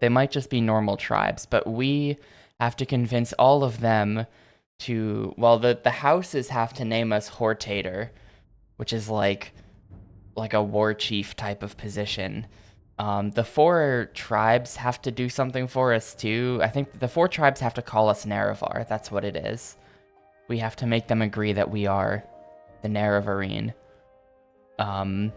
They might just be normal tribes, but we have to convince all of them to, well, the houses have to name us Hortator, which is like a war chief type of position. The four tribes have to do something for us too. I think the four tribes have to call us Nerevar. That's what it is. We have to make them agree that we are the Nerevarine. Um,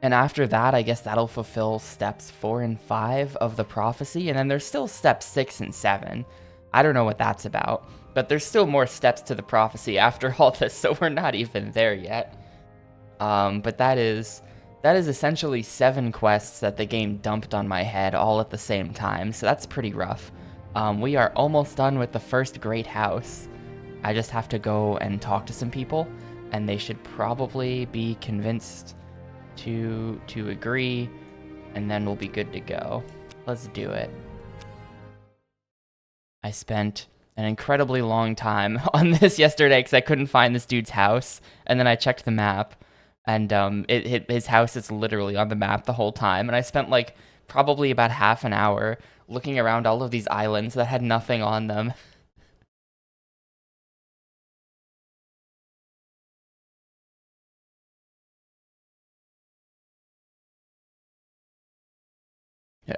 and after that, I guess that'll fulfill steps 4 and 5 of the prophecy, and then there's still steps 6 and 7. I don't know what that's about, but there's still more steps to the prophecy after all this, so we're not even there yet. But that is essentially 7 quests that the game dumped on my head all at the same time, so that's pretty rough. We are almost done with the first Great House. I just have to go and talk to some people, and they should probably be convinced to agree, and then we'll be good to go. Let's do it. I spent an incredibly long time on this yesterday because I couldn't find this dude's house, and then I checked the map, and his house is literally on the map the whole time, and I spent like probably about half an hour looking around all of these islands that had nothing on them.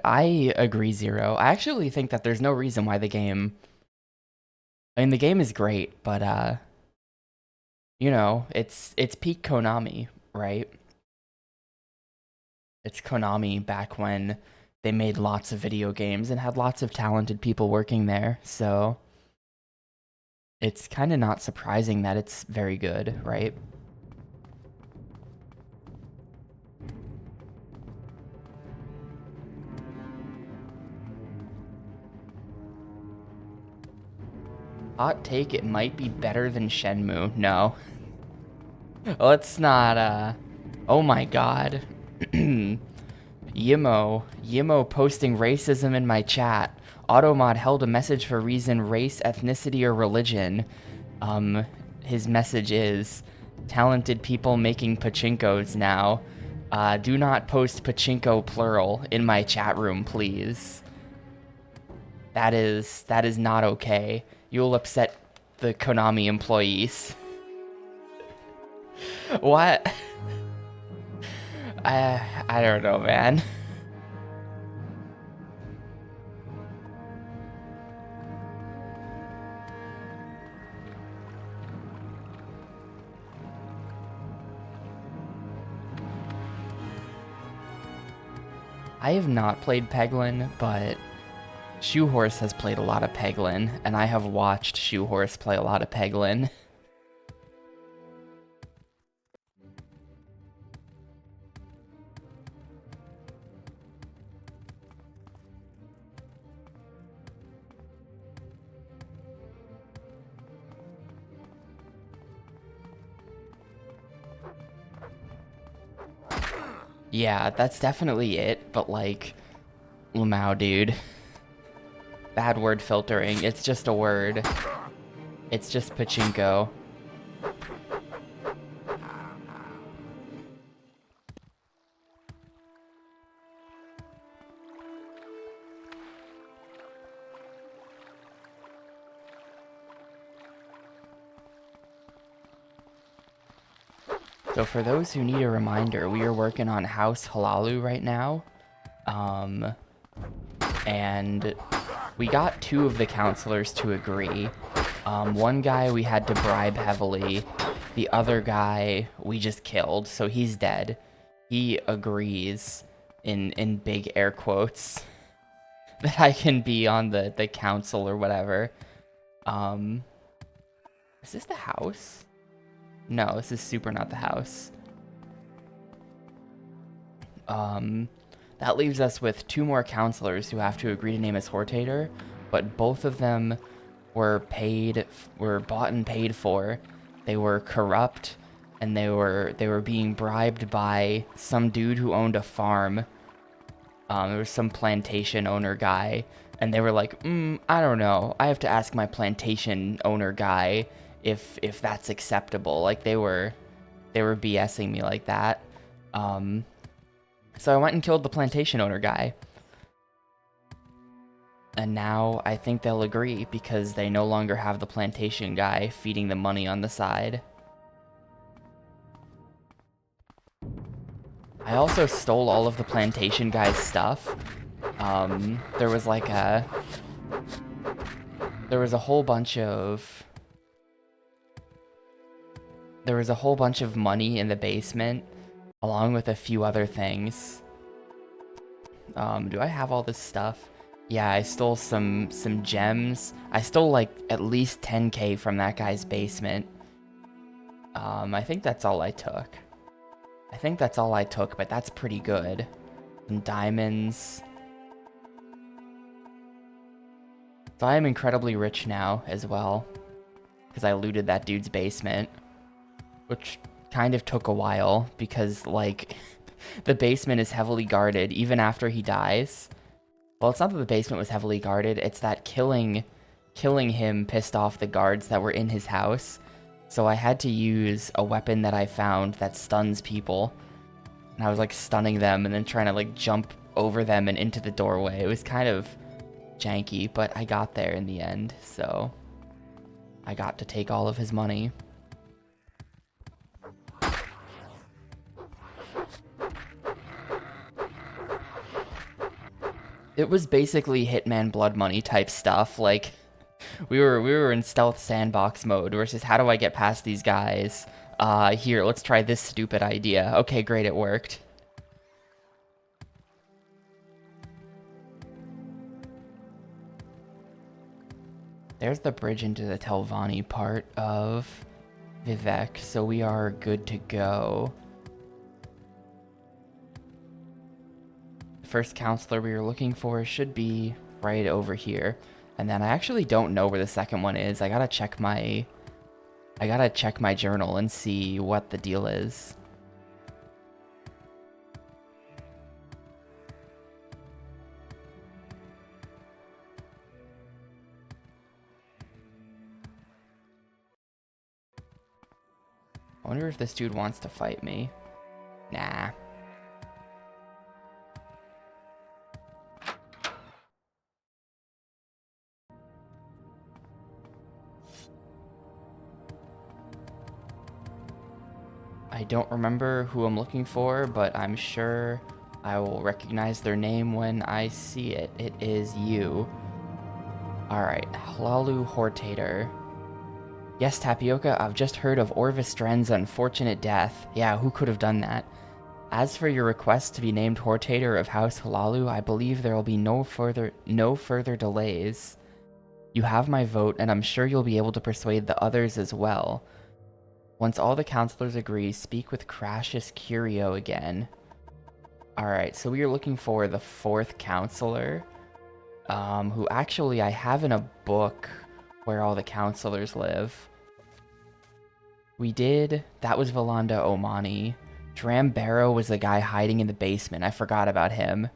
I agree, Zero. I actually think that there's no reason why the game. I mean, the game is great, but it's peak Konami, right? It's Konami back when they made lots of video games and had lots of talented people working there. So it's kind of not surprising that it's very good, right? Hot take, it might be better than Shenmue. No. Let's not, oh my god. Yimo posting racism in my chat. Automod held a message for reason race, ethnicity, or religion. His message is talented people making pachinkos now. Do not post pachinko plural in my chat room, please. That is not okay. You'll upset the Konami employees. What? I don't know, man. I have not played Peglin, but Shoehorse has played a lot of Peglin, and I have watched Shoehorse play a lot of Peglin. Yeah, that's definitely it, but like, Lamau, dude. Bad word filtering. It's just a word. It's just pachinko. So for those who need a reminder, we are working on House Halalu right now. And we got 2 of the counselors to agree. One guy we had to bribe heavily. The other guy we just killed, so he's dead. He agrees, in big air quotes, that I can be on the council or whatever. Is this the house? No, this is super not the house. That leaves us with 2 more counselors who have to agree to name us Hortator, but both of them were bought and paid for. They were corrupt, and they were being bribed by some dude who owned a farm. There was some plantation owner guy, and they were like, I don't know. I have to ask my plantation owner guy if that's acceptable. Like they were BSing me like that. So I went and killed the plantation owner guy. And now I think they'll agree because they no longer have the plantation guy feeding them money on the side. I also stole all of the plantation guy's stuff. There was like a... There was a whole bunch of... There was a whole bunch of money in the basement, along with a few other things. Do I have all this stuff? Yeah, I stole some gems. I stole like at least 10k from that guy's basement. I think that's all I took. I think that's all I took, but that's pretty good. Some diamonds. So I am incredibly rich now as well, because I looted that dude's basement, which kind of took a while because like the basement is heavily guarded even after he dies. Well, it's not that the basement was heavily guarded, it's that killing him pissed off the guards that were in his house. So I had to use a weapon that I found that stuns people. And I was like stunning them and then trying to like jump over them and into the doorway. It was kind of janky, but I got there in the end, so I got to take all of his money. It was basically Hitman Blood Money type stuff. Like we were in stealth sandbox mode versus how do I get past these guys? Here, let's try this stupid idea. Okay, great, it worked. There's the bridge into the Telvanni part of Vivek, so we are good to go. The first counselor we were looking for should be right over here. And then I actually don't know where the second one is. I gotta check my journal and see what the deal is. I wonder if this dude wants to fight me. Nah. I don't remember who I'm looking for, but I'm sure I will recognize their name when I see it. It is you. Alright, Hlalu Hortator. Yes, Tapioca, I've just heard of Orvistren's unfortunate death. Yeah, who could have done that? As for your request to be named Hortator of House Hlalu, I believe there will be no further delays. You have my vote, and I'm sure you'll be able to persuade the others as well. Once all the counselors agree, speak with Crassus Curio again. Alright, so we are looking for the fourth counselor, who actually I have in a book where all the counselors live. That was Valanda Omani. Drambaro was the guy hiding in the basement. I forgot about him.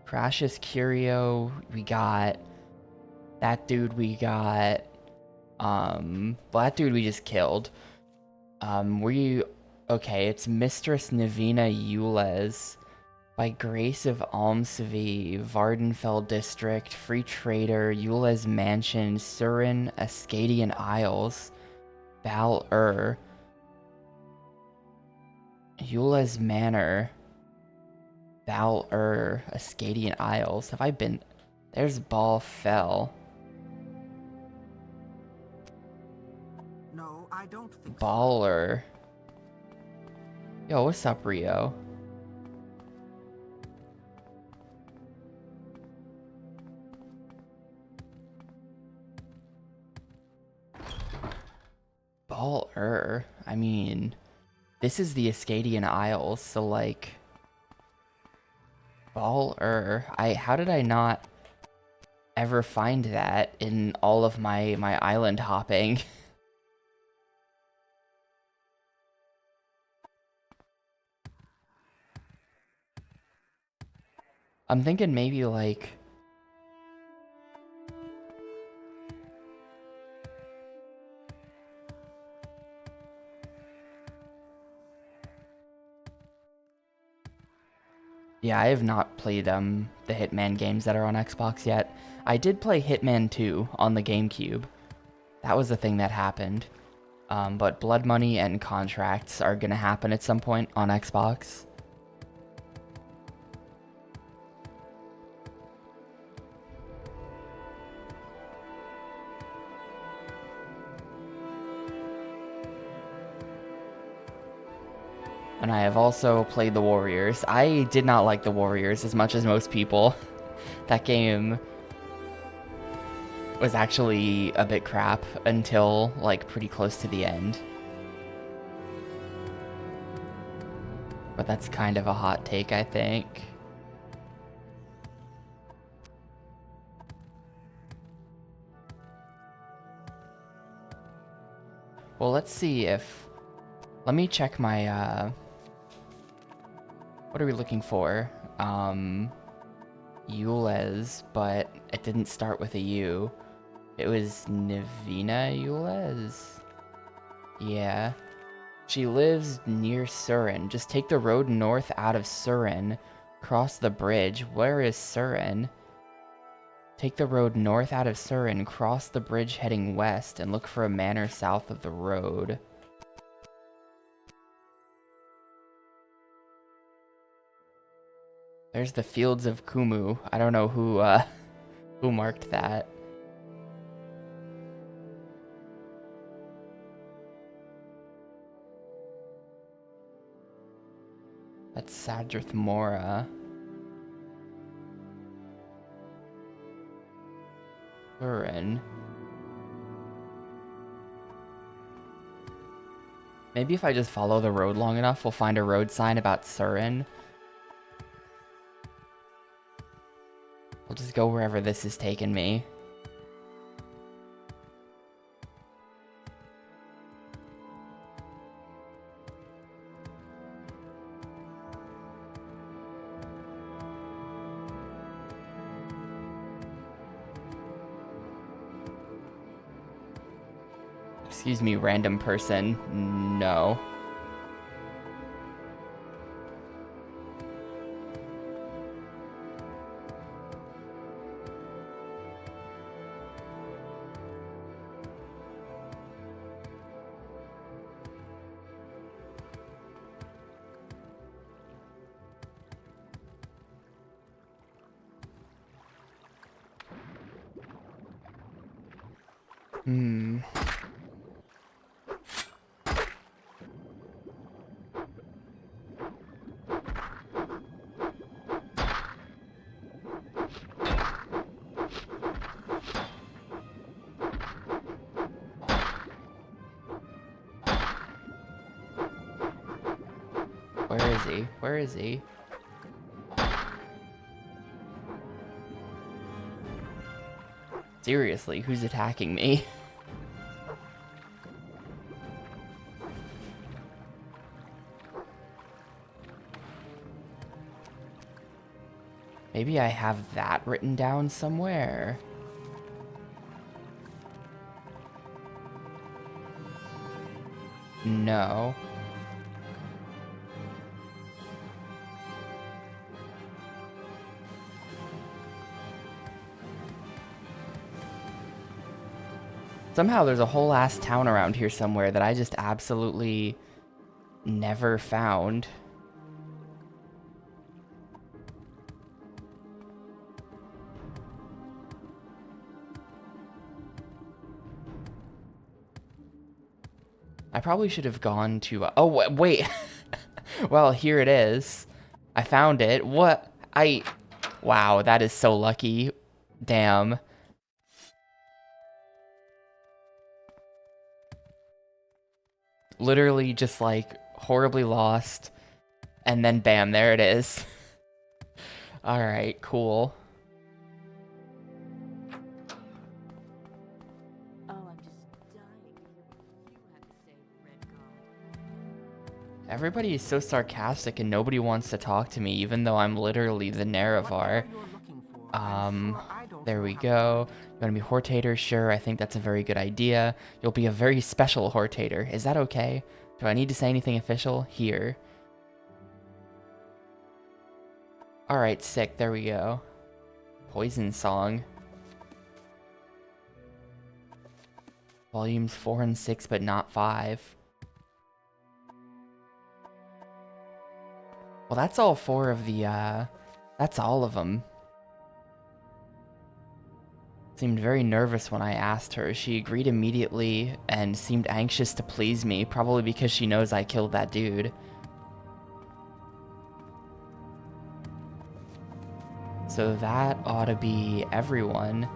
Crassus Curio, we got... That dude we got... Well, that dude we just killed. Okay, it's Mistress Navina Yules. By grace of Almsvi, Vardenfell District, Free Trader, Yules Mansion, Surin, Ascadian Isles, Bal-Ur, Yules Manor, Bal-Ur, Ascadian Isles. Have I been... There's Bal-Fel. No, I don't think Baller. Yo, what's up, Rio? Baller. I mean, this is the Ascadian Isles, so like... Baller. How did I not ever find that in all of my island hopping? I'm thinking maybe like... Yeah, I have not played the Hitman games that are on Xbox yet. I did play Hitman 2 on the GameCube. That was the thing that happened. But Blood Money and Contracts are gonna happen at some point on Xbox. And I have also played The Warriors. I did not like The Warriors as much as most people. That game was actually a bit crap until, like, pretty close to the end. But that's kind of a hot take, I think. Well, let's see if... Let me check my, what are we looking for? Yules, but it didn't start with a U. It was Navina Yules? Yeah. She lives near Surin. Just take the road north out of Surin. Cross the bridge. Where is Surin? Take the road north out of Surin. Cross the bridge heading west. And look for a manor south of the road. There's the Fields of Kumu. I don't know who marked that. That's Sadrith Mora. Surin. Maybe if I just follow the road long enough, we'll find a road sign about Surin. We'll just go wherever this is taking me. Excuse me, random person. No. Where is he? Where is he? Seriously, who's attacking me? Maybe I have that written down somewhere. No. Somehow there's a whole ass town around here somewhere that I just absolutely never found. I probably should have gone to... oh, wait. Well, here it is. I found it. What? Wow, that is so lucky. Damn. Literally just, like, horribly lost. And then bam, there it is. Alright, cool. Everybody is so sarcastic and nobody wants to talk to me, even though I'm literally the Nerevar. There we go. You want to be Hortator? Sure, I think that's a very good idea. You'll be a very special Hortator. Is that okay? Do I need to say anything official? Here. Alright, sick. There we go. Poison Song. Volumes 4 and 6, but not 5. Well, that's all 4 of the, that's all of them. Seemed very nervous when I asked her. She agreed immediately and seemed anxious to please me, probably because she knows I killed that dude. So that ought to be everyone.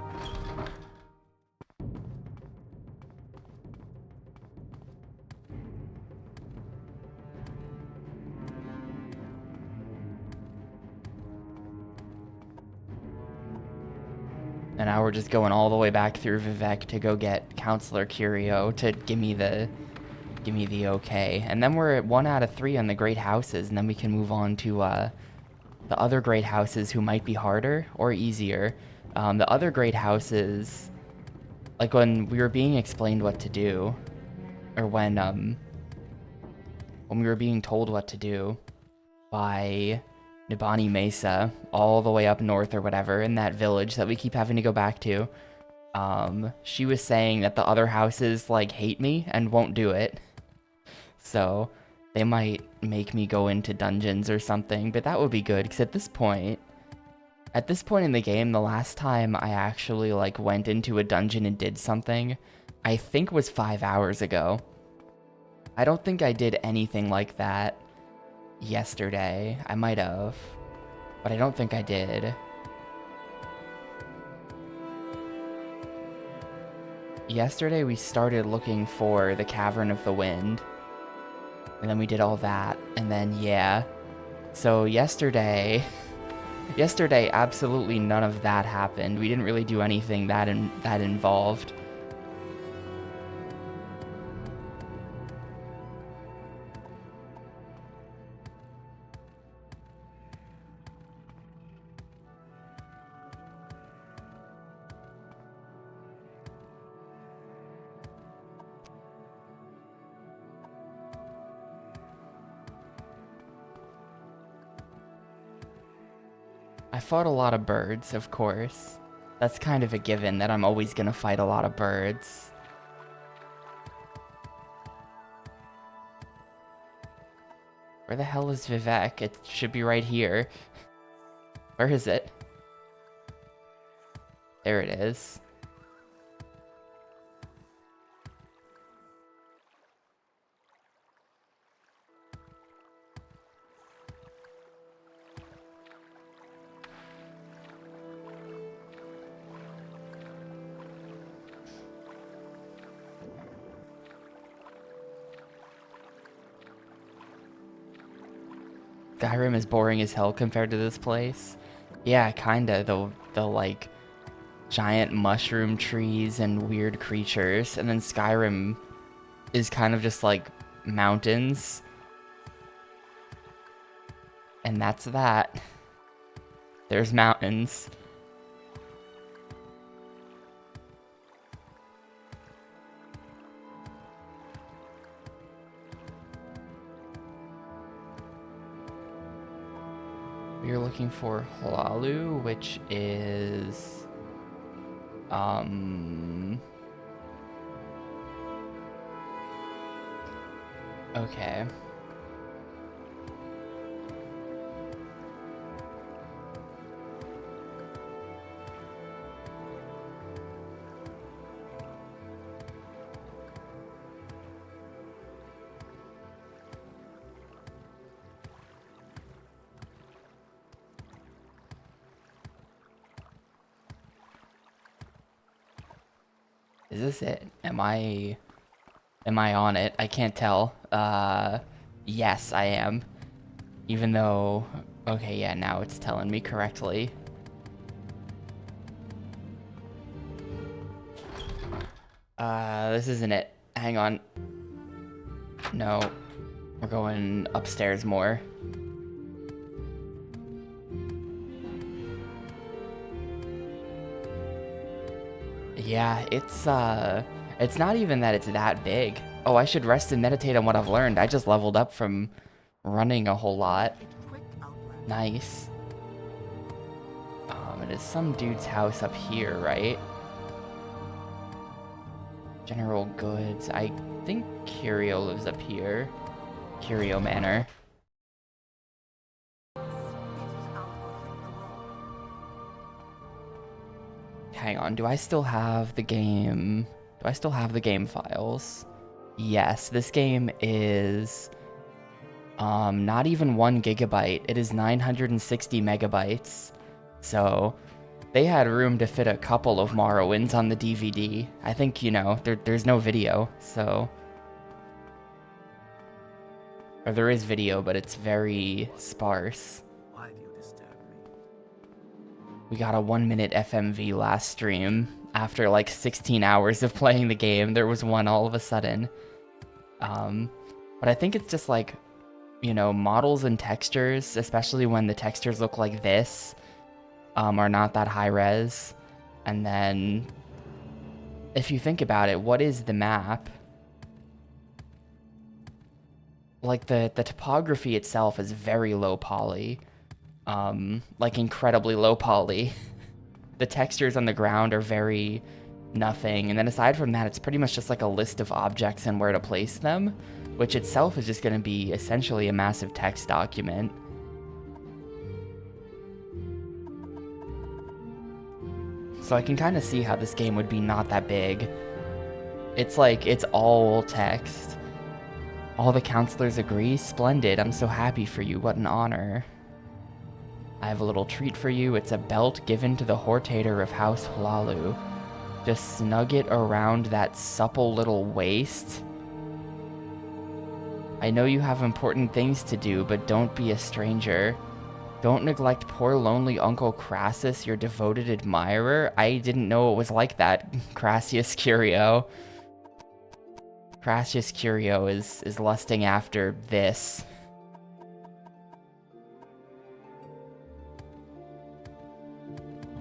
And now we're just going all the way back through Vivek to go get Counselor Curio to give me the okay. And then we're at 1 out of 3 on the Great Houses, and then we can move on to the other Great Houses who might be harder or easier. The other Great Houses, like when we were being explained what to do, or when we were being told what to do by Nibani Mesa, all the way up north or whatever, in that village that we keep having to go back to, she was saying that the other houses, like, hate me and won't do it. So they might make me go into dungeons or something, but that would be good, because at this point in the game, the last time I actually, like, went into a dungeon and did something, I think was 5 hours ago. I don't think I did anything like that yesterday. I might have, but I don't think I did. Yesterday we started looking for the Cavern of the Wind, and then we did all that, and then yeah. So yesterday absolutely none of that happened. We didn't really do anything that involved. I fought a lot of birds, of course. That's kind of a given that I'm always gonna fight a lot of birds. Where the hell is Vivek? It should be right here. Where is it? There it is. Skyrim is boring as hell compared to this place. Yeah, kinda. The like giant mushroom trees and weird creatures, and then Skyrim is kind of just like mountains. And that's that. There's mountains. We are looking for Hlalu, which is okay. Is this it? Am I on it? I can't tell. Yes, I am. Even though, okay, yeah, now it's telling me correctly. This isn't it. Hang on. No, we're going upstairs more. Yeah, it's not even that it's that big. Oh, I should rest and meditate on what I've learned. I just leveled up from running a whole lot. Nice. is some dude's house up here, right? General goods. I think Curio lives up here. Curio Manor. Hang on, do I still have the game? Do I still have the game files? Yes, this game is not even 1 gigabyte. It is 960 megabytes. So they had room to fit a couple of Morrowinds on the DVD. I think, you know, there's no video, so... Or there is video, but it's very sparse. Why do you disturb me? We got a 1-minute FMV last stream. After like 16 hours of playing the game, there was one all of a sudden. But I think it's just like, you know, models and textures, especially when the textures look like this, are not that high res. And then, if you think about it, what is the map? Like, the topography itself is very low poly. Like, incredibly low poly. The textures on the ground are very nothing. And then aside from that, it's pretty much just like a list of objects and where to place them, which itself is just going to be essentially a massive text document. So I can kind of see how this game would be not that big. It's like, it's all text. All the counselors agree? Splendid, I'm so happy for you, what an honor. I have a little treat for you. It's a belt given to the Hortator of House Hlalu. Just snug it around that supple little waist. I know you have important things to do, but don't be a stranger. Don't neglect poor lonely Uncle Crassus, your devoted admirer. I didn't know it was like that, Crassius Curio. Crassius Curio is lusting after this.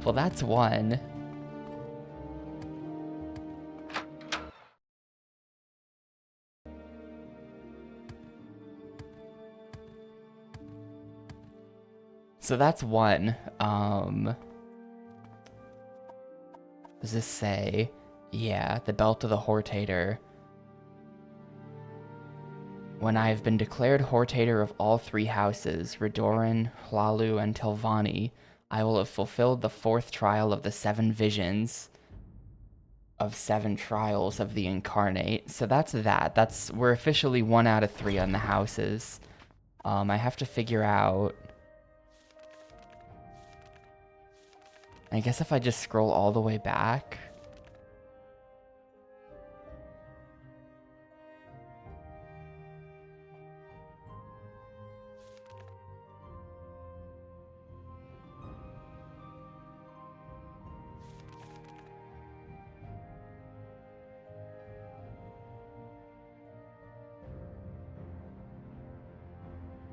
Well, that's one. So that's one. Does this say? Yeah, the belt of the Hortator. When I have been declared Hortator of all 3 houses, Redoran, Hlalu, and Telvanni, I will have fulfilled the 4th trial of the 7 visions of 7 trials of the incarnate. So that's that. We're officially 1 out of 3 on the houses. I have to figure out... I guess if I just scroll all the way back...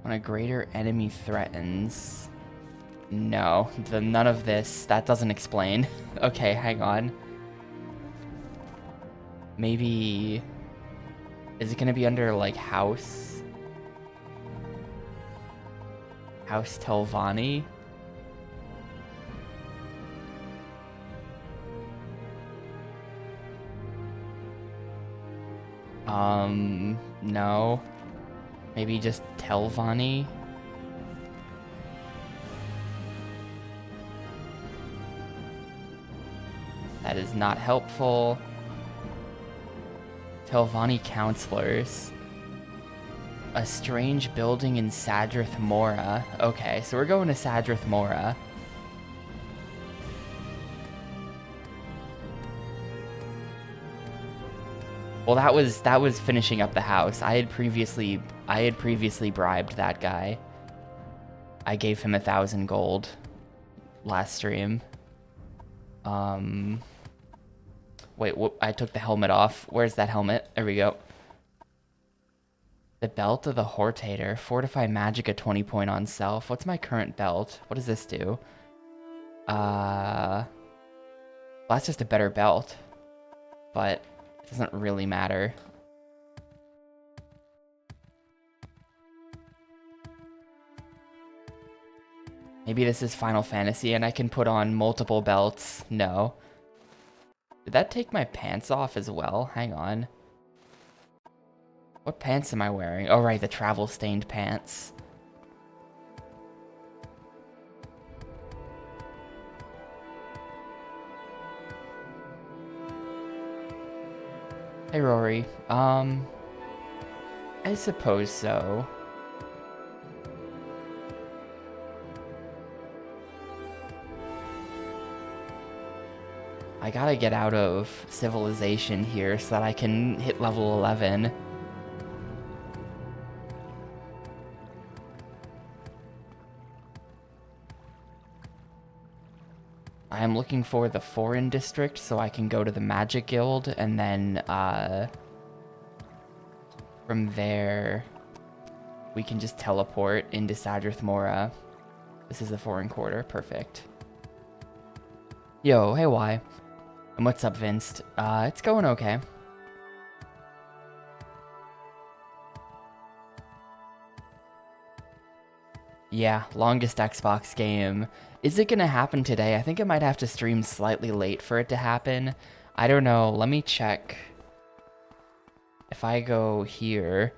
When a greater enemy threatens... No, none of this. That doesn't explain. Okay, hang on. Maybe... Is it gonna be under, like, House? House Telvanni? No. Maybe just Telvanni? That is not helpful. Telvanni counselors. A strange building in Sadrith Mora. Okay, so we're going to Sadrith Mora. Well, that was finishing up the house. I had previously bribed that guy. I gave him 1,000 gold last stream. Wait, I took the helmet off. Where's that helmet? There we go. The belt of the Hortator. Fortify magic at 20 point on self. What's my current belt? What does this do? Well, that's just a better belt. But it doesn't really matter. Maybe this is Final Fantasy and I can put on multiple belts. No. Did that take my pants off as well? Hang on. What pants am I wearing? Oh, right, the travel-stained pants. Hey, Rory. I suppose so. I gotta get out of civilization here so that I can hit level 11. I am looking for the foreign district so I can go to the Magic Guild, and then from there we can just teleport into Sadrith Mora. This is the foreign quarter. Perfect. Yo, hey Y. And what's up, Vince? It's going okay. Yeah, longest Xbox game. Is it gonna happen today? I think I might have to stream slightly late for it to happen. I don't know. Let me check. If I go here,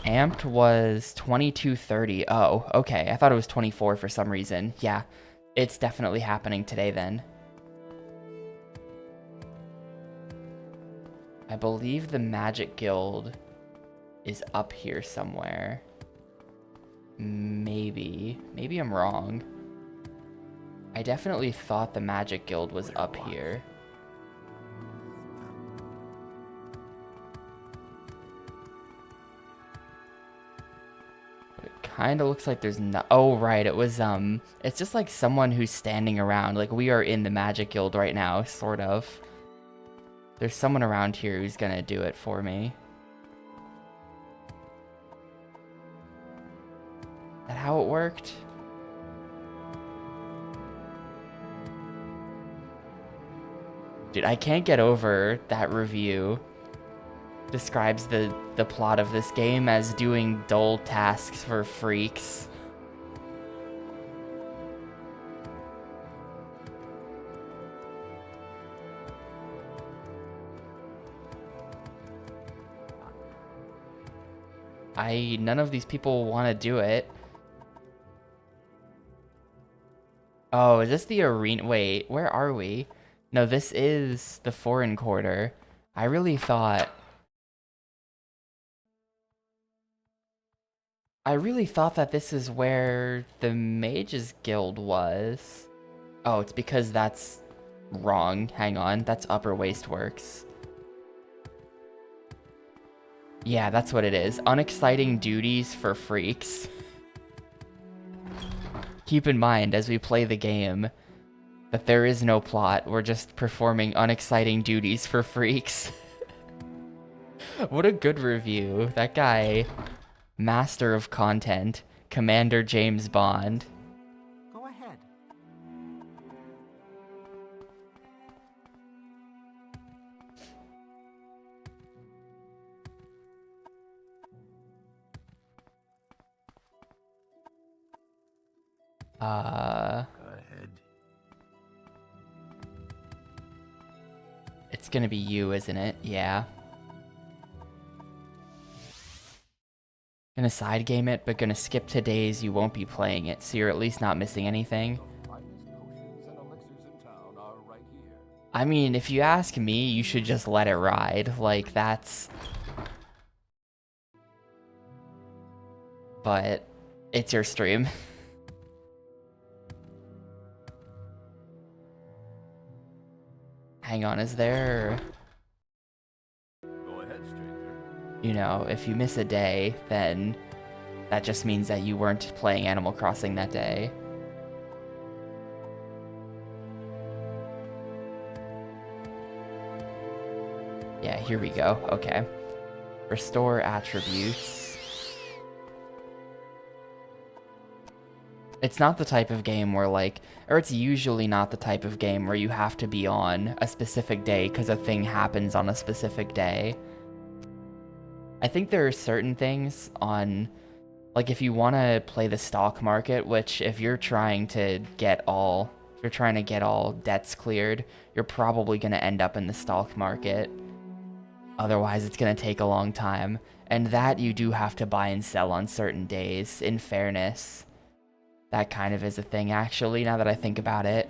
amped was 2230. Oh, okay. I thought it was 24 for some reason. Yeah, it's definitely happening today then. I believe the Magic Guild is up here somewhere. Maybe. Maybe I'm wrong. I definitely thought the Magic Guild was up here. But it kind of looks like there's no... Oh, right. It was, it's just like someone who's standing around. Like, we are in the Magic Guild right now, sort of. There's someone around here who's gonna do it for me. Is that how it worked? Dude, I can't get over that review. Describes the plot of this game as doing dull tasks for freaks. None of these people want to do it. Oh, is this the arena? Wait, where are we? No, this is the foreign quarter. I really thought that this is where the Mages Guild was. Oh, it's because that's wrong. Hang on, that's Upper Wasteworks. Yeah, that's what it is. Unexciting duties for freaks. Keep in mind, as we play the game, that there is no plot. We're just performing unexciting duties for freaks. What a good review. That guy, master of content, Commander James Bond. Go ahead. Go ahead. It's gonna be you, isn't it? Yeah. Gonna side game it, but gonna skip to days you won't be playing it, so you're at least not missing anything. I mean, if you ask me, you should just let it ride. Like, that's... But it's your stream. Hang on, is there... Go ahead, stranger. You know, if you miss a day, then that just means that you weren't playing Animal Crossing that day. Yeah, here we go. Okay. Restore attributes. It's not the type of game where, like, or it's usually not the type of game where you have to be on a specific day because a thing happens on a specific day. I think there are certain things on Like, if you want to play the stock market, which if you're trying to get all, if you're trying to get all debts cleared, you're probably going to end up in the stock market. Otherwise, it's going to take a long time. And that you do have to buy and sell on certain days, in fairness. That kind of is a thing, actually, now that I think about it.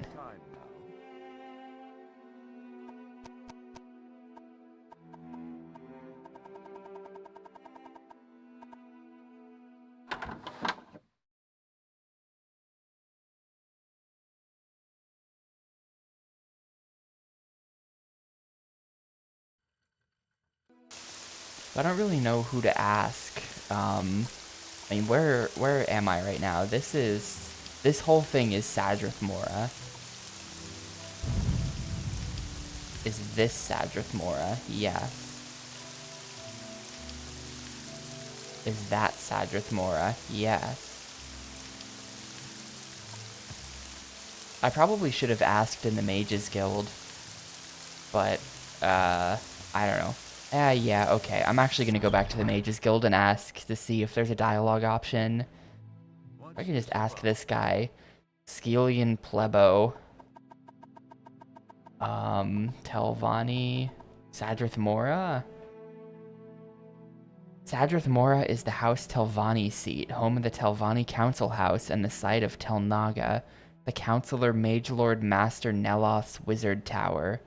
I don't really know who to ask. I mean, where am I right now? This whole thing is Sadrith Mora. Is this Sadrith Mora? Yes. Is that Sadrith Mora? Yes. I probably should have asked in the Mages Guild, but, I don't know. Yeah, okay. I'm actually gonna go back to the Mages Guild and ask to see if there's a dialogue option. I can just ask this guy. Skelian Plebo. Telvanni. Sadrith Mora? Sadrith Mora is the House Telvanni seat, home of the Telvanni Council House and the site of Tel Naga, the Counselor Magelord Master Neloth's Wizard Tower.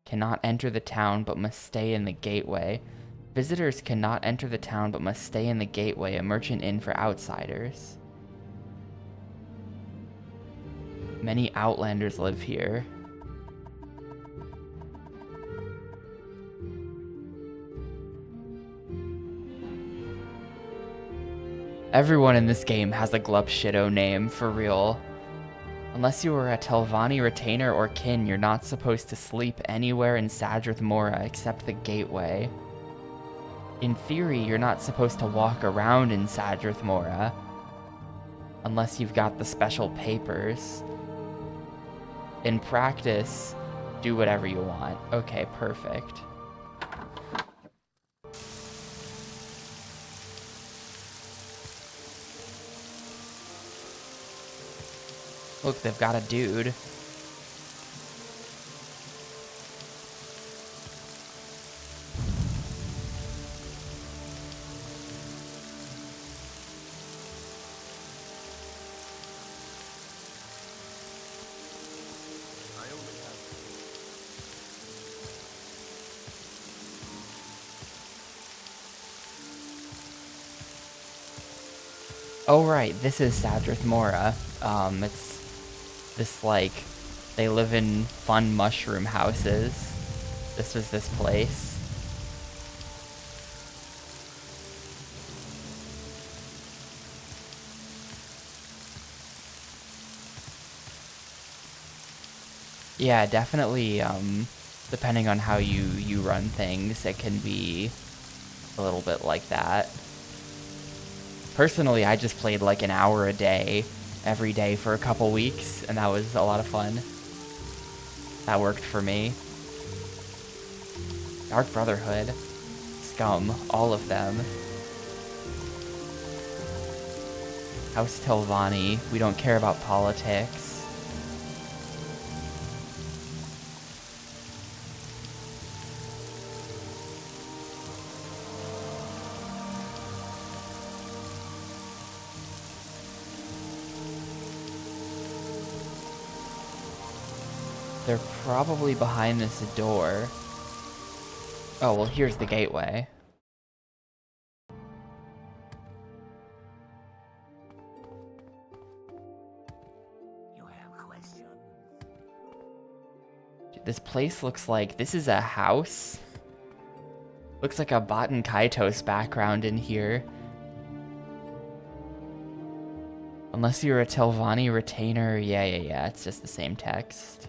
Cannot enter the town but must stay in the gateway. Visitors cannot enter the town but must stay in the gateway, a merchant inn for outsiders. Many outlanders live here. Everyone in this game has a Glupshido name, for real. Unless you are a Telvanni retainer or kin, you're not supposed to sleep anywhere in Sadrith Mora except the gateway. In theory, you're not supposed to walk around in Sadrith Mora. Unless you've got the special papers. In practice, do whatever you want. Okay, perfect. Look, they've got a dude. Oh right, this is Sadrith Mora. It's this, like, they live in fun mushroom houses. This was this place. Yeah, definitely, depending on how you run things, it can be a little bit like that. Personally, I just played like an hour a day, every day for a couple weeks, and that was a lot of fun. That worked for me. Dark Brotherhood. Scum. All of them. House Telvanni. We don't care about politics. They're probably behind this door. Oh, well, here's the gateway. You have questions? This place looks like... This is a house? Looks like a Baten Kaitos background in here. Unless you're a Telvanni retainer. Yeah, it's just the same text.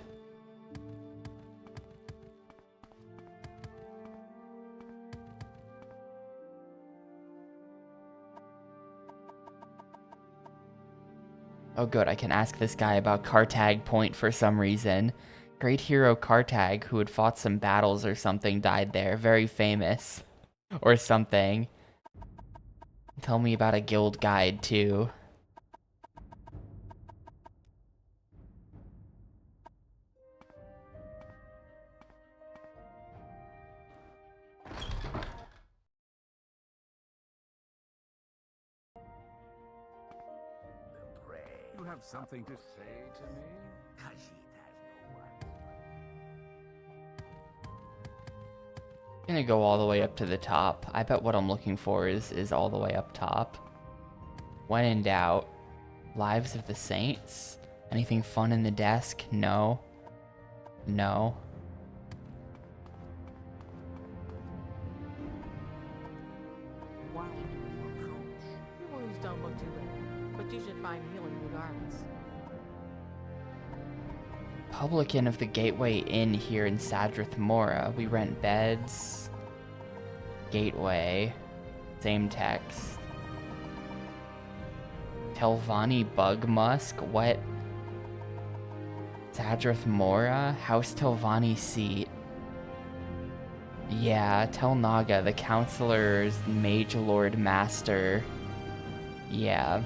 Oh good, I can ask this guy about Kartag Point for some reason. Great hero Kartag, who had fought some battles or something, died there. Very famous. Or something. Tell me about a guild guide, too. The prey. You have something to say to me? Khajiit has no one. Gonna go all the way up to the top. I bet what I'm looking for is all the way up top. When in doubt, Lives of the Saints? Anything fun in the desk? No. No. Why do you approach? Your wounds don't look too bad, but you should find healing regardless. Publican of the Gateway Inn here in Sadrith Mora. We rent beds. Gateway. Same text. Telvanni Bug Musk? What? Sadrith Mora? House Telvanni seat. Yeah, Tel Naga, the counselor's mage lord master. Yeah.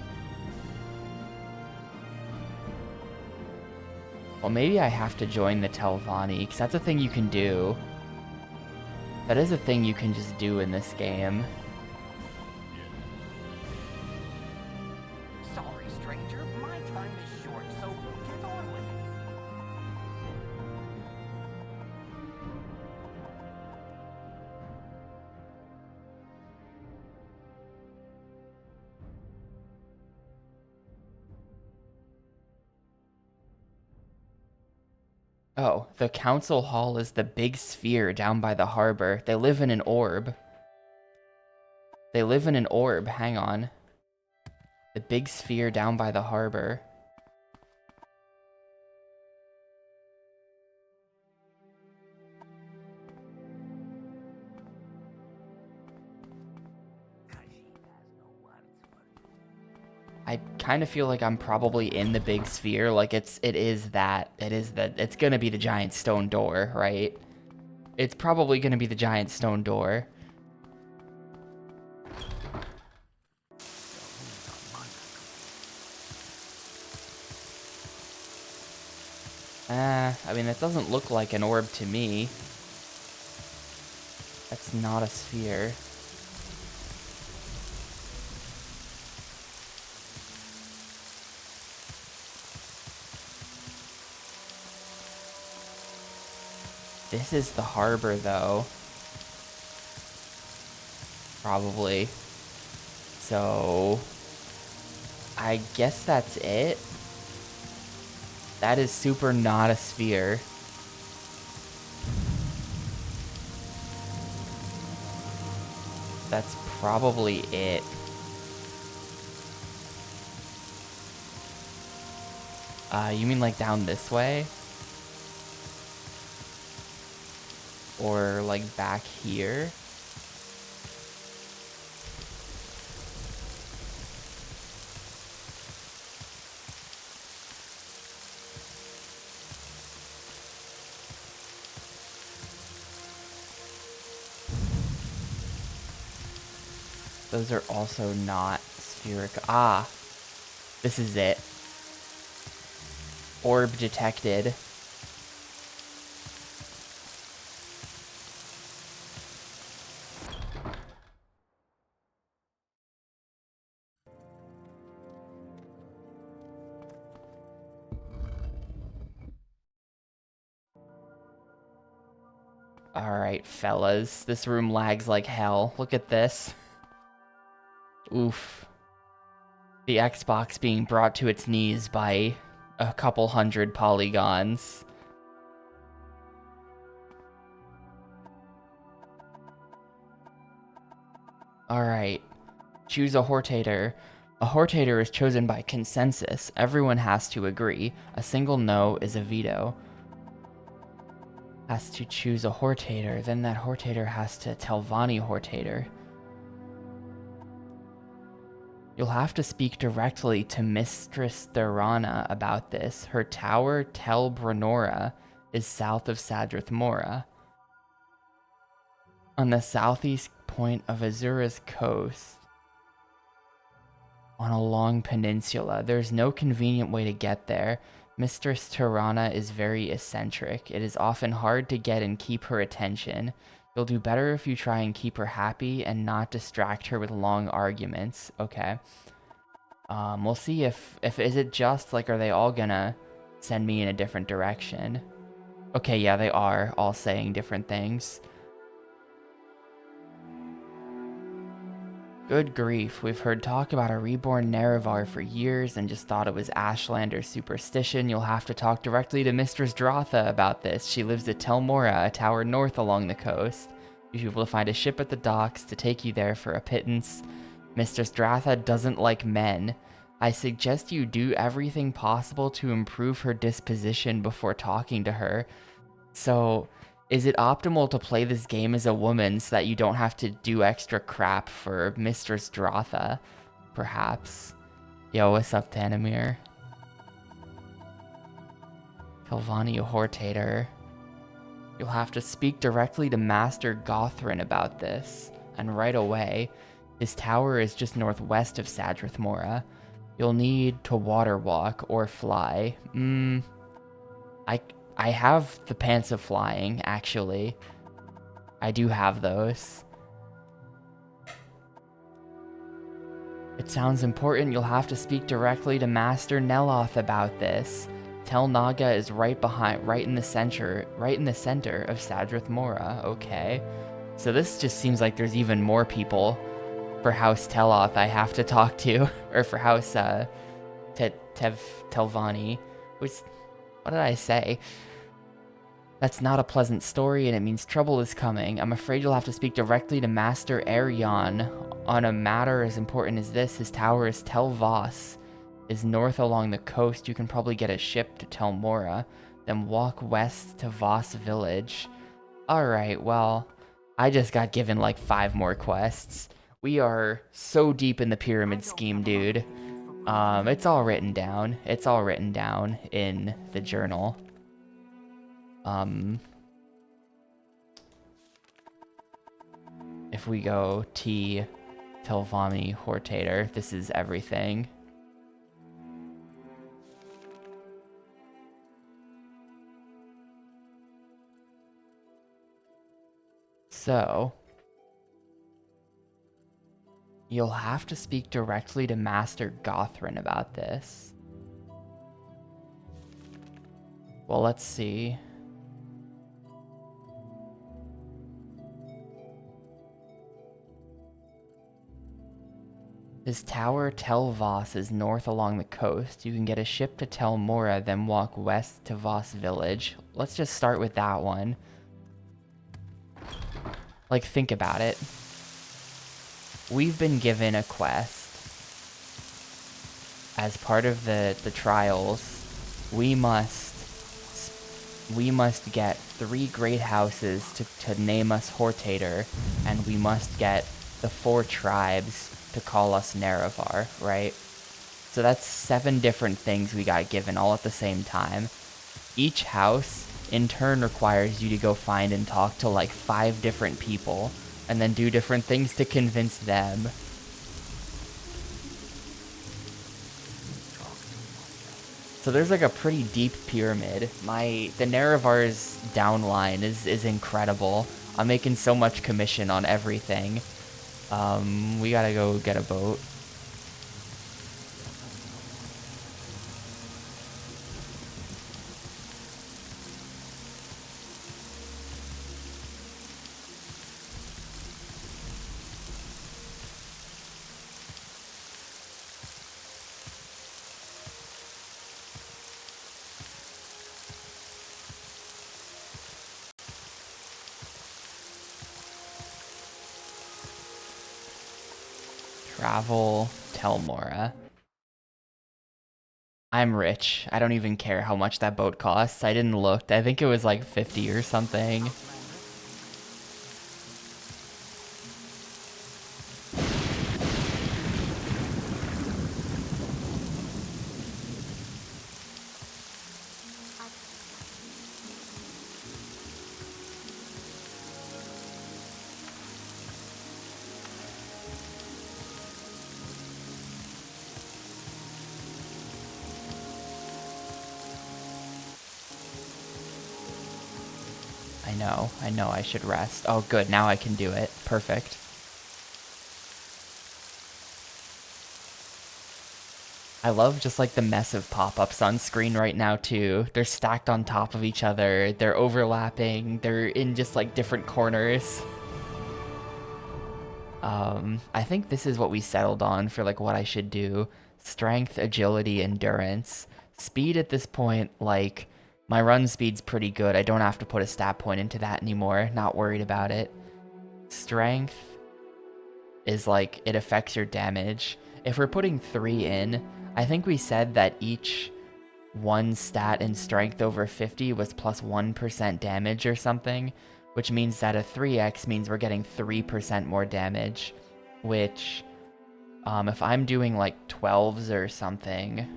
Well, maybe I have to join the Telvanni, because that's a thing you can do. That is a thing you can just do in this game. Sorry, stranger. My time is short, so get on with it. Oh, the council hall is the big sphere down by the harbor. They live in an orb. They live in an orb, hang on. The big sphere down by the harbor. Khajiit has no words for you. I kind of feel like I'm probably in the big sphere. Like it's gonna be the giant stone door, right? It's probably gonna be the giant stone door. I mean, that doesn't look like an orb to me. That's not a sphere. This is the harbor, though. Probably. So, I guess that's it. That is super not a sphere. That's probably it. You mean like down this way? Or like back here? Those are also not spheric. Ah, this is it. Orb detected. Alright, fellas. This room lags like hell. Look at this. Oof. The Xbox being brought to its knees by a couple hundred polygons. Alright. Choose a Hortator. A Hortator is chosen by consensus. Everyone has to agree. A single no is a veto. Has to choose a Hortator. Then that Hortator has to Telvanni Hortator. You'll have to speak directly to Mistress Thurana about this. Her tower, Tel Brenora, is south of Sadrith Mora. On the southeast point of Azura's coast. on a long peninsula. There's no convenient way to get there. Mistress Tirana is very eccentric. It is often hard to get and keep her attention. You'll do better if you try and keep her happy and not distract her with long arguments. Okay. We'll see if is it just, like, are they all gonna send me in a different direction? Okay, yeah, they are all saying different things. Good grief, we've heard talk about a reborn Nerevar for years and just thought it was Ashland or superstition. You'll have to talk directly to Mistress Dratha about this. She lives at Tel Mora, a tower north along the coast. You should be able to find a ship at the docks to take you there for a pittance. Mistress Dratha doesn't like men. I suggest you do everything possible to improve her disposition before talking to her. So, is it optimal to play this game as a woman so that you don't have to do extra crap for Mistress Dratha? Perhaps. Yo, what's up, Tanamir? Kelvani Hortator. You'll have to speak directly to Master Gothrin about this, and right away. His tower is just northwest of Sadrith Mora. You'll need to water walk or fly. I have the pants of flying, actually. I do have those. It sounds important. You'll have to speak directly to Master Neloth about this. Tel Naga is right in the center of Sadrith Mora. Okay. So this just seems like there's even more people for House Teloth I have to talk to, or for House Telvanni. What did I say? That's not a pleasant story, and it means trouble is coming. I'm afraid you'll have to speak directly to Master Arion on a matter as important as this. His tower is Tel Voss, is north along the coast. You can probably get a ship to Tel Mora, then walk west to Voss Village. Alright, well, I just got given like 5 more quests. We are so deep in the pyramid scheme, dude. It's all written down. It's all written down in the journal. If we go T. Telvanni Hortator, this is everything. So, you'll have to speak directly to Master Gothrin about this. Well, let's see. His tower, Tel Voss, is north along the coast. You can get a ship to Tel Mora, then walk west to Voss Village. Let's just start with that one. Like, think about it. We've been given a quest. As part of the trials, we must get 3 great houses to name us Hortator, and we must get the 4 tribes to call us Nerevar, right? So that's 7 different things we got given all at the same time. Each house, in turn, requires you to go find and talk to like 5 different people, and then do different things to convince them. So there's like a pretty deep pyramid. The Nerevar's downline is incredible. I'm making so much commission on everything. We gotta go get a boat. Travel Tel Mora. I'm rich. I don't even care how much that boat costs. I didn't look. I think it was like 50 or something. I know I should rest. Oh, good, now I can do it. Perfect. I love just like the mess of pop-ups on screen right now too. They're stacked on top of each other, they're overlapping, they're in just like different corners. I think this is what we settled on for like what I should do. Strength, agility, endurance. Speed at this point, like, my run speed's pretty good. I don't have to put a stat point into that anymore. Not worried about it. Strength is like, it affects your damage. If we're putting 3 in, I think we said that each one stat in strength over 50 was plus 1% damage or something, which means that a 3x means we're getting 3% more damage, which, if I'm doing like 12s or something,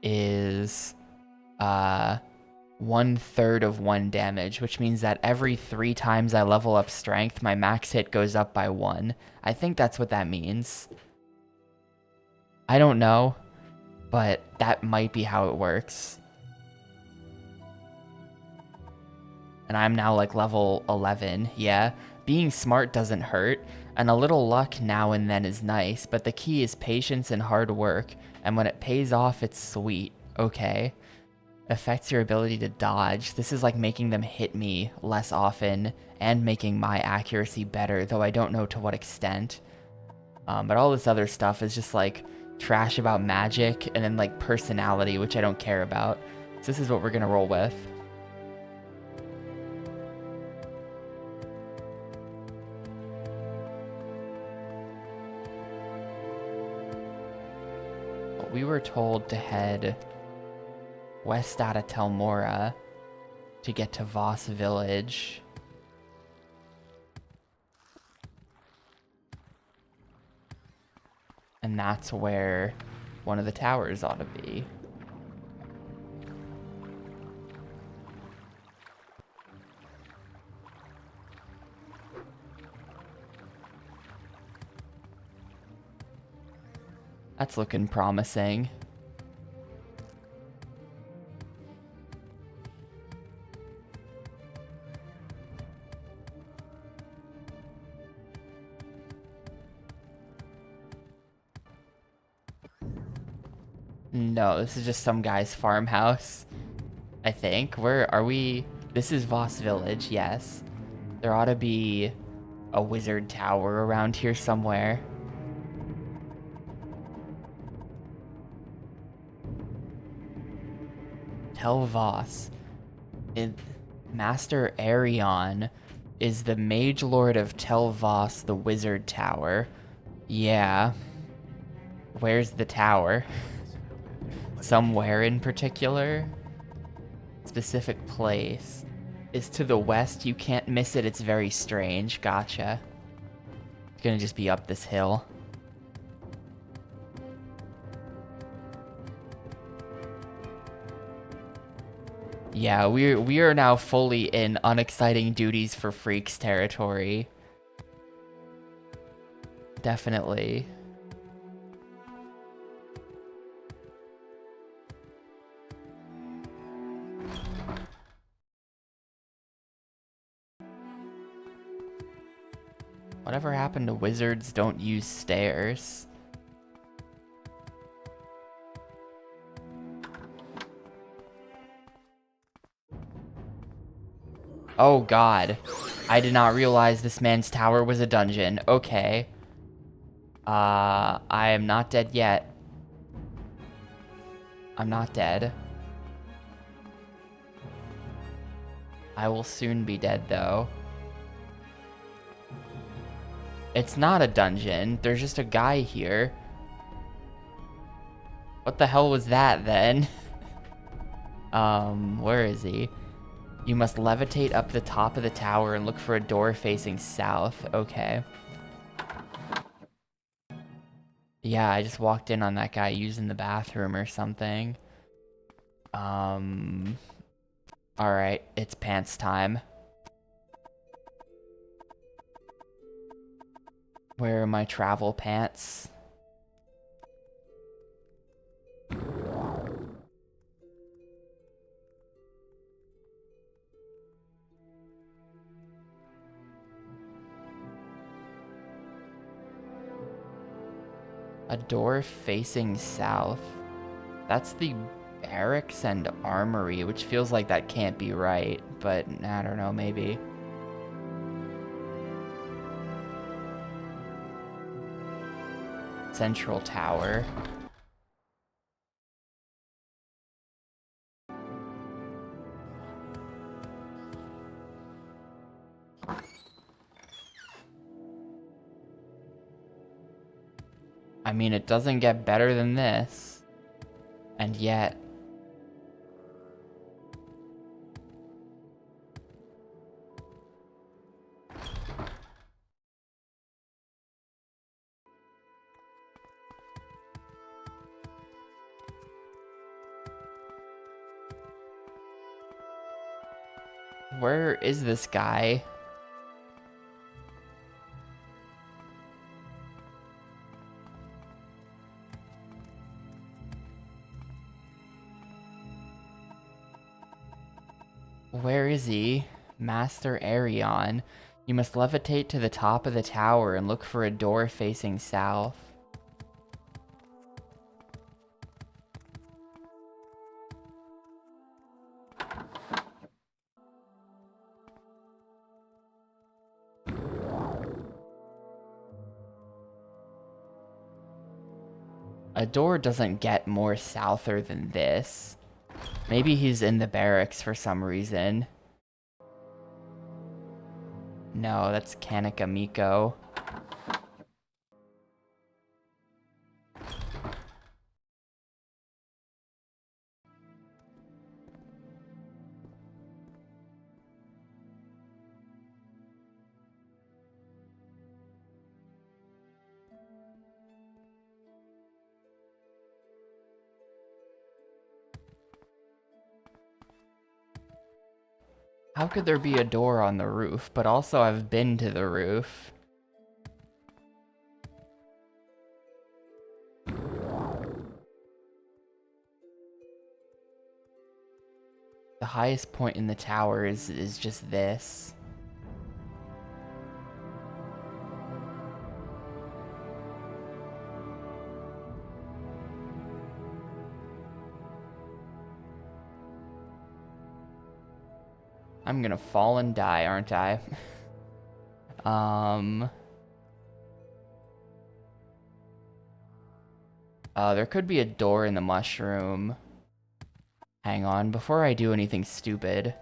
is 1/3 of 1 damage, which means that every 3 times I level up strength, my max hit goes up by 1. I think that's what that means. I don't know, but that might be how it works. And I'm now like level 11, yeah. Being smart doesn't hurt, and a little luck now and then is nice, but the key is patience and hard work, and when it pays off, it's sweet. Okay. Affects your ability to dodge. This is like making them hit me less often, and making my accuracy better, though I don't know to what extent. But all this other stuff is just like trash about magic, and then like personality, which I don't care about. So this is what we're gonna roll with. We were told to head west out of Telmora to get to Voss Village. And that's where one of the towers ought to be. That's looking promising. No, this is just some guy's farmhouse, I think. Where are we? This is Voss Village, yes. There ought to be a wizard tower around here somewhere. Tel Voss. Master Arion is the Mage Lord of Tel Voss, the Wizard Tower. Yeah. Where's the tower? Somewhere in particular? Specific place. Is to the west, you can't miss it, it's very strange. Gotcha. It's gonna just be up this hill. Yeah, we are now fully in unexciting duties for freaks territory. Definitely. Whatever happened to wizards don't use stairs? Oh god. I did not realize this man's tower was a dungeon. Okay. I am not dead yet. I'm not dead. I will soon be dead, though. It's not a dungeon. There's just a guy here. What the hell was that, then? Where is he? You must levitate up the top of the tower and look for a door facing south. Okay. Yeah, I just walked in on that guy using the bathroom or something. Alright, it's pants time. Where are my travel pants? A door facing south. That's the barracks and armory, which feels like that can't be right, but I don't know, maybe. Central Tower. I mean, it doesn't get better than this. And yet... Where is this guy? Where is he? Master Arion. You must levitate to the top of the tower and look for a door facing south. A door doesn't get more souther than this. Maybe he's in the barracks for some reason. No, that's Kanika Miko. How could there be a door on the roof? But also I've been to the roof. The highest point in the tower is just this. I'm gonna fall and die, aren't I? There could be a door in the mushroom. Hang on, before I do anything stupid.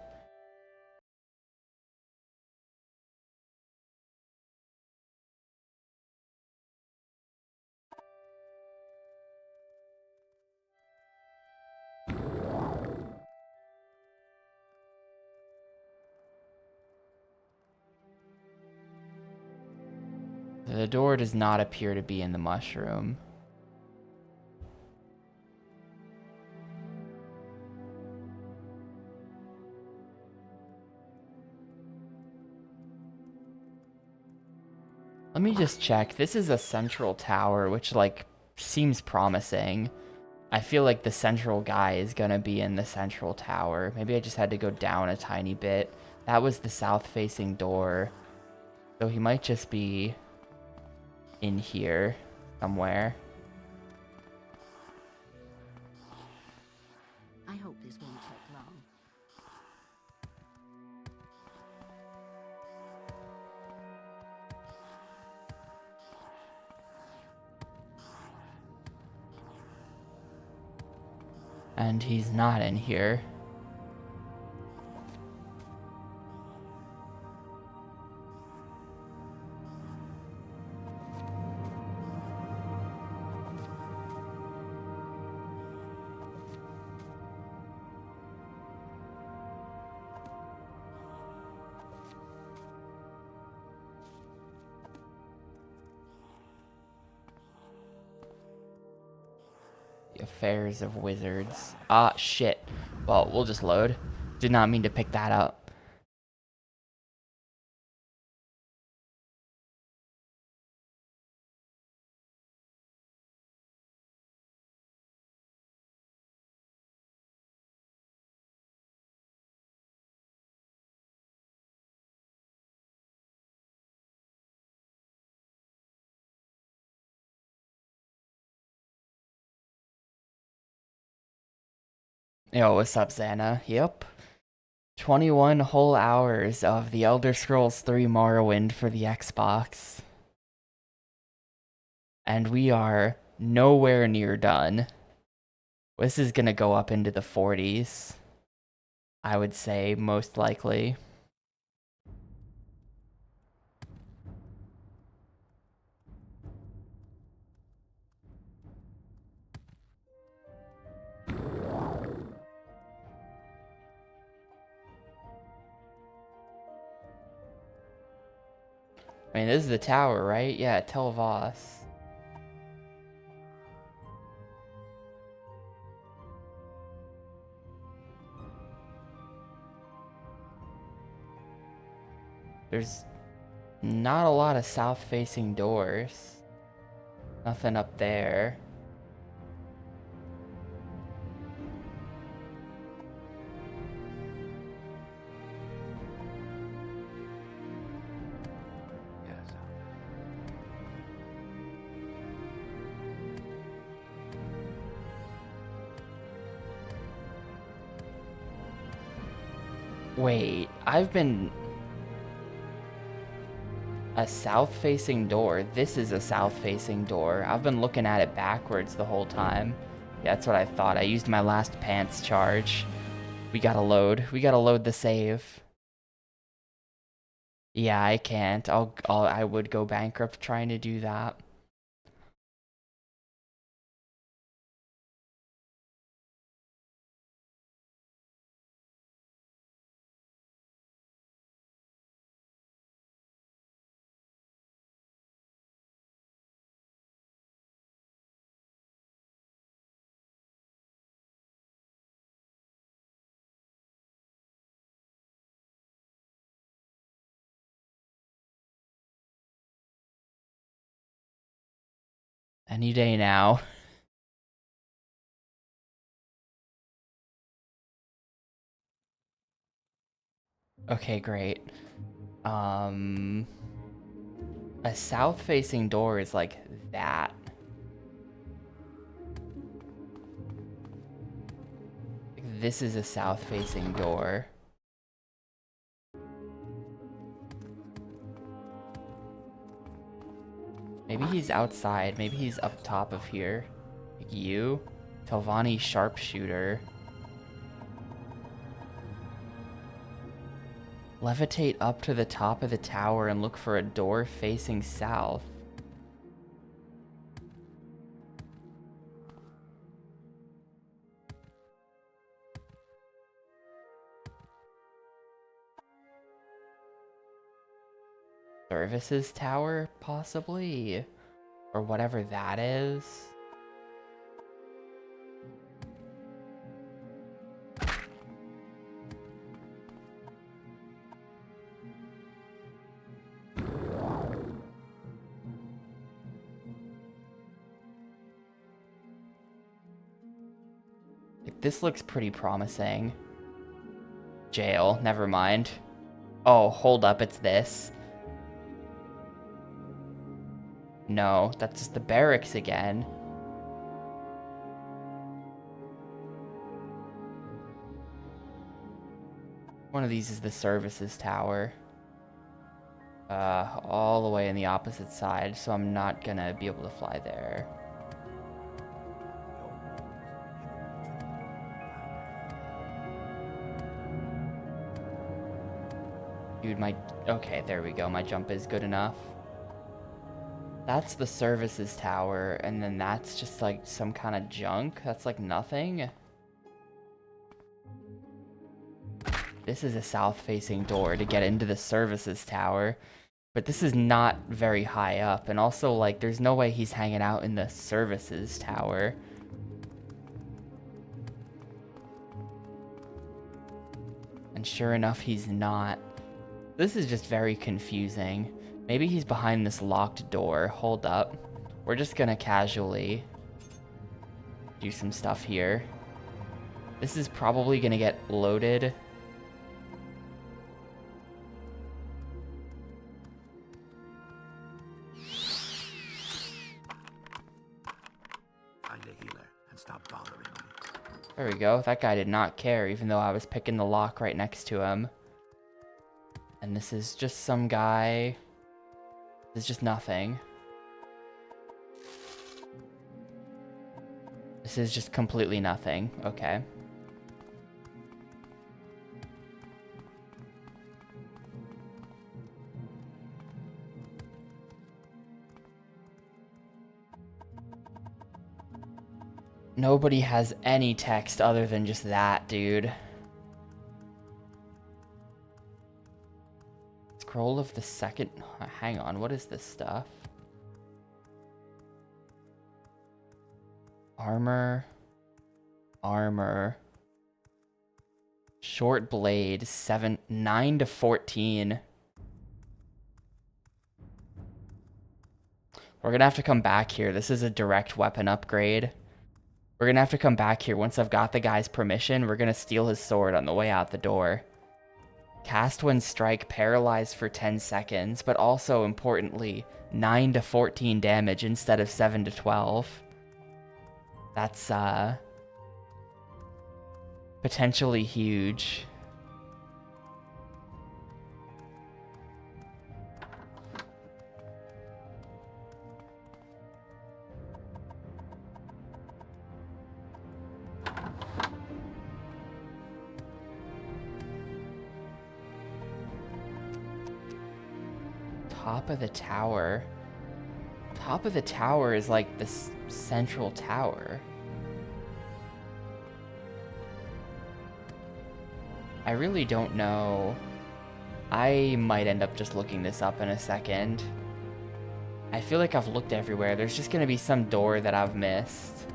The door does not appear to be in the mushroom. Let me just check. This is a central tower, which, like, seems promising. I feel like the central guy is gonna be in the central tower. Maybe I just had to go down a tiny bit. That was the south-facing door. So he might just be in here somewhere. I hope this won't take long. And he's not in here. The affairs of wizards. Ah, shit. Well, we'll just load. Did not mean to pick that up. Yo, what's up, Xana? Yep. 21 whole hours of The Elder Scrolls 3 Morrowind for the Xbox. And we are nowhere near done. This is gonna go up into the 40s. I would say, most likely. I mean, this is the tower, right? Yeah, Tel Voss. There's not a lot of south-facing doors. Nothing up there. Yes. Wait, I've been... A south-facing door? This is a south-facing door. I've been looking at it backwards the whole time. Yeah, that's what I thought. I used my last pants charge. We gotta load. We gotta load the save. Yeah, I can't. I would go bankrupt trying to do that. Any day now. Okay, great. A south-facing door is like that. This is a south-facing door. Maybe he's outside. Maybe he's up top of here. Like you? Telvanni Sharpshooter. Levitate up to the top of the tower and look for a door facing south. Services tower, possibly? Or whatever that is. This looks pretty promising. Jail, never mind. Oh, hold up, it's this. No, that's just the barracks again. One of these is the services tower. All the way in the opposite side, so I'm not gonna be able to fly there. Dude, okay, there we go. My jump is good enough. That's the services tower, and then that's just like some kind of junk. That's like nothing. This is a south-facing door to get into the services tower. But this is not very high up, and also, like, there's no way he's hanging out in the services tower. And sure enough, he's not. This is just very confusing. Maybe he's behind this locked door. Hold up. We're just gonna casually do some stuff here. This is probably gonna get loaded. Find a healer and stop bothering me. we go. That guy did not care, even though I was picking the lock right next to him. And this is just some guy. This is just nothing. This is just completely nothing. Okay. Nobody has any text other than just that, dude. Scroll of the second... Hang on, what is this stuff? Armor. Armor. Short blade. 9 to 14. We're gonna have to come back here. This is a direct weapon upgrade. We're gonna have to come back here. Once I've got the guy's permission, we're gonna steal his sword on the way out the door. Cast when strike, paralyzed for 10 seconds, but also, importantly, 9 to 14 damage instead of 7 to 12. That's, potentially huge. Top of the tower. Top of the tower is like the central tower. I really don't know. I might end up just looking this up in a second. I feel like I've looked everywhere. There's just gonna be some door that I've missed.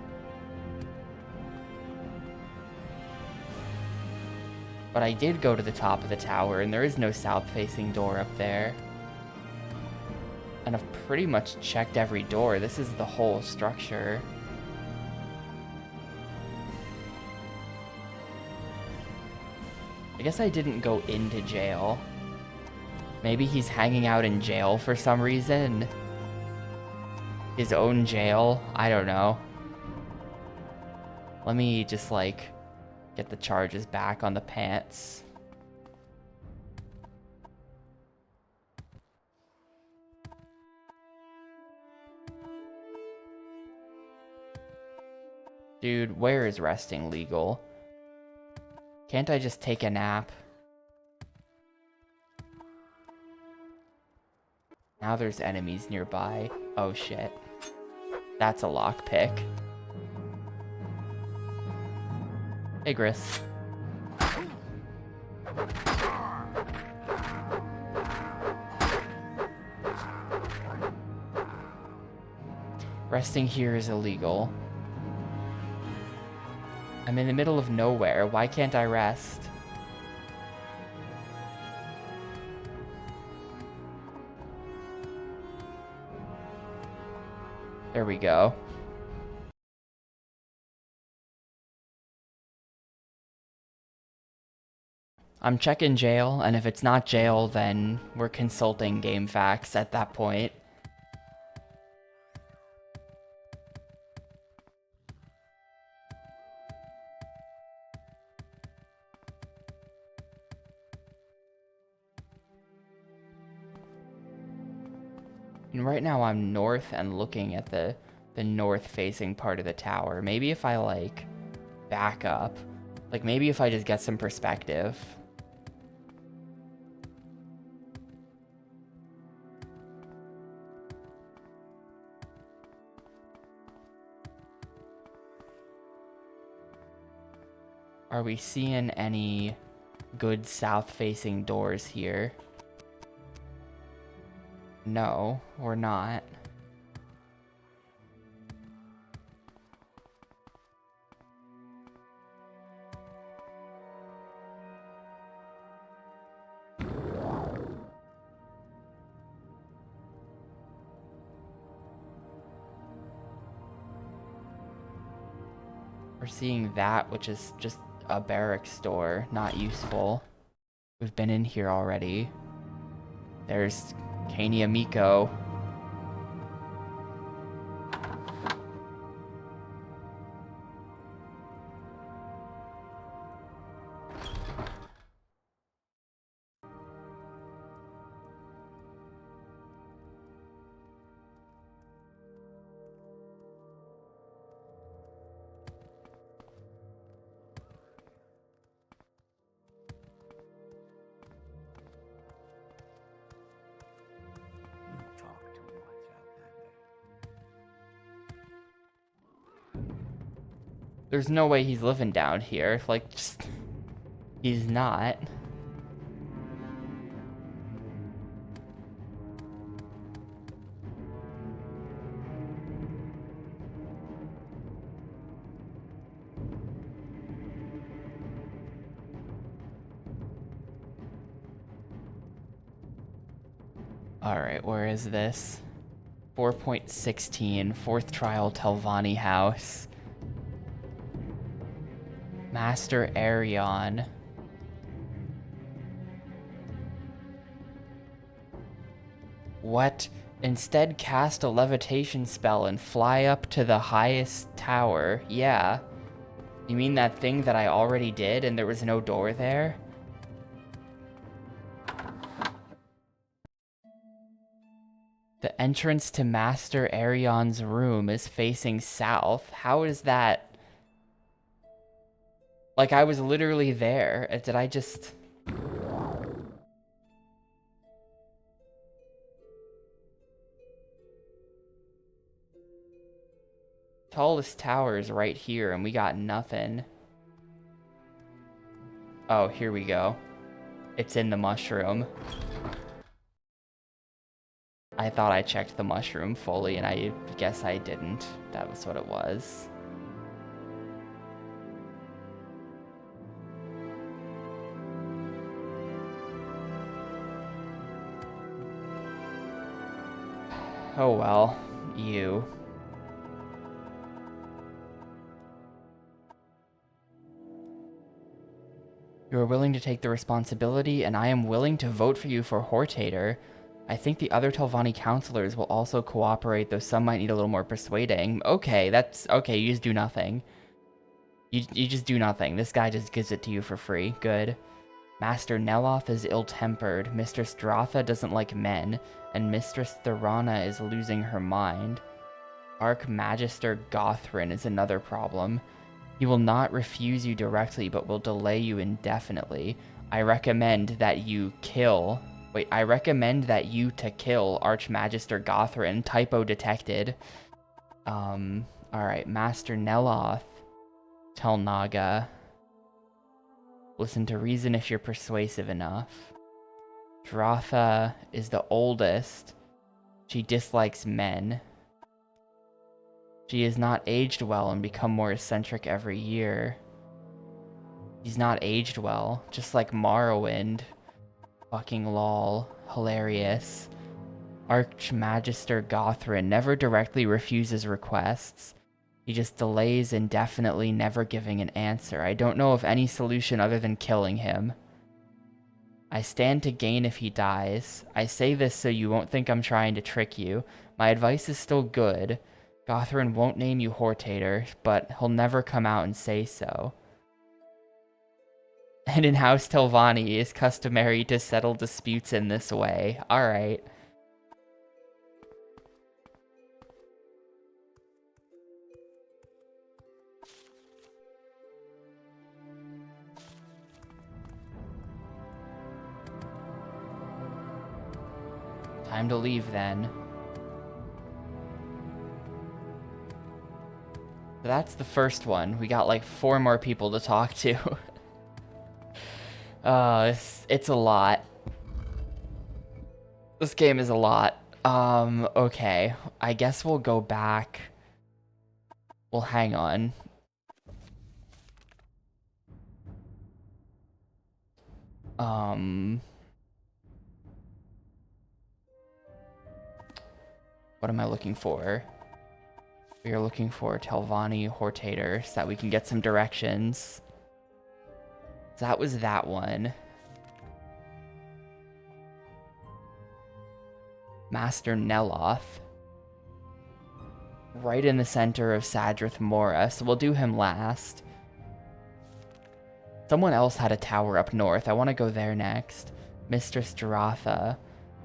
But I did go to the top of the tower, and there is no south-facing door up there. And I've pretty much checked every door. This is the whole structure. I guess I didn't go into jail. Maybe he's hanging out in jail for some reason. His own jail. I don't know. Let me just, like, get the charges back on the pants. Dude, where is resting legal? Can't I just take a nap? Now there's enemies nearby. Oh shit. That's a lockpick. Hey, Gris. Resting here is illegal. I'm in the middle of nowhere. Why can't I rest? There we go. I'm checking jail, and if it's not jail, then we're consulting game facts at that point. And right now I'm north and looking at the north-facing part of the tower. Maybe if I, like, back up. Like, maybe if I just get some perspective. Are we seeing any good south-facing doors here? No, we're not. We're seeing that, which is just a barracks door, not useful. We've been in here already. There's Kania Miko. There's no way he's living down here. Like, just... He's not. Alright, where is this? 4.16, 4th trial Telvanni house. Master Arion. What? Instead cast a levitation spell and fly up to the highest tower. Yeah. You mean that thing that I already did and there was no door there? The entrance to Master Arion's room is facing south. How is that? Like, I was literally there. Did I just... Tallest tower is right here, and we got nothing. Oh, here we go. It's in the mushroom. I thought I checked the mushroom fully, and I guess I didn't. That was what it was. Oh well, you. You are willing to take the responsibility, and I am willing to vote for you for Hortator. I think the other Telvanni counselors will also cooperate, though some might need a little more persuading. Okay, that's... Okay, you just do nothing. You just do nothing. This guy just gives it to you for free. Good. Master Neloth is ill-tempered. Mistress Dratha doesn't like men. And Mistress Thorana is losing her mind. Archmagister Gothrin is another problem. He will not refuse you directly, but will delay you indefinitely. I recommend that you kill... Wait, I recommend that you to kill Archmagister Gothrin. Typo detected. Alright, Master Neloth. Tell Naga. Listen to reason if you're persuasive enough. Dratha is the oldest. She dislikes men. She has not aged well and become more eccentric every year. She's not aged well, just like Morrowind. Fucking lol. Hilarious. Archmagister Gothrin never directly refuses requests. He just delays indefinitely, never giving an answer. I don't know of any solution other than killing him. I stand to gain if he dies. I say this so you won't think I'm trying to trick you. My advice is still good. Gothrin won't name you Hortator, but he'll never come out and say so. And in House Telvanni, it is customary to settle disputes in this way. Alright. Time to leave then. So that's the first one. We got like 4 more people to talk to. It's a lot. This game is a lot. Okay. I guess we'll go back. Well, hang on. What am I looking for? We are looking for Telvanni Hortator so that we can get some directions. So that was that one. Master Neloth. Right in the center of Sadrith Mora, so we'll do him last. Someone else had a tower up north. I want to go there next. Mistress Dratha.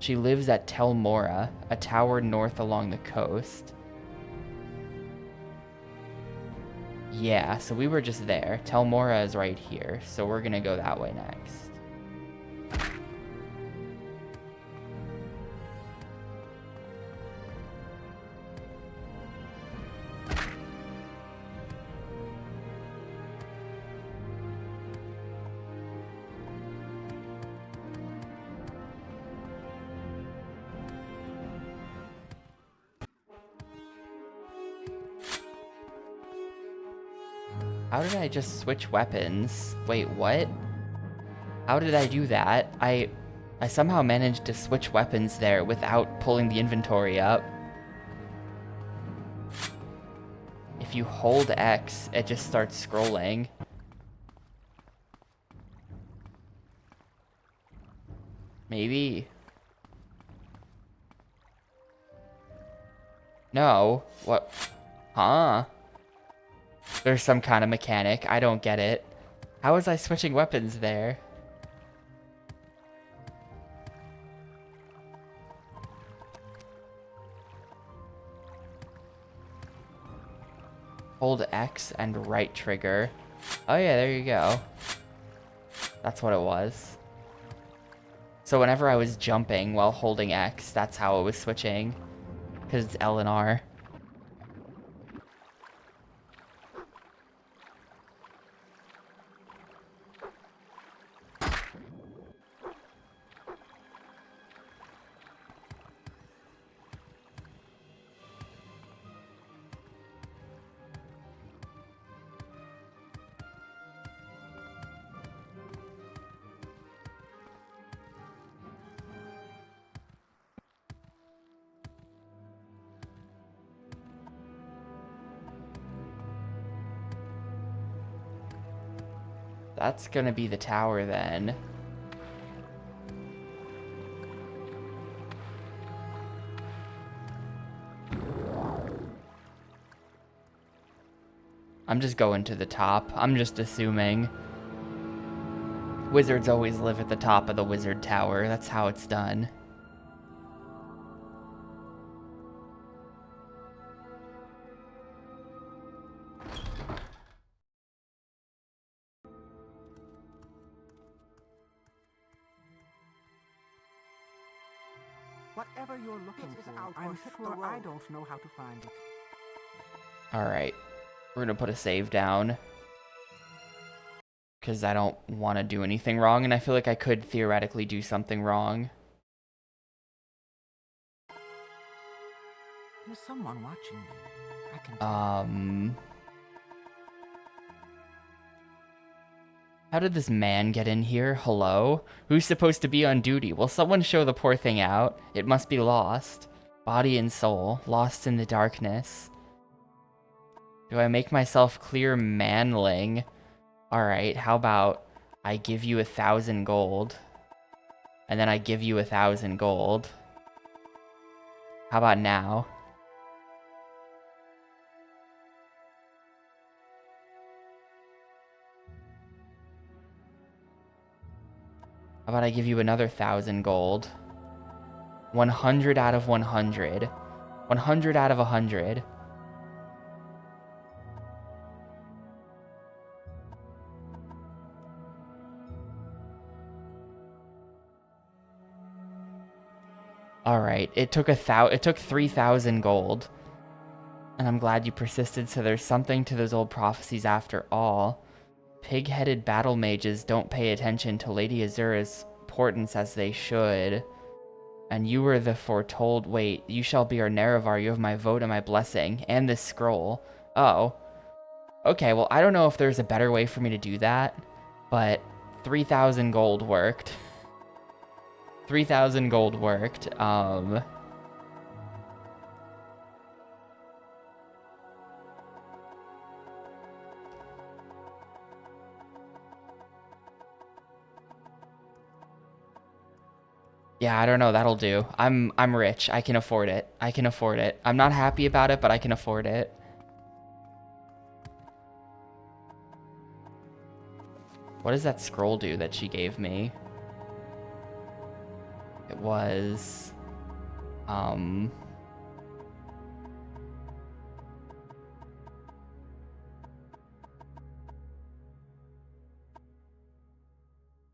She lives at Tel Mora, a tower north along the coast. Yeah, so we were just there. Tel Mora is right here, so we're gonna go that way next. How did I just switch weapons? Wait, what? How did I do that? I somehow managed to switch weapons there without pulling the inventory up. If you hold X, it just starts scrolling. Maybe. No. What? Huh? There's some kind of mechanic. I don't get it. How was I switching weapons there? Hold X and right trigger. Oh yeah, there you go. That's what it was. So whenever I was jumping while holding X, that's how it was switching. Because it's L and R. That's gonna be the tower then. I'm just going to the top. I'm just assuming. Wizards always live at the top of the wizard tower. That's how it's done. Whatever you're looking This is for, out I'm or hit the sure I road. don't know how to find it. Alright. We're gonna put a save down. Because I don't want to do anything wrong, and I feel like I could theoretically do something wrong. There's someone watching me. I can tell. How did this man get in here? Hello? Who's supposed to be on duty? Will someone show the poor thing out? It must be lost. Body and soul, lost in the darkness. Do I make myself clear manling? Alright, how about I give you 1,000 gold. And then I give you 1,000 gold. How about now? How about I give you another 1,000 gold? 100 out of 100. 100 out of 100. Alright, it took 3,000 gold. And I'm glad you persisted, so there's something to those old prophecies after all. Pig-headed battle mages don't pay attention to Lady Azura's portents as they should. And you were the foretold... Wait, you shall be our Nerevar, you have my vote and my blessing. And this scroll. Oh. Okay, well, I don't know if there's a better way for me to do that. But 3,000 gold worked. 3,000 gold worked. Yeah, I don't know. That'll do. I'm rich. I can afford it. I can afford it. I'm not happy about it, but I can afford it. What does that scroll do that she gave me? It was...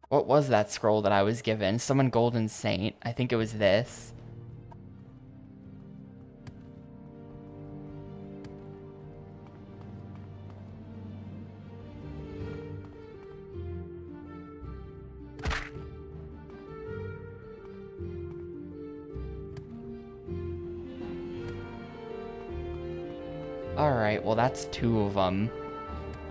What was that scroll that I was given? Summon Golden Saint. I think it was this. Alright, well that's 2 of them.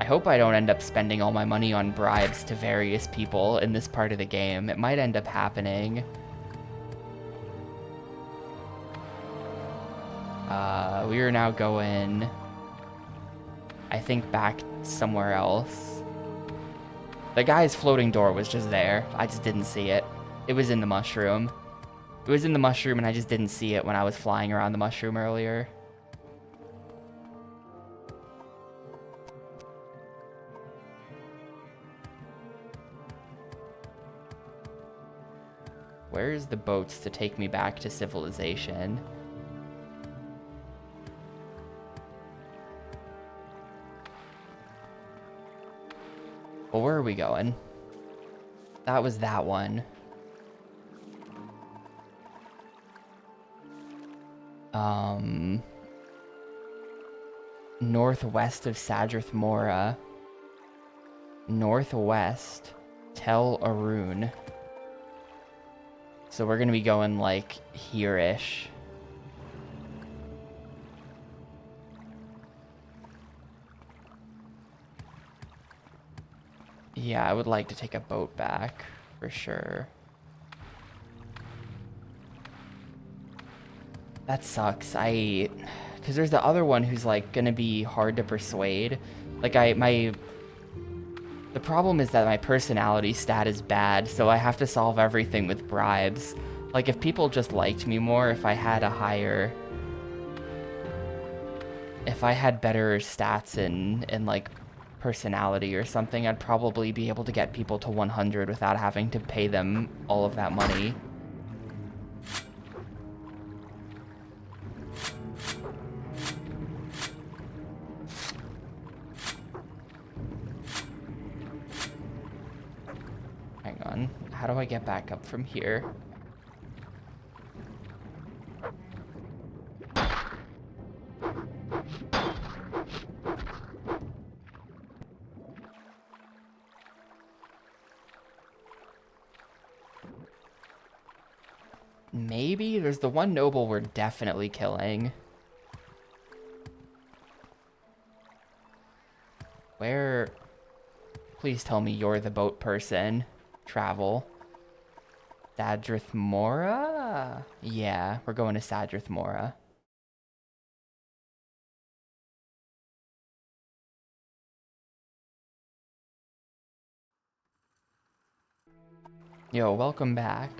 I hope I don't end up spending all my money on bribes to various people in this part of the game. It might end up happening. We are now going, I think, back somewhere else. The guy's floating door was just there. I just didn't see it. It was in the mushroom. It was in the mushroom and I just didn't see it when I was flying around the mushroom earlier. Where's the boats to take me back to civilization? Well, where are we going? That was that one. Northwest of Sadrith Mora. Northwest. Tel Arun. So we're gonna be going like here-ish. Yeah, I would like to take a boat back, for sure. That sucks. Because there's the other one who's like gonna be hard to persuade. Like the problem is that my personality stat is bad, so I have to solve everything with bribes. Like if people just liked me more, if I had better stats in like personality or something, I'd probably be able to get people to 100 without having to pay them all of that money. Hang on, how do I get back up from here? Maybe? There's the one noble we're definitely killing. Where? Please tell me you're the boat person. Travel. Sadrith Mora? Yeah, we're going to Sadrith Mora. Yo, welcome back.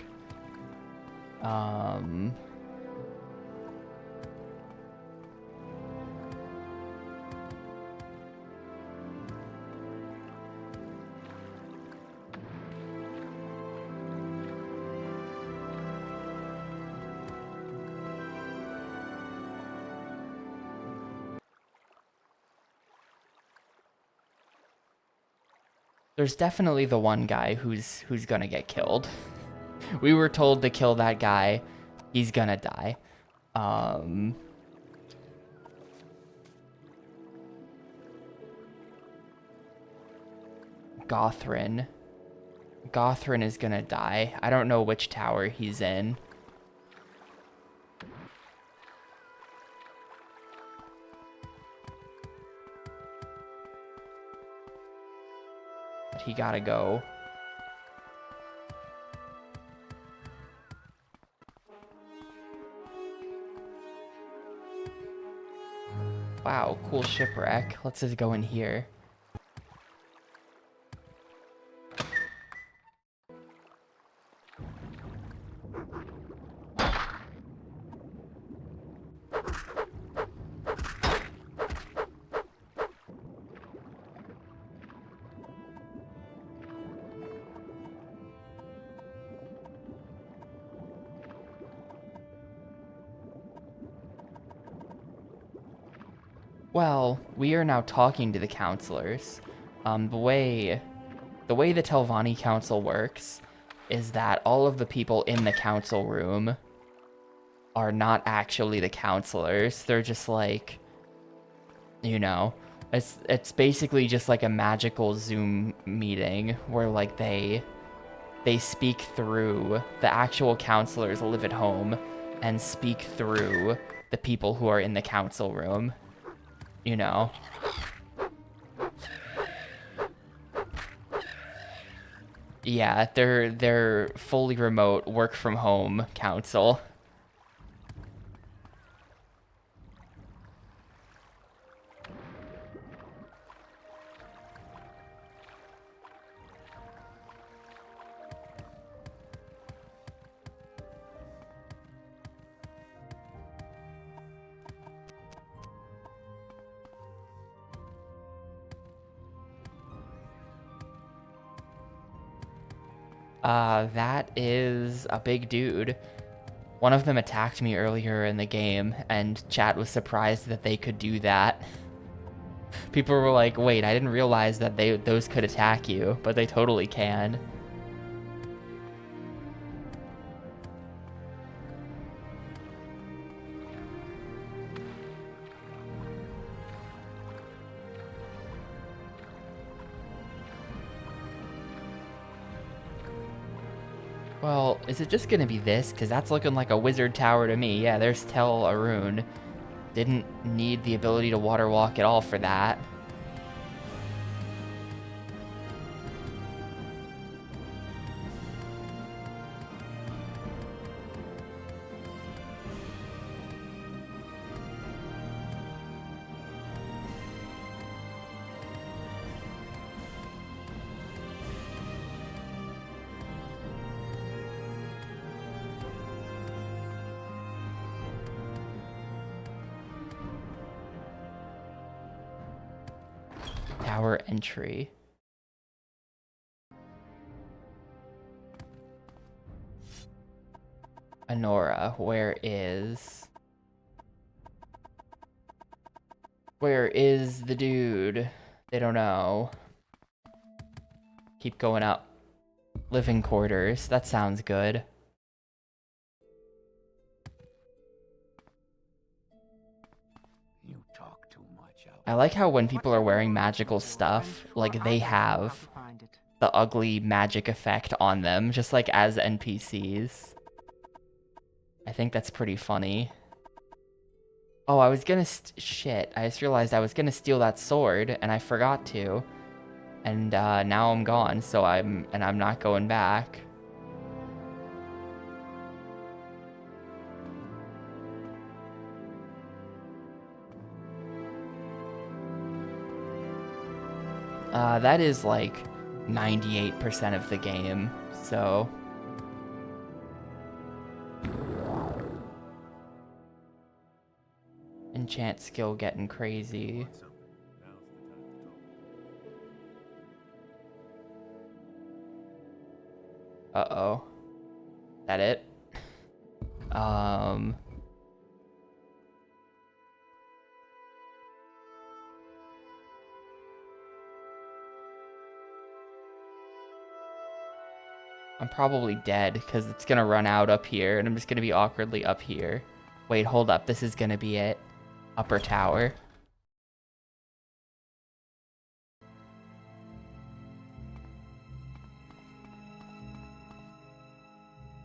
There's definitely the one guy who's gonna get killed. We were told to kill that guy. He's gonna die. Gothrin. Gothrin is gonna die. I don't know which tower he's in. But he gotta go. Wow, cool shipwreck. Let's just go in here. Well, we are now talking to the counselors. The way the Telvanni Council works is that all of the people in the council room are not actually the counselors. They're just like, you know, it's basically just like a magical Zoom meeting where like they speak through the actual counselors live at home and speak through the people who are in the council room. You know. Yeah, they're fully remote, work from home council. That is a big dude. One of them attacked me earlier in the game, and chat was surprised that they could do that. People were like, wait, I didn't realize that those could attack you, but they totally can. Well, is it just gonna be this? Because that's looking like a wizard tower to me. Yeah, there's Tel Arun. Didn't need the ability to water walk at all for that. Tower entry. Honora, where is the dude? They don't know. Keep going up. Living quarters. That sounds good. You talk too much out. I like how when people are wearing magical stuff, like they have the ugly magic effect on them, just like as NPCs. I think that's pretty funny. Oh, I was gonna shit. I just realized I was gonna steal that sword, and I forgot to. And now I'm gone, so I'm not going back. That is like 98% of the game, so... Enchant skill getting crazy. Uh-oh. That it? I'm probably dead, because it's gonna run out up here, and I'm just gonna be awkwardly up here. Wait, hold up, this is gonna be it. Upper tower.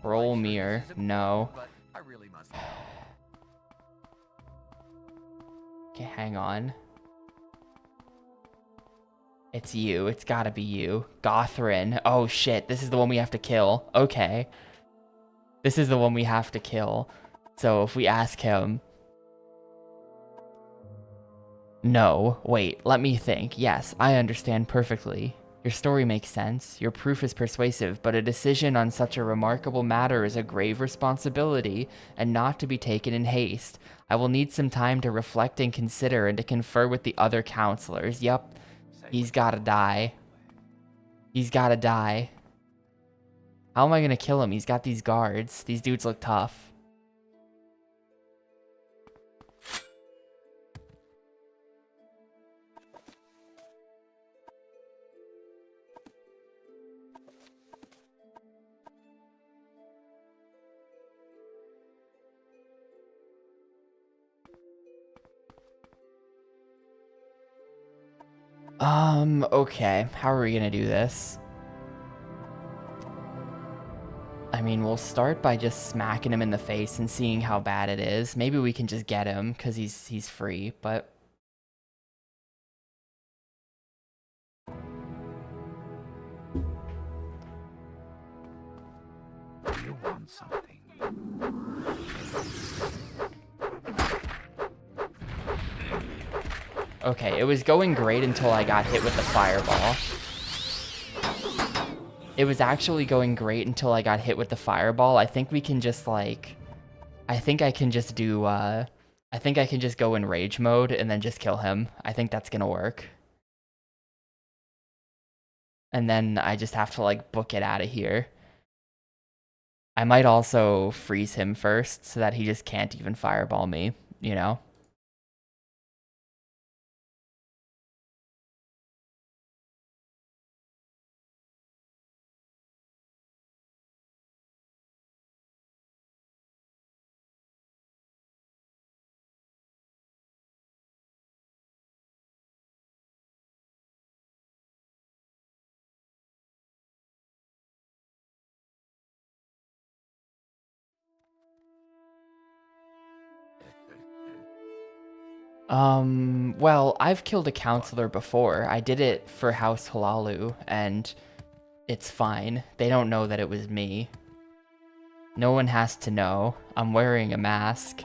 Roll mirror, no. I really must. Okay, hang on. It's you. It's gotta be you. Gothrin. Oh shit, this is the one we have to kill. Okay. This is the one we have to kill. So if we ask him... No. Wait, let me think. Yes, I understand perfectly. Your story makes sense. Your proof is persuasive, but a decision on such a remarkable matter is a grave responsibility, and not to be taken in haste. I will need some time to reflect and consider and to confer with the other counselors. Yup. He's gotta die. He's gotta die. How am I gonna kill him? He's got these guards. These dudes look tough. Okay. How are we gonna do this? I mean, we'll start by just smacking him in the face and seeing how bad it is. Maybe we can just get him, because he's free, but... want something. Okay, it was going great until I got hit with the fireball. It was actually going great until I got hit with the fireball. I think we can just like... I think I can just do, I think I can just go in rage mode and then just kill him. I think that's gonna work. And then I just have to, like, book it out of here. I might also freeze him first so that he just can't even fireball me, you know? Well, I've killed a counselor before. I did it for House Halalu, and it's fine. They don't know that it was me. No one has to know. I'm wearing a mask.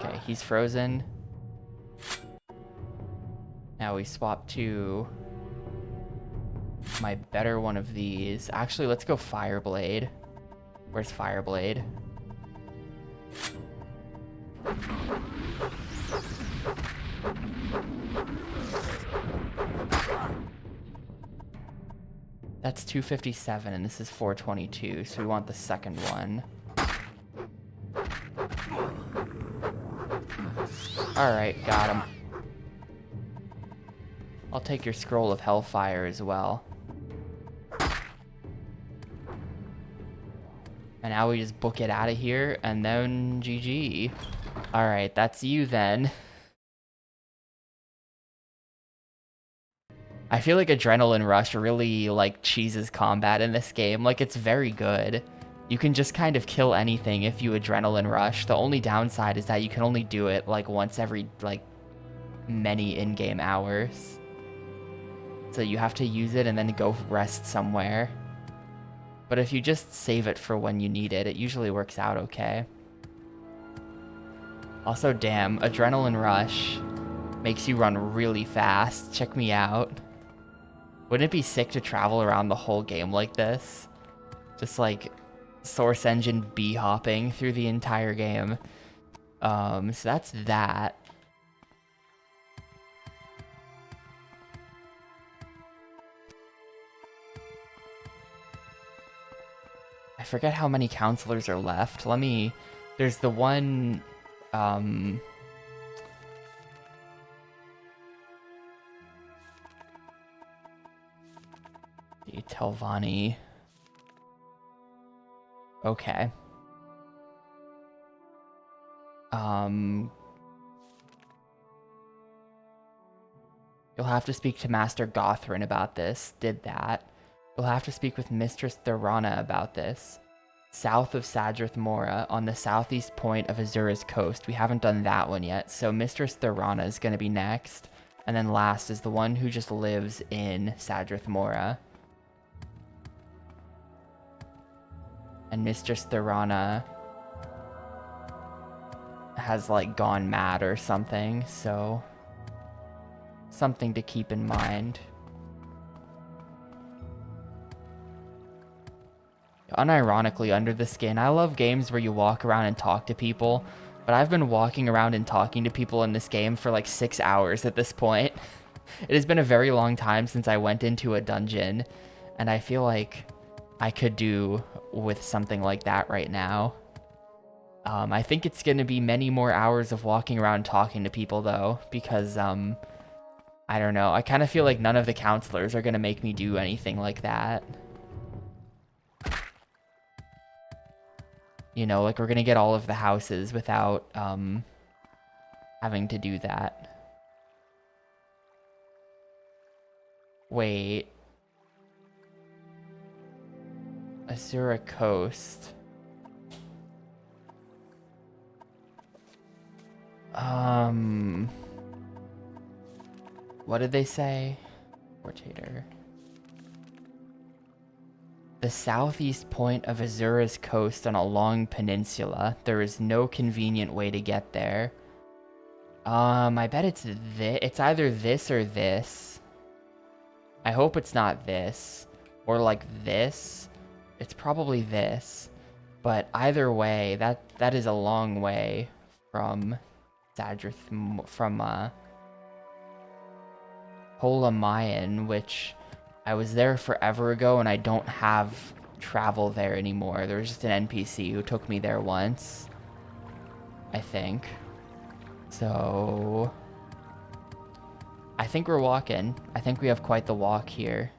Okay, he's frozen. Now we swap to my better one of these. Actually, let's go Fireblade. Where's Fireblade? That's 257 and this is 422, so we want the second one. Alright, got him. I'll take your Scroll of Hellfire as well. And now we just book it out of here, and then GG. Alright, that's you then. I feel like Adrenaline Rush really, like, cheeses combat in this game. Like, it's very good. You can just kind of kill anything if you Adrenaline Rush. The only downside is that you can only do it, like, once every, like, many in-game hours. So you have to use it and then go rest somewhere. But if you just save it for when you need it, it usually works out okay. Also, damn, Adrenaline Rush makes you run really fast. Check me out. Wouldn't it be sick to travel around the whole game like this? Just like Source Engine B-hopping through the entire game. So that's that. I forget how many counselors are left. Let me... There's the one... Telvanni. Okay. You'll have to speak to Master Gothrin about this. Did that. You'll have to speak with Mistress Thorana about this. South of Sadrith Mora, on the southeast point of Azura's coast. We haven't done that one yet, so Mistress Thorana is going to be next. And then last is the one who just lives in Sadrith Mora. And Mistress Thorana has, like, gone mad or something, so... something to keep in mind. Unironically, Under the Skin, I love games where you walk around and talk to people, but I've been walking around and talking to people in this game for like 6 hours at this point. It has been a very long time since I went into a dungeon, and I feel like I could do with something like that right now. I think it's going to be many more hours of walking around talking to people, though, because, I don't know. I kind of feel like none of the counselors are going to make me do anything like that. You know, like, we're going to get all of the houses without, having to do that. Wait. Azura Coast. What did they say? Portator. The southeast point of Azura's coast on a long peninsula. There is no convenient way to get there. I bet it's this. It's either this or this. I hope it's not this. Or like this. It's probably this. But either way, that is a long way from Holamayan, which I was there forever ago and I don't have travel there anymore. There was just an NPC who took me there once, I think. So I think we're walking. I think we have quite the walk here.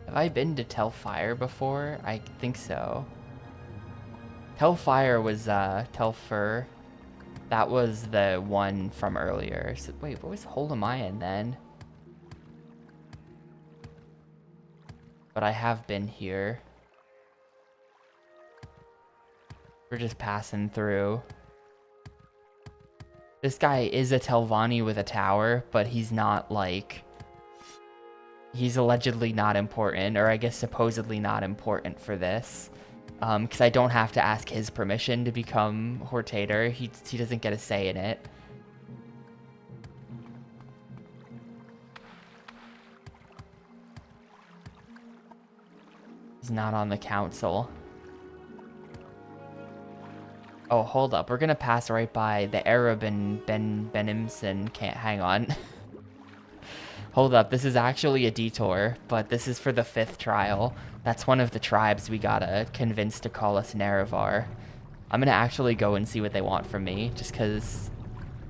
Have I been to Telfire before? I think so. Telfire was, Telfur. That was the one from earlier. So, wait, what was Holamayan then? But I have been here. We're just passing through. This guy is a Telvanni with a tower, but he's not, like... He's allegedly not important, or I guess supposedly not important for this. Because I don't have to ask his permission to become Hortator. He doesn't get a say in it. He's not on the council. Oh, hold up. We're gonna pass right by the Arab and Benimson. Can't hang on. Hold up. This is actually a detour, but this is for the 5th trial. That's one of the tribes we gotta convince to call us Nerevar. I'm gonna actually go and see what they want from me, just because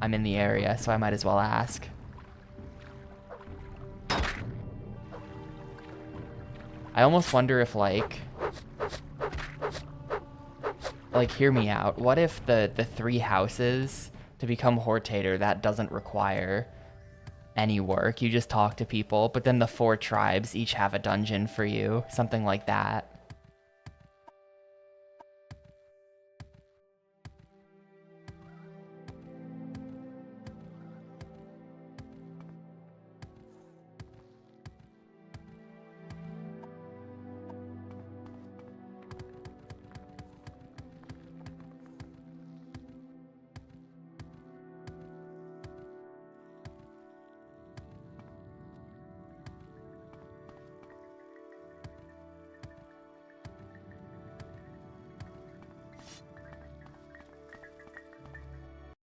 I'm in the area, so I might as well ask. I almost wonder if, like, hear me out. What if the 3 houses, to become Hortator, that doesn't require any work? You just talk to people, but then the 4 tribes each have a dungeon for you. Something like that.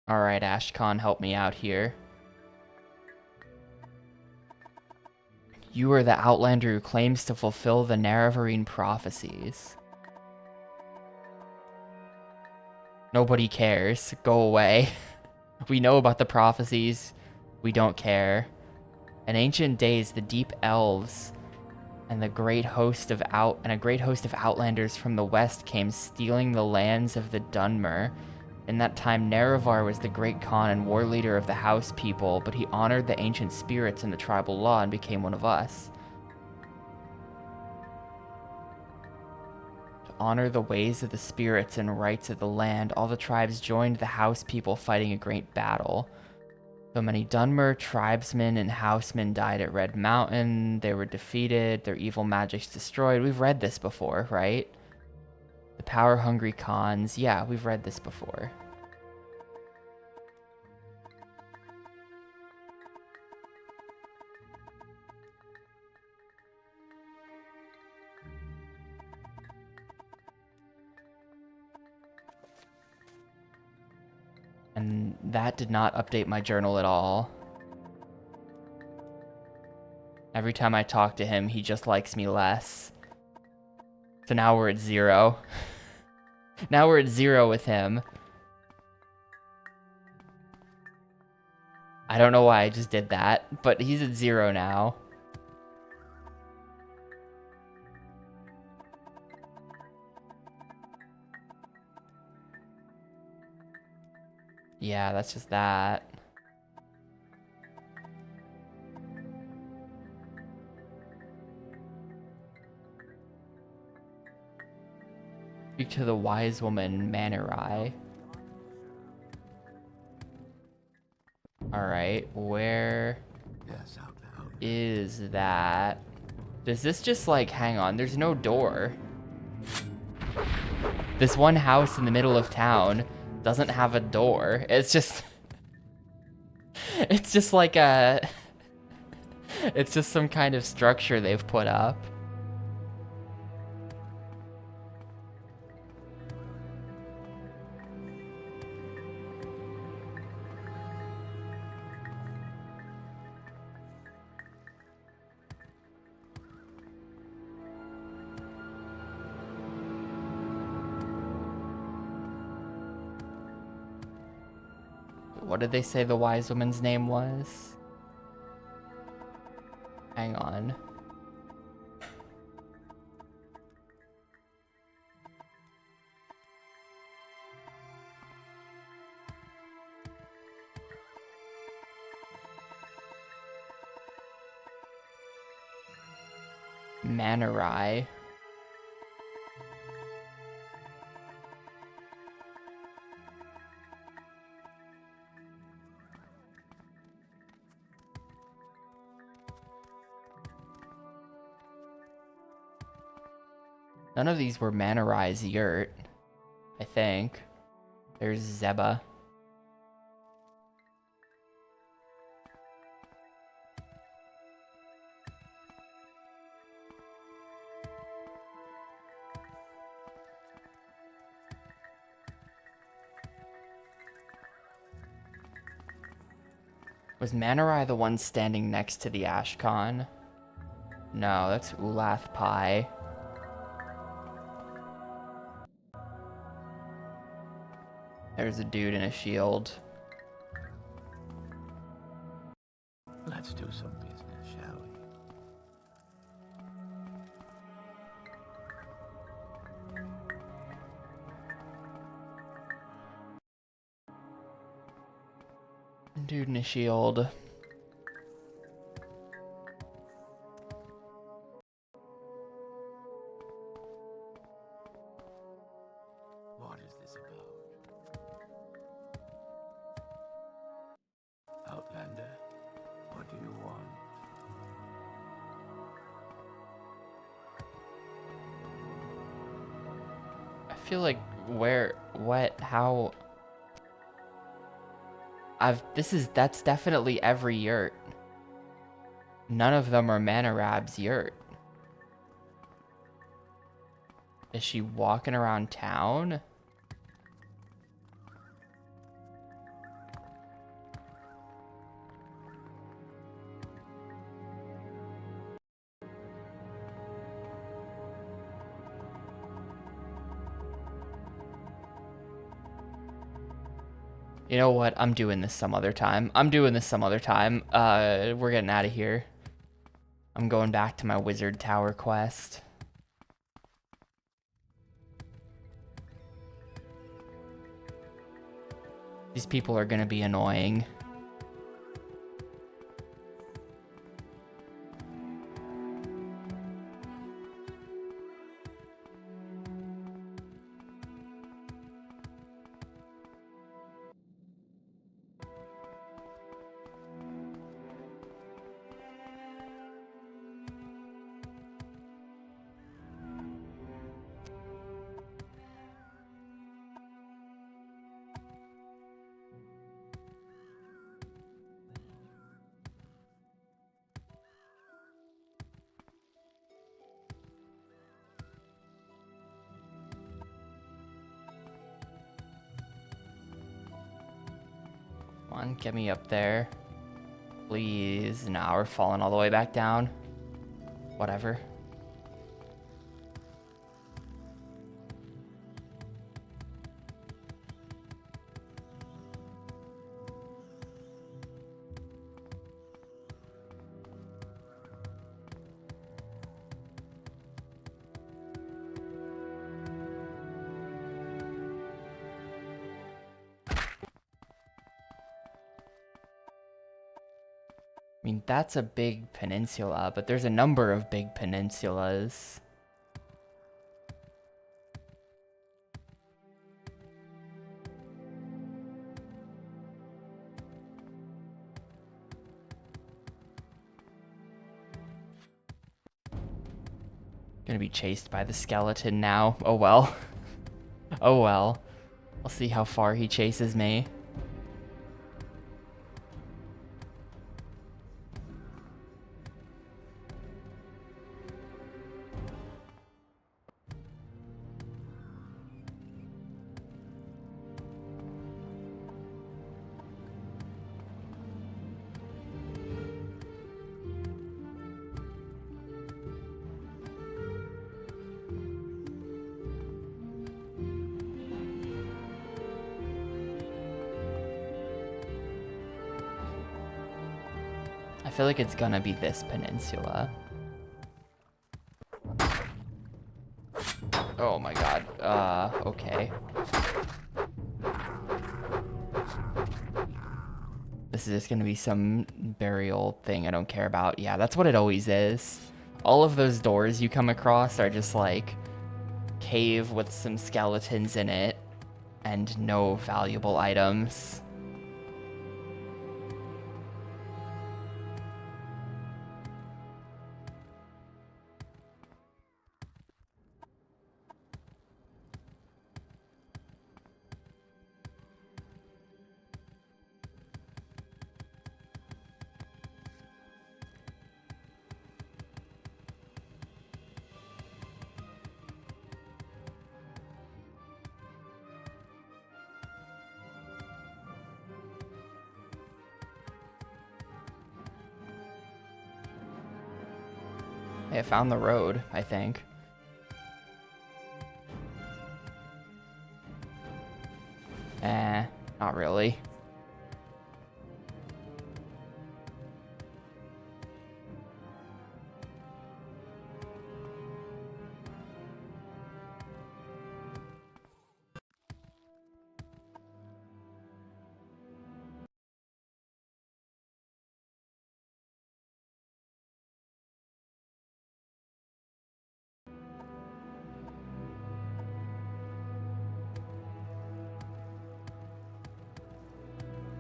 Alright, Ashcon, help me out here. You are the Outlander who claims to fulfill the Nerevarine prophecies. Nobody cares. Go away. We know about the prophecies. We don't care. In ancient days, the deep elves and a great host of outlanders from the west came stealing the lands of the Dunmer In that time, Nerevar was the great Khan and war leader of the house people, but he honored the ancient spirits and the tribal law and became one of us. To honor the ways of the spirits and rights of the land, all the tribes joined the house people fighting a great battle. So many Dunmer tribesmen and housemen died at Red Mountain. They were defeated, their evil magics destroyed. We've read this before, right? The power-hungry Khans. Yeah, we've read this before. And that did not update my journal at all. Every time I talk to him, he just likes me less. So now we're at 0. Now we're at 0 with him. I don't know why I just did that, but he's at 0 now. Yeah, that's just that. Speak to the wise woman, Manurai. Alright, where Yes, out loud. is that? Does this just like, hang on, there's no door. This one house in the middle of town doesn't have a door. It's just, it's just like a, it's just some kind of structure they've put up. What did they say the wise woman's name was? Hang on. Manurai. None of these were Manurai's yurt, I think. There's Zeba. Was Manurai the one standing next to the Ashkan? No, that's Ulath Pai. There's a dude in a shield. Let's do some business, shall we? Dude in a shield. What is this about? Outlander, what do you want? I feel like where, what, how... that's definitely every yurt. None of them are Manarab's yurt. Is she walking around town? You know what? I'm doing this some other time. We're getting out of here. I'm going back to my Wizard Tower quest. These people are gonna be annoying. Come on, get me up there. Please. Now we're falling all the way back down. Whatever. I mean, that's a big peninsula, but there's a number of big peninsulas. Gonna be chased by the skeleton now. Oh well. Oh well. I'll see how far he chases me. I feel like it's gonna be this peninsula. Oh my god. Okay. This is just gonna be some burial thing I don't care about. Yeah, that's what it always is. All of those doors you come across are just like cave with some skeletons in it and no valuable items. Hey, I found the road, I think. Not really.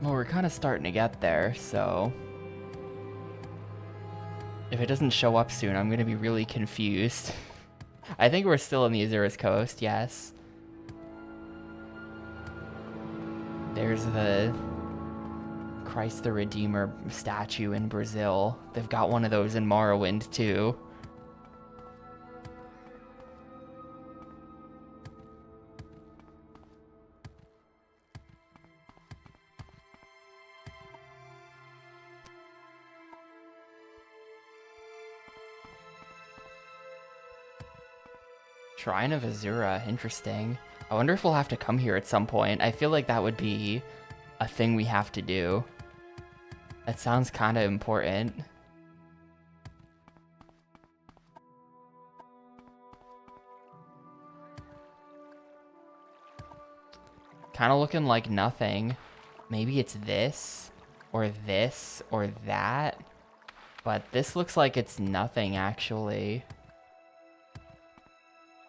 Well, we're kind of starting to get there, so if it doesn't show up soon, I'm going to be really confused. I think we're still in the Azores coast, yes. There's the Christ the Redeemer statue in Brazil. They've got one of those in Morrowind, too. Shrine of Azura, interesting. I wonder if we'll have to come here at some point. I feel like that would be a thing we have to do. That sounds kind of important. Kind of looking like nothing. maybe it's this, or this, or that. But this looks like it's nothing, actually.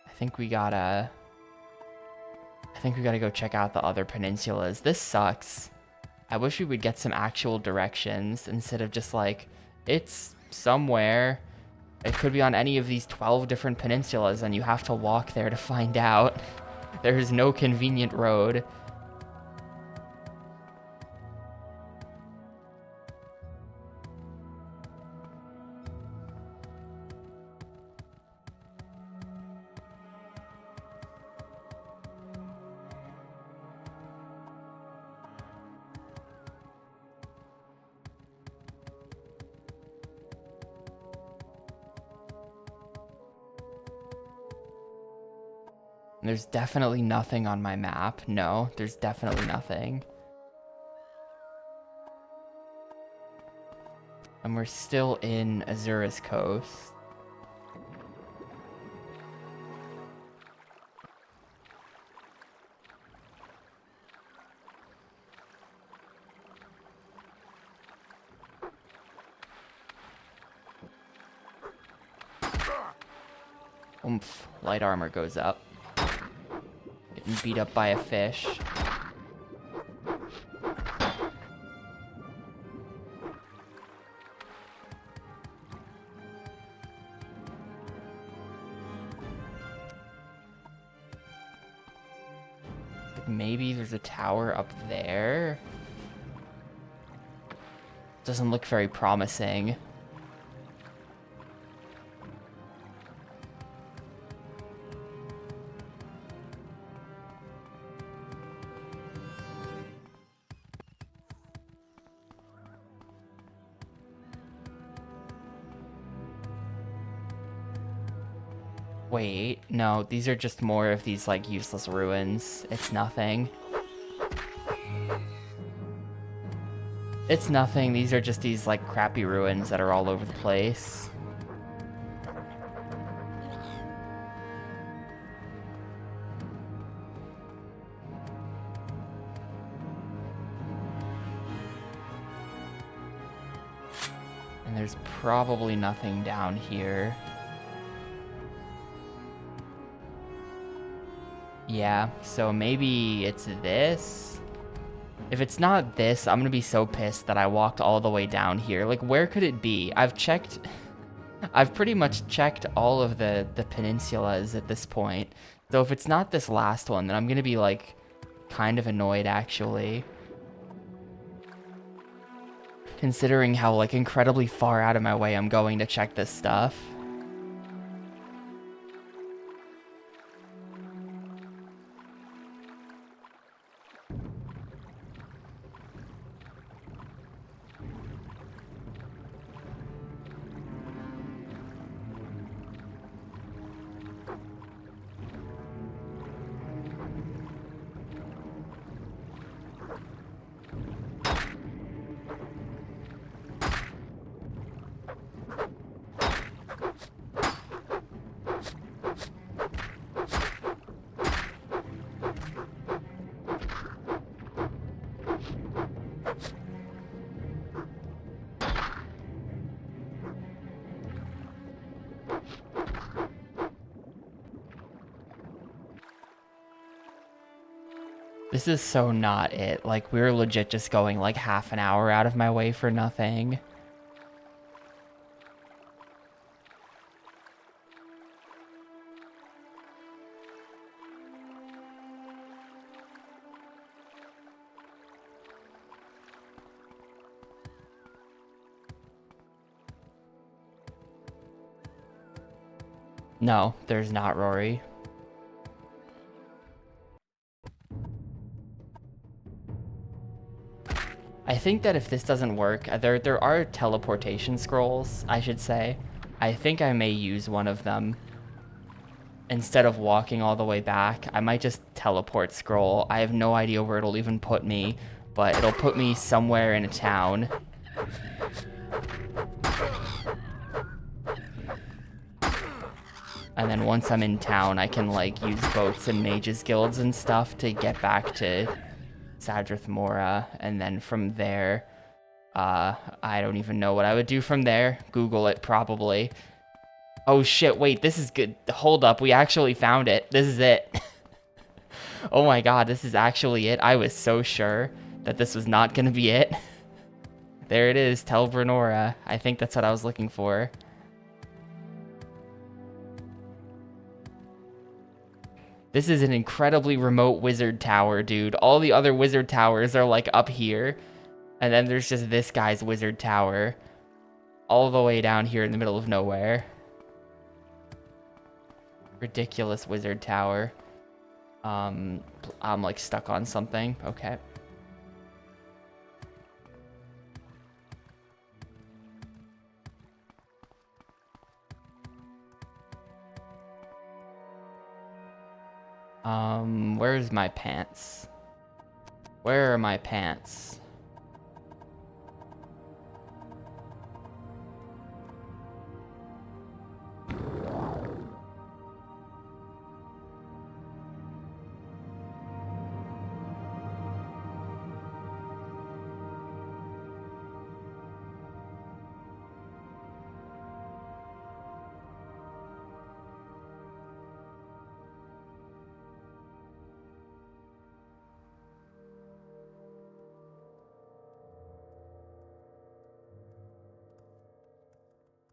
I think we gotta go check out the other peninsulas. This sucks. I wish we would get some actual directions instead of just like, it's somewhere. It could be on any of these 12 different peninsulas and you have to walk there to find out. There is no convenient road. There's definitely nothing on my map. No, there's definitely nothing. And we're still in Azura's Coast. Oomph, light armor goes up. Getting beat up by a fish. Maybe there's a tower up there. Doesn't look very promising. Wait, no, these are just more of these, like, useless ruins. It's nothing. It's nothing, these are just these, like, crappy ruins that are all over the place. And there's probably nothing down here. Yeah, so maybe it's this? If it's not this, I'm gonna be so pissed that I walked all the way down here. Like, where could it be? I've pretty much checked all of the peninsulas at this point. So if it's not this last one, then I'm gonna be, like, kind of annoyed, actually. Considering how, like, incredibly far out of my way I'm going to check this stuff. This is so not it. Like, we're legit just going like half an hour out of my way for nothing. No, there's not, Rory. I think that if this doesn't work, there are teleportation scrolls, I should say. I think I may use one of them. Instead of walking all the way back, I might just teleport scroll. I have no idea where it'll even put me, but it'll put me somewhere in a town. And then once I'm in town, I can, like, use boats and mages guilds and stuff to get back to Sadrith Mora, and then from there, I don't even know what I would do from there. Google it, probably. Oh shit, wait, this is good. Hold up, we actually found it. This is it. Oh my god, this is actually it. I was so sure that this was not gonna be it. There it is, Tel Brenora. I think that's what I was looking for. This is an incredibly remote wizard tower, dude. All the other wizard towers are like up here. And then there's just this guy's wizard tower. All the way down here in the middle of nowhere. Ridiculous wizard tower. I'm like stuck on something. Okay. Where's my pants? Where are my pants?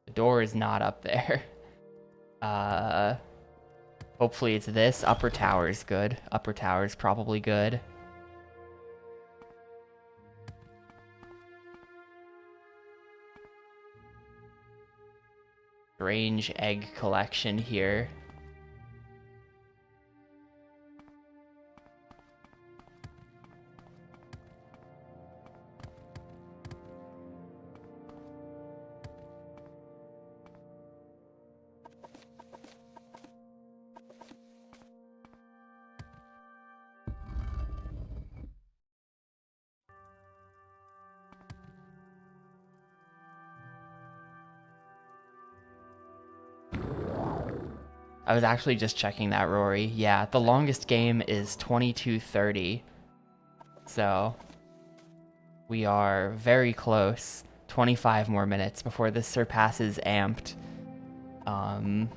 The door is not up there. Hopefully it's this. Upper tower is good. Upper tower is probably good. Strange egg collection here. I was actually just checking that, Rory. Yeah, the longest game is 22:30. So we are very close. 25 more minutes before this surpasses Amped. Alright.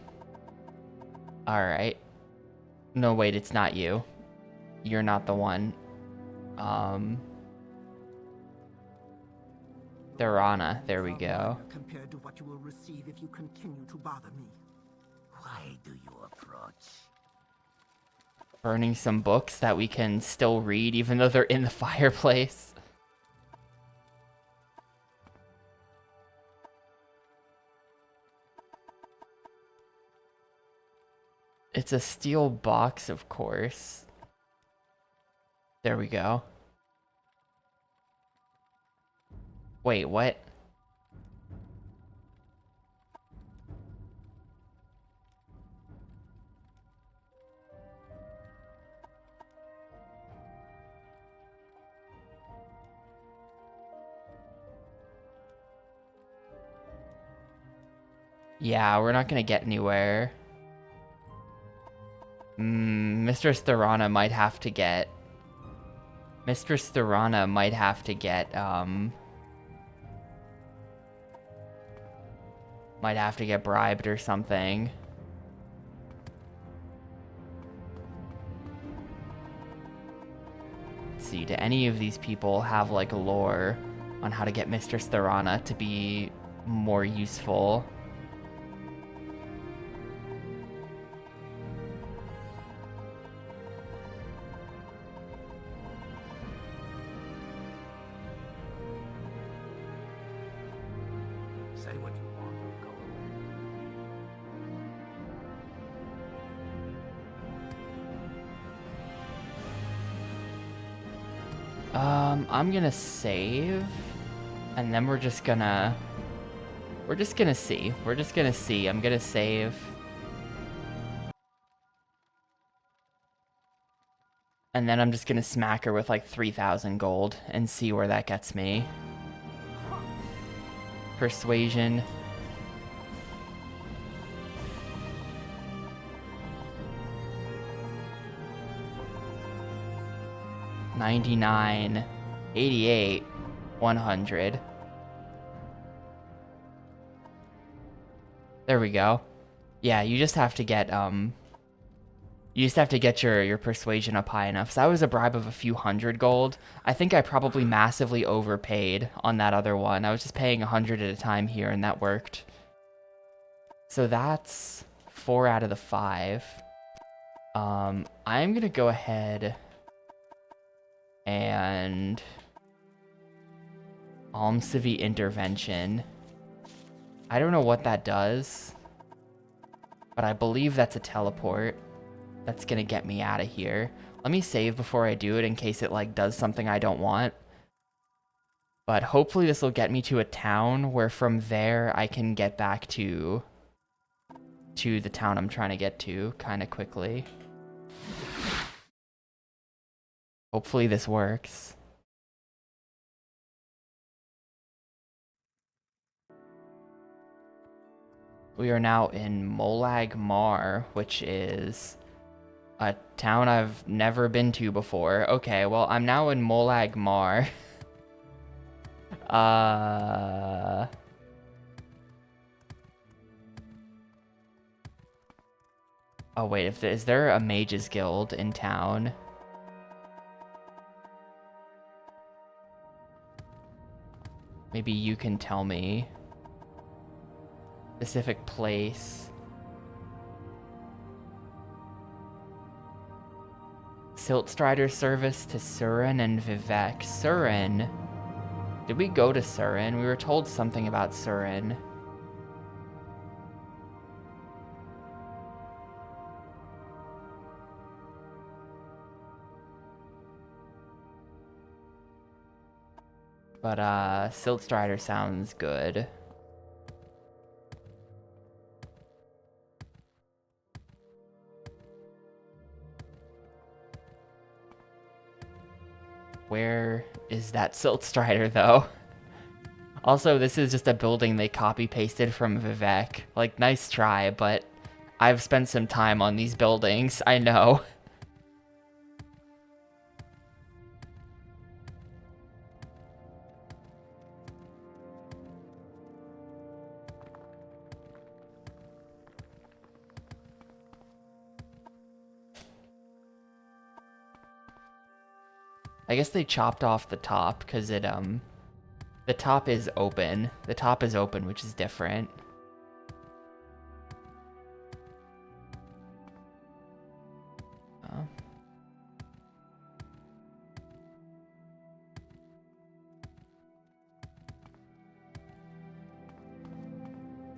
No, wait, it's not you. You're not the one. Thurana, there we go. Compared to what you will receive if you continue to bother me. Why do you approach? Burning some books that we can still read even though they're in the fireplace. It's a steel box, of course. There we go. Wait, what? Yeah, we're not gonna get anywhere. Mistress Thurana might have to get... Mistress Thurana might have to get, might have to get bribed or something. Let's see, do any of these people have, like, lore on how to get Mistress Thurana to be more useful? Say what you want or go away. I'm gonna save, and then we're just gonna see. We're just gonna see. I'm gonna save. And then I'm just gonna smack her with like 3,000 gold and see where that gets me. Persuasion. 99, 88, 100. There we go. Yeah, you just have to get your persuasion up high enough. So that was a bribe of a few hundred gold. I think I probably massively overpaid on that other one. I was just paying 100 at a time here, and that worked. So that's 4 out of the 5. I'm gonna go ahead and Almsivy intervention. I don't know what that does, but I believe that's a teleport. That's gonna get me out of here. Let me save before I do it in case it like does something I don't want. But hopefully this will get me to a town where from there I can get back to the town I'm trying to get to kind of quickly. Hopefully this works. We are now in Molag Mar, which is a town I've never been to before. Okay, well, I'm now in Molag Mar. Oh wait, is there a mage's guild in town? Maybe you can tell me. Specific place. Siltstrider service to Surin and Vivek. Surin? Did we go to Surin? We were told something about Surin. But, Siltstrider sounds good. Where is that Siltstrider, though? Also, this is just a building they copy-pasted from Vivek. Like, nice try, but I've spent some time on these buildings, I know. I guess they chopped off the top because it, the top is open. The top is open, which is different.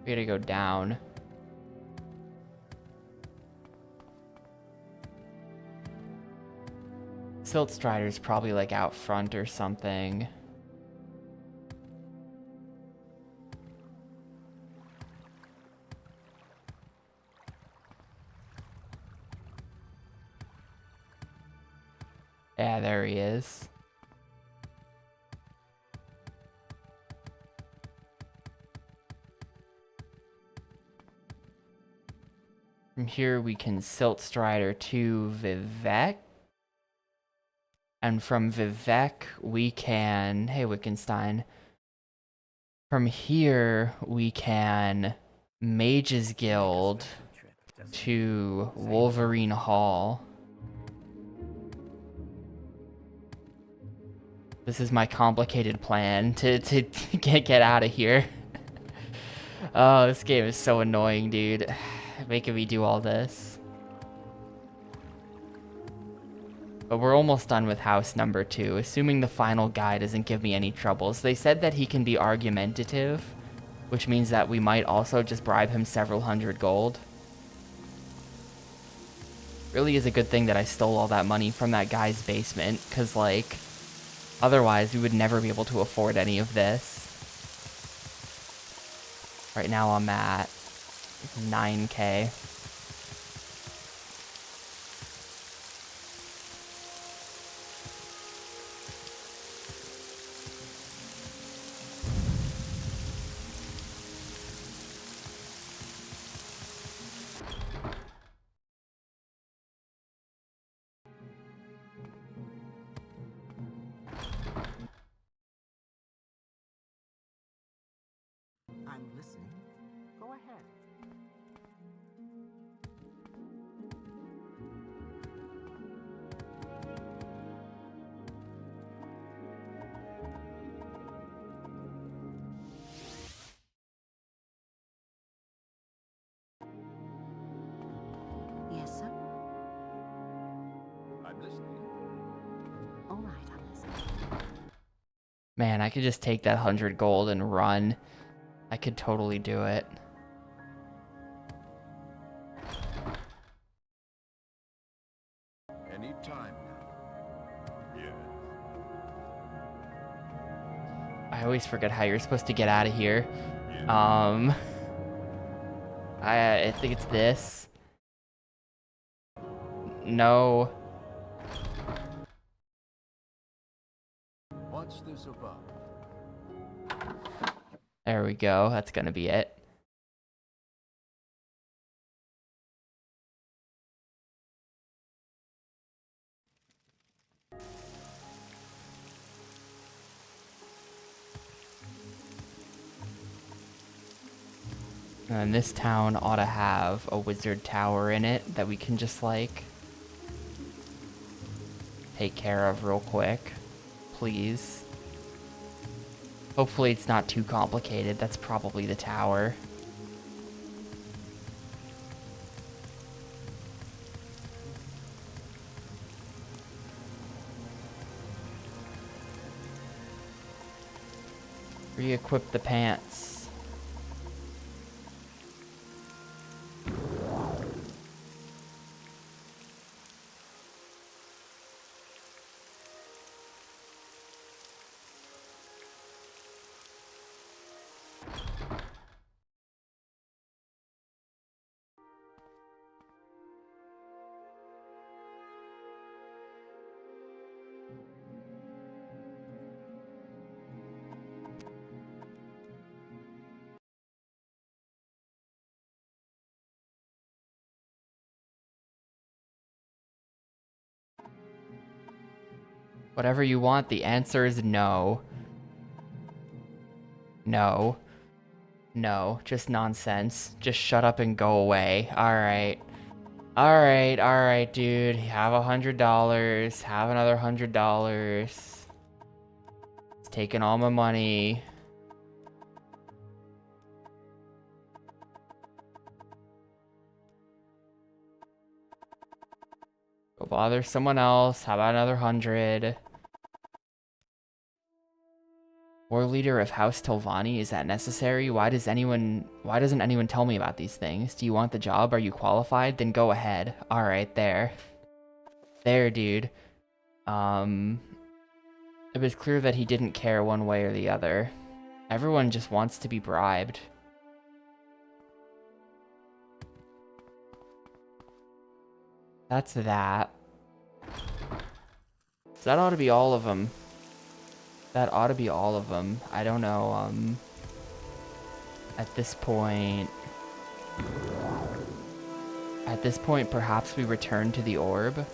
We gotta go down. Siltstrider's probably like out front or something. Yeah, there he is. From here we can Siltstrider to Vivek. And from Vivek we can... Hey, Wittgenstein. From here we can Mage's Guild to Wolverine Hall. This is my complicated plan to get out of here. Oh, this game is so annoying, dude. Making me do all this. But we're almost done with house number 2, assuming the final guy doesn't give me any troubles. They said that he can be argumentative, which means that we might also just bribe him several hundred gold. Really is a good thing that I stole all that money from that guy's basement, because, like, otherwise we would never be able to afford any of this. Right now I'm at 9K. I'm listening. Go ahead. Yes, sir? I'm listening. All right, I'm listening. Man, I could just take that 100 gold and run. I could totally do it. Any time now. Yes. I always forget how you're supposed to get out of here. Yes. I think it's this. No. What's this about? There we go. That's gonna be it. And this town ought to have a wizard tower in it that we can just like take care of real quick. Please. Hopefully it's not too complicated. That's probably the tower. Re-equip the pants. Whatever you want, the answer is no. No. No, just nonsense. Just shut up and go away. Alright. Alright, dude. Have $100. Have another $100. It's taking all my money. Go bother someone else. How about another 100? War leader of House Tolvani, is that necessary? Why doesn't anyone tell me about these things? Do you want the job? Are you qualified? Then go ahead. Alright, there. There, dude. It was clear that he didn't care one way or the other. Everyone just wants to be bribed. That's that. So that ought to be all of them. That ought to be all of them. I don't know, at this point... At this point, perhaps we return to the orb?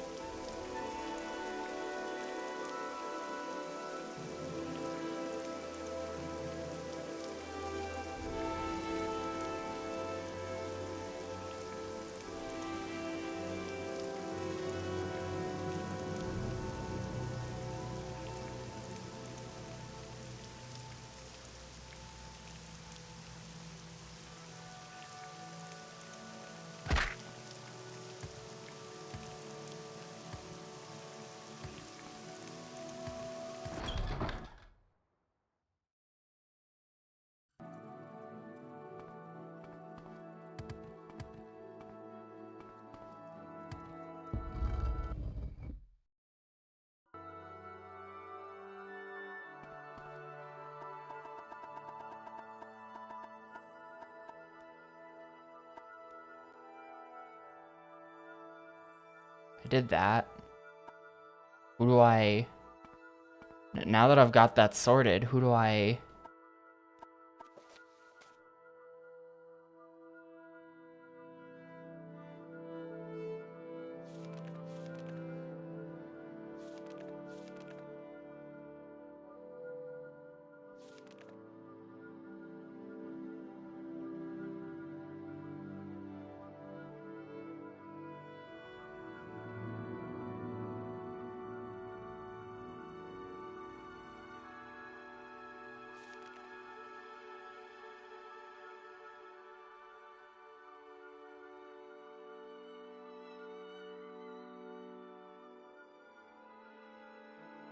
I did that. Who do I... Now that I've got that sorted, who do I...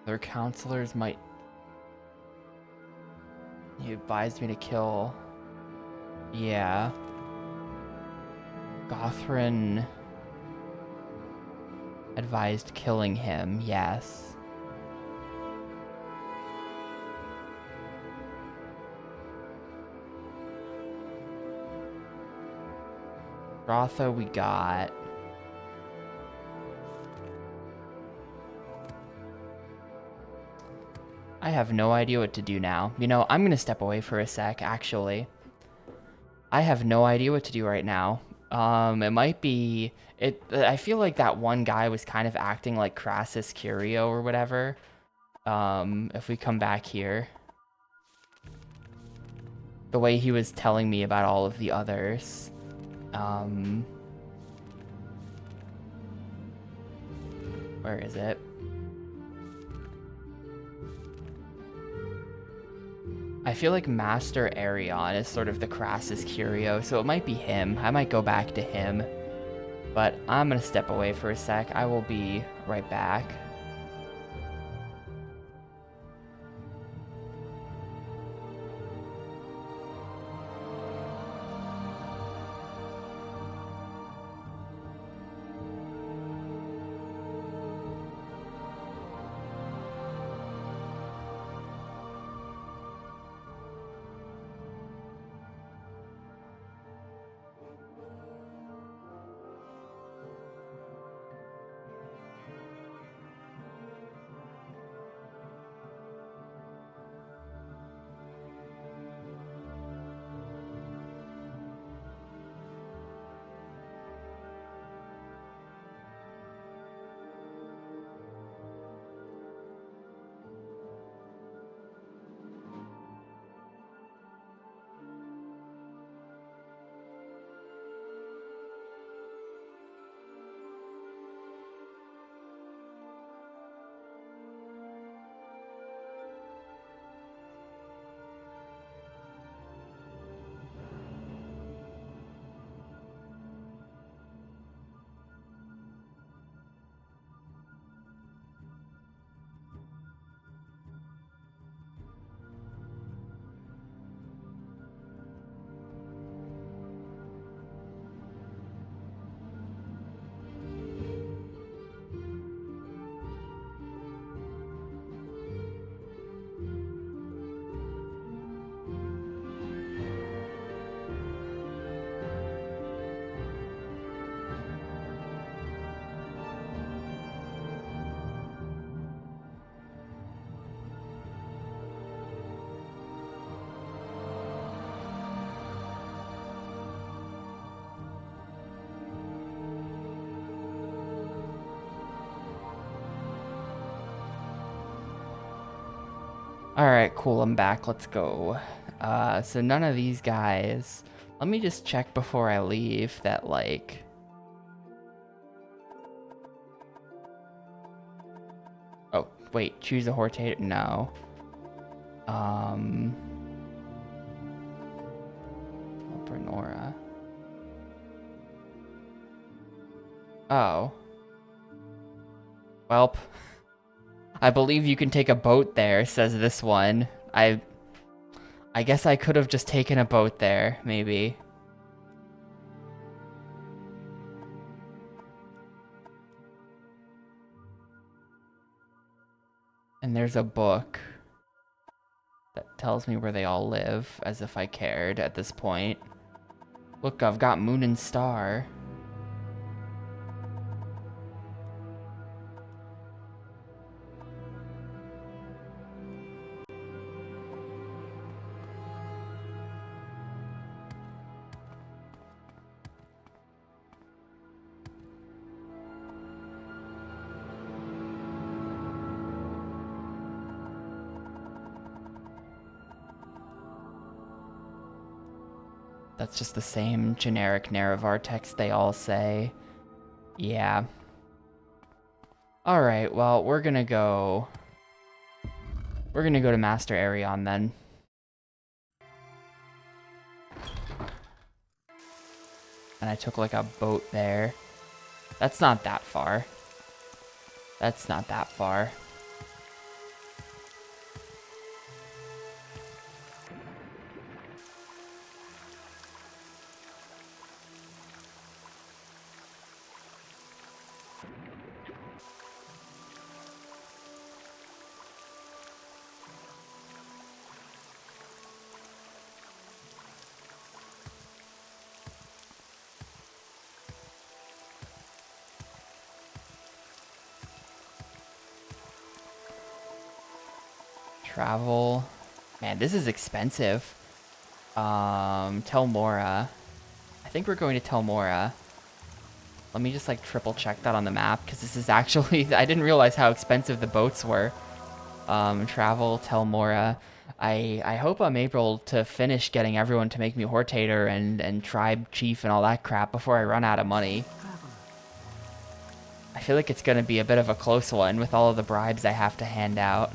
Their counselors might... He advised me to kill... Yeah. Gothrin advised killing him, yes. Rotha we got. I have no idea what to do now. You know, I'm gonna step away for a sec, actually. I have no idea what to do right now. It might be... I feel like that one guy was kind of acting like Crassus Curio or whatever. If we come back here. The way he was telling me about all of the others. Where is it? I feel like Master Arion is sort of the Crassus Curio, so it might be him. I might go back to him. But I'm gonna step away for a sec. I will be right back. Alright, cool, I'm back. Let's go. So none of these guys... Let me just check before I leave that, like... Oh, wait, choose a Hortator? No. Brenora. Oh. Welp. I believe you can take a boat there, says this one. I guess I could have just taken a boat there, maybe. And there's a book that tells me where they all live, as if I cared at this point. Look, I've got Moon and Star. That's just the same generic Nerevar text they all say. Yeah. Alright, well, we're gonna go to Master Arion then. And I took like a boat there. That's not that far. That's not that far. travel. Man, this is expensive. Telmora. I think we're going to Telmora. Let me just like triple check that on the map because this is actually, I didn't realize how expensive the boats were. Travel, Telmora. I hope I'm able to finish getting everyone to make me Hortator and Tribe Chief and all that crap before I run out of money. I feel like it's going to be a bit of a close one with all of the bribes I have to hand out.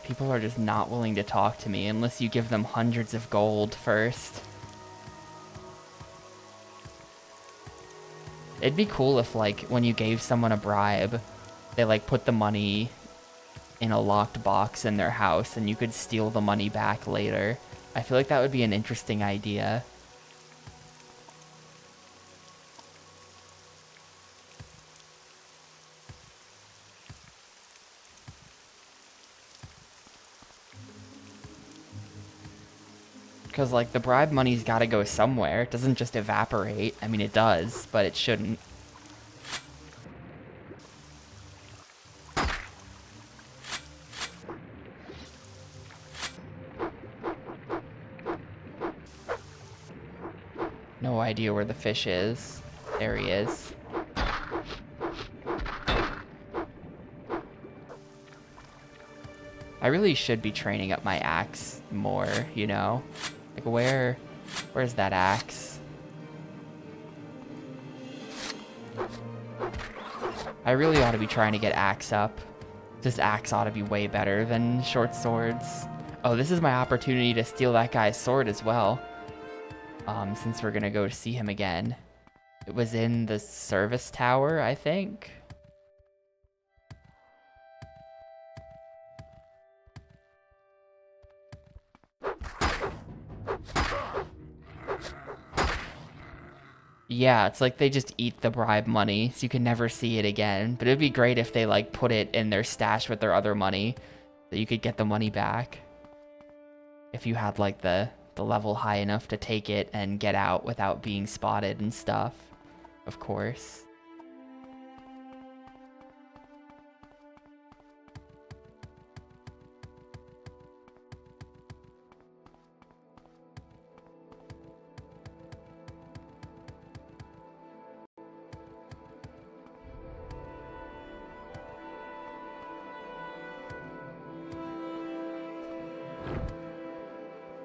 People are just not willing to talk to me unless you give them hundreds of gold first. It'd be cool if, like, when you gave someone a bribe, they, like, put the money in a locked box in their house and you could steal the money back later. I feel like that would be an interesting idea. Because, like, the bribe money's gotta go somewhere. It doesn't just evaporate. I mean, it does, but it shouldn't. No idea where the fish is. There he is. I really should be training up my axe more, you know? Like, where's that axe? I really ought to be trying to get axe up. This axe ought to be way better than short swords. Oh, this is my opportunity to steal that guy's sword as well. Since we're gonna go see him again. It was in the service tower, I think. Yeah, it's like they just eat the bribe money, so you can never see it again. But it'd be great if they, like, put it in their stash with their other money, so you could get the money back. If you had, like, the level high enough to take it and get out without being spotted and stuff. Of course.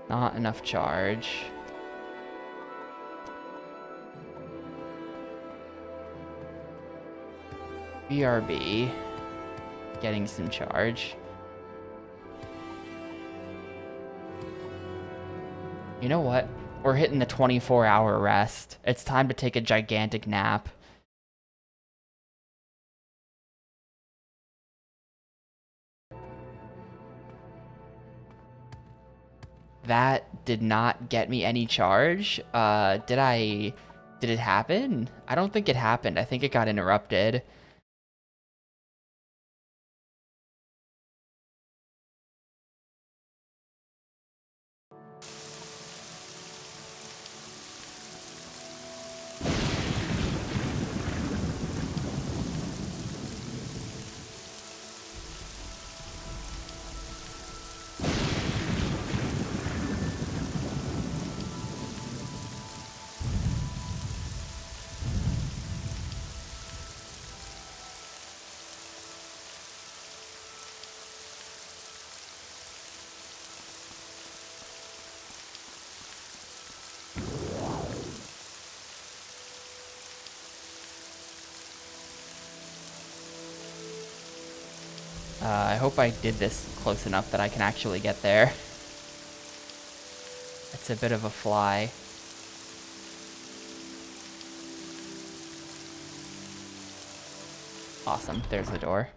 Not enough charge. BRB. Getting some charge. You know what? We're hitting the 24-hour rest. It's time to take a gigantic nap. That did not get me any charge. Did it happen? I don't think it happened. I think it got interrupted. I hope I did this close enough that I can actually get there. It's a bit of a fly. Awesome, there's the door.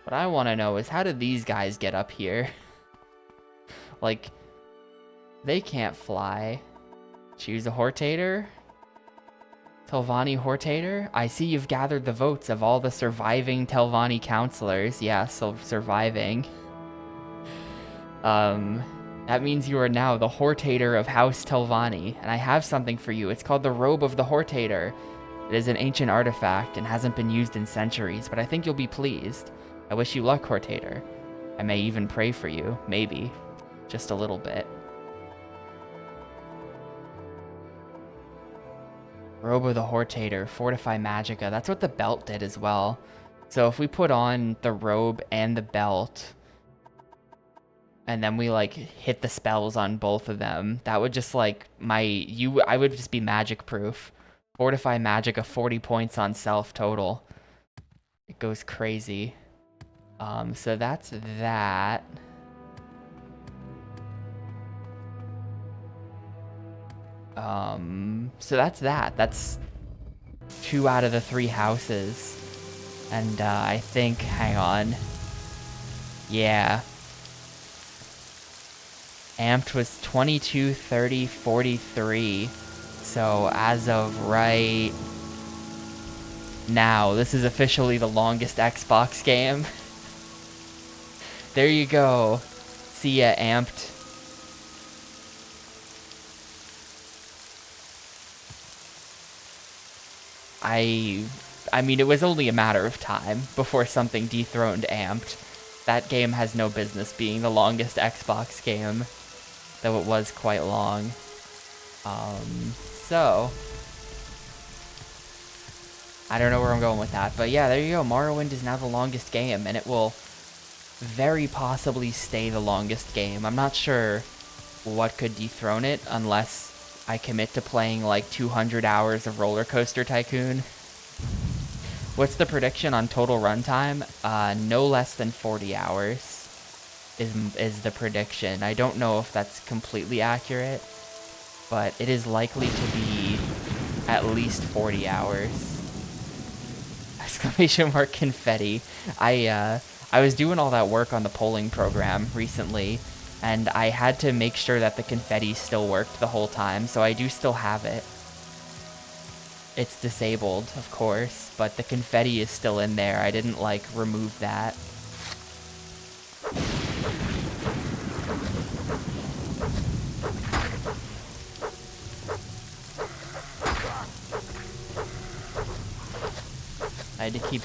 What I want to know is, how did these guys get up here? Like, they can't fly. Choose a Hortator? Telvanni Hortator? I see you've gathered the votes of all the surviving Telvanni counselors. Yeah, so surviving. That means you are now the Hortator of House Telvanni, and I have something for you. It's called the Robe of the Hortator. It is an ancient artifact and hasn't been used in centuries, but I think you'll be pleased. I wish you luck, Hortator. I may even pray for you, maybe. Just a little bit. Robe of the Hortator, Fortify Magicka. That's what the belt did as well. So if we put on the robe and the belt, and then we like hit the spells on both of them, that would just like I would just be magic proof. Fortify Magicka, 40 points on self total. It goes crazy. So that's that. So that's that. That's 2 out of the 3 houses. And I think, hang on. Yeah. Amped was 22, 30, 43. So as of right now, this is officially the longest Xbox game. There you go. See ya, Amped. I mean, it was only a matter of time before something dethroned Amped. That game has no business being the longest Xbox game, though it was quite long. So I don't know where I'm going with that, but yeah, there you go. Morrowind is now the longest game, and it will very possibly stay the longest game. I'm not sure what could dethrone it unless I commit to playing like 200 hours of Roller Coaster Tycoon. What's the prediction on total runtime? No less than 40 hours is the prediction. I don't know if that's completely accurate, but it is likely to be at least 40 hours. Exclamation mark confetti. I was doing all that work on the polling program recently, and I had to make sure that the confetti still worked the whole time, so I do still have it. It's disabled, of course, but the confetti is still in there. I didn't, like, remove that. I had to keep,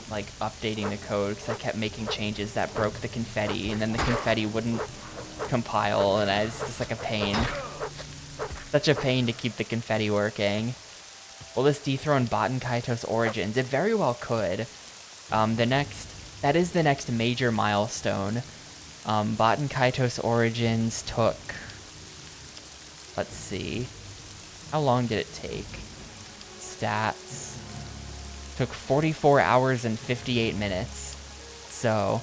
like, updating the code because I kept making changes that broke the confetti, and then the confetti wouldn't compile, and it's just like a pain. Such a pain to keep the confetti working. Will this dethrone Baten Kaitos Origins? It very well could. That is the next major milestone. Baten Kaitos Origins took, let's see, how long did it take? Stats. Took 44 hours and 58 minutes. So,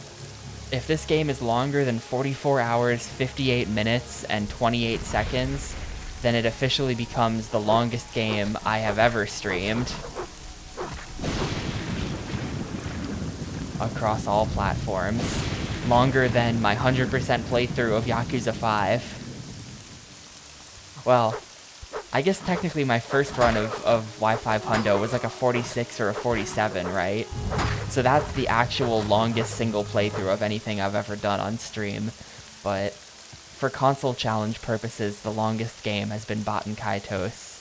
if this game is longer than 44 hours, 58 minutes, and 28 seconds, then it officially becomes the longest game I have ever streamed. Across all platforms. Longer than my 100% playthrough of Yakuza 5. Well, I guess technically my first run of Y5 Hundo was like a 46 or a 47, right? So that's the actual longest single playthrough of anything I've ever done on stream. But for console challenge purposes, the longest game has been Baten Kaitos.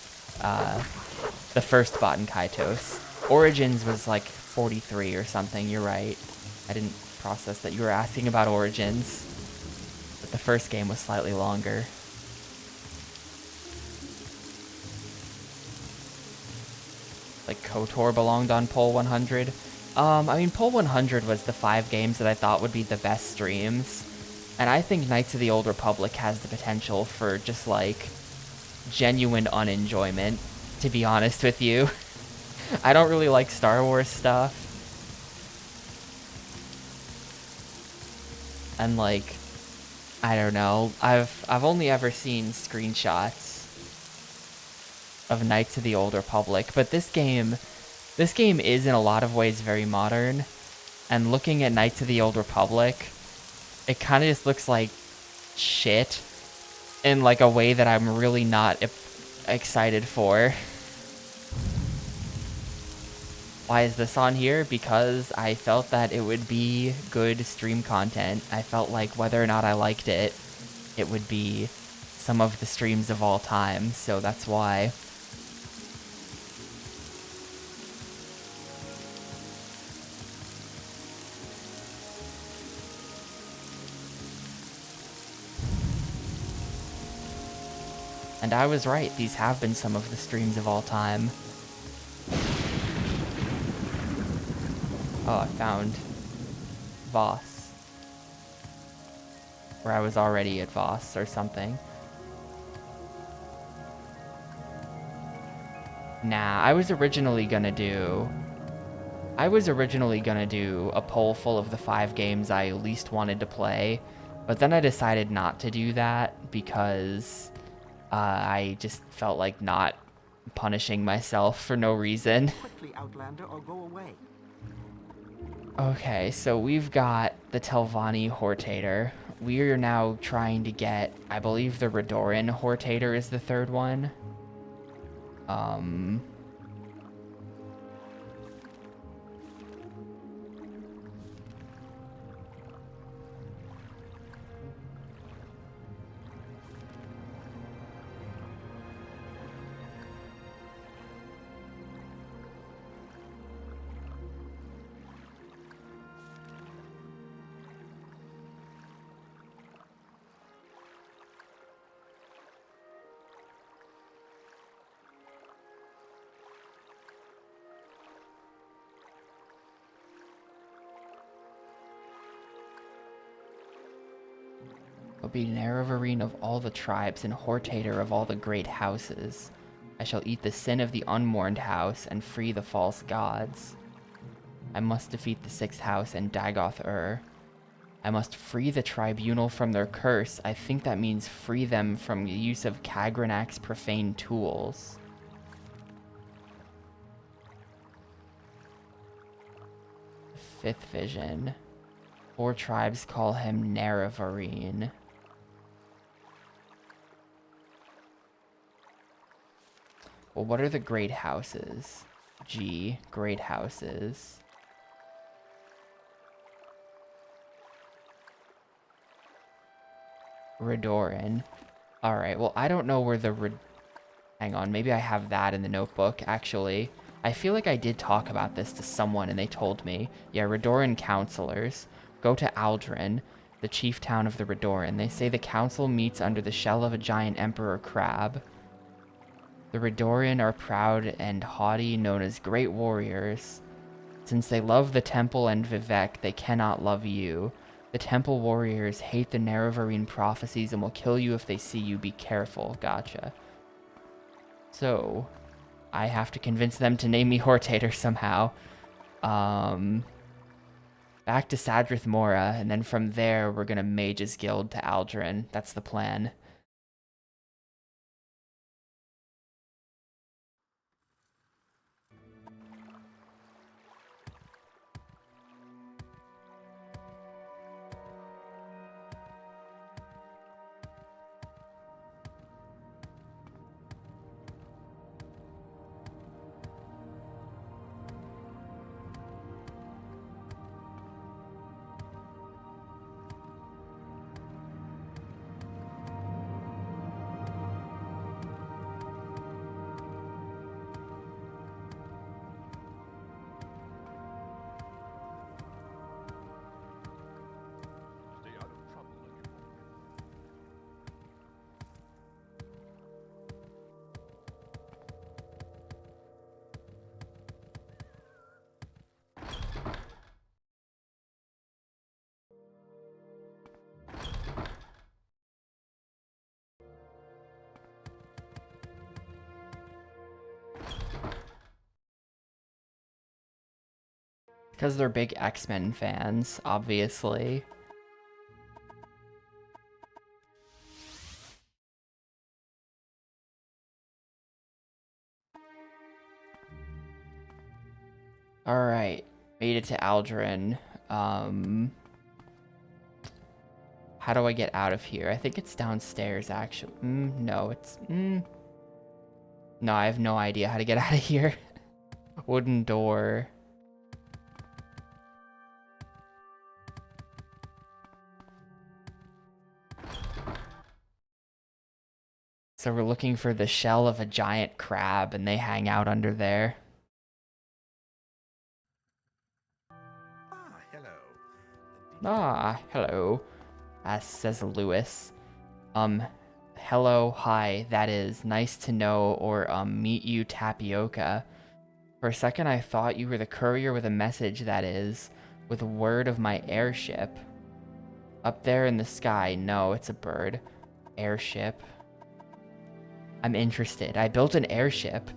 The first Baten Kaitos. Origins was like 43 or something, you're right. I didn't process that you were asking about Origins. But the first game was slightly longer. Like KOTOR belonged on Poll 100. I mean, Poll 100 was the 5 games that I thought would be the best streams. And I think Knights of the Old Republic has the potential for just, like, genuine unenjoyment, to be honest with you. I don't really like Star Wars stuff. And, like, I don't know. I've only ever seen screenshots of Knights of the Old Republic, but this game is in a lot of ways very modern. And looking at Knights of the Old Republic, it kind of just looks like shit in like a way that I'm really not excited for. Why is this on here? Because I felt that it would be good stream content. I felt like whether or not I liked it, it would be some of the streams of all time, so that's why. And I was right, these have been some of the streams of all time. Oh, I found Voss. Or I was already at Voss or something. Nah, I was originally gonna do a poll full of the 5 games I least wanted to play, but then I decided not to do that because I just felt like not punishing myself for no reason. Quickly, Outlander, or go away. Okay, so we've got the Telvanni Hortator. We are now trying to get, I believe the Redoran Hortator is the 3rd one. I'll be Nerevarine of all the tribes and Hortator of all the great houses. I shall eat the sin of the unmourned house and free the false gods. I must defeat the 6th house and Dagoth-Ur. I must free the tribunal from their curse. I think that means free them from the use of Kagranak's profane tools. Fifth vision. 4 tribes call him Nerevarine. Well, what are the great houses? G, great houses. Redoran. Alright, well, I don't know where the hang on, maybe I have that in the notebook, actually. I feel like I did talk about this to someone and they told me. Yeah, Redoran counselors. Go to Aldrin, the chief town of the Redoran. They say the council meets under the shell of a giant emperor crab. The Redoran are proud and haughty, known as great warriors. Since they love the temple and Vivek, they cannot love you. The temple warriors hate the Nerevarine prophecies and will kill you if they see you. Be careful. Gotcha. So, I have to convince them to name me Hortator somehow. Back to Sadrith Mora, and then from there, we're gonna Mage's Guild to Aldrin. That's the plan. Because they're big X-Men fans, obviously. Alright, made it to Aldrin. How do I get out of here? I think it's downstairs, actually. No, it's... No, I have no idea how to get out of here. Wooden door. So we're looking for the shell of a giant crab, and they hang out under there. Hello. Ah, hello. Says Lewis. Hello, hi, that is, nice to know, or, meet you, Tapioca. For a second I thought you were the courier with a message, that is, with word of my airship. Up there in the sky, no, it's a bird. Airship. I'm interested. I built an airship.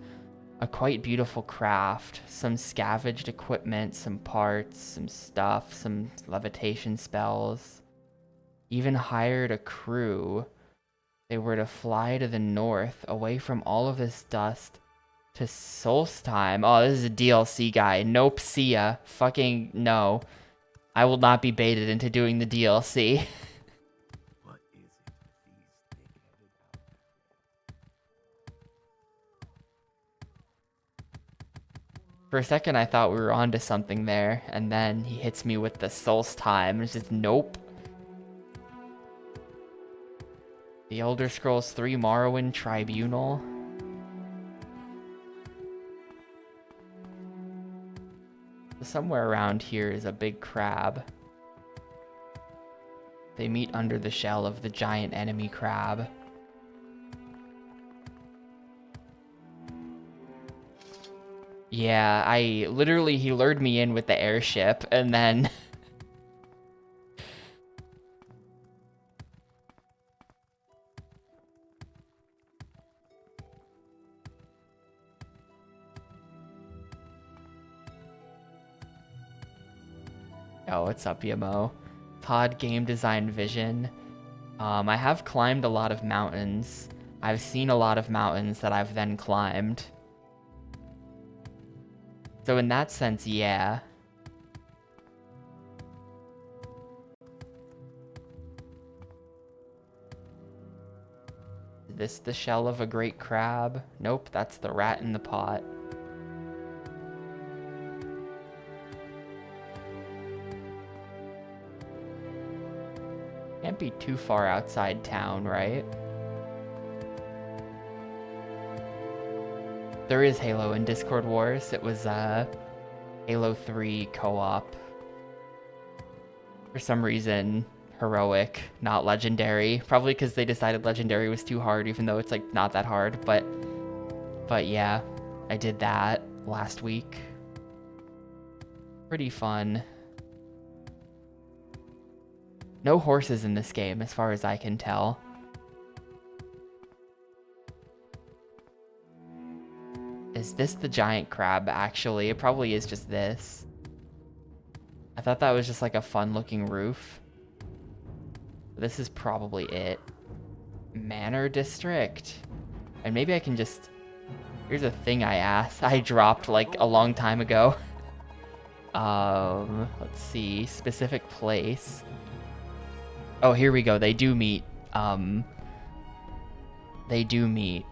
A quite beautiful craft. Some scavenged equipment, some parts, some stuff, some levitation spells. Even hired a crew. They were to fly to the north, away from all of this dust, to Solstheim. Oh, this is a DLC guy. Nope, see ya. Fucking no. I will not be baited into doing the DLC. What is it with these thick-headed For a second, I thought we were onto something there, and then he hits me with the Solstheim. It's just nope. The Elder Scrolls 3 Morrowind Tribunal. Somewhere around here is a big crab. They meet under the shell of the giant enemy crab. Yeah, he lured me in with the airship, and then... Oh, what's up, Yamo? Todd Game Design Vision. I have climbed a lot of mountains. I've seen a lot of mountains that I've then climbed. So in that sense, yeah. Is this the shell of a great crab? Nope, that's the rat in the pot. Can't be too far outside town, right? There is Halo in Discord Wars. It was Halo 3 co-op. For some reason, heroic, not legendary. Probably because they decided legendary was too hard, even though it's like not that hard. But yeah, I did that last week. Pretty fun. No horses in this game, as far as I can tell. Is this the giant crab, actually? It probably is just this. I thought that was just like a fun-looking roof. This is probably it. Manor District. And maybe I can just... Here's a thing I dropped like a long time ago. Let's see. Specific place. Oh, here we go. They do meet. They do meet.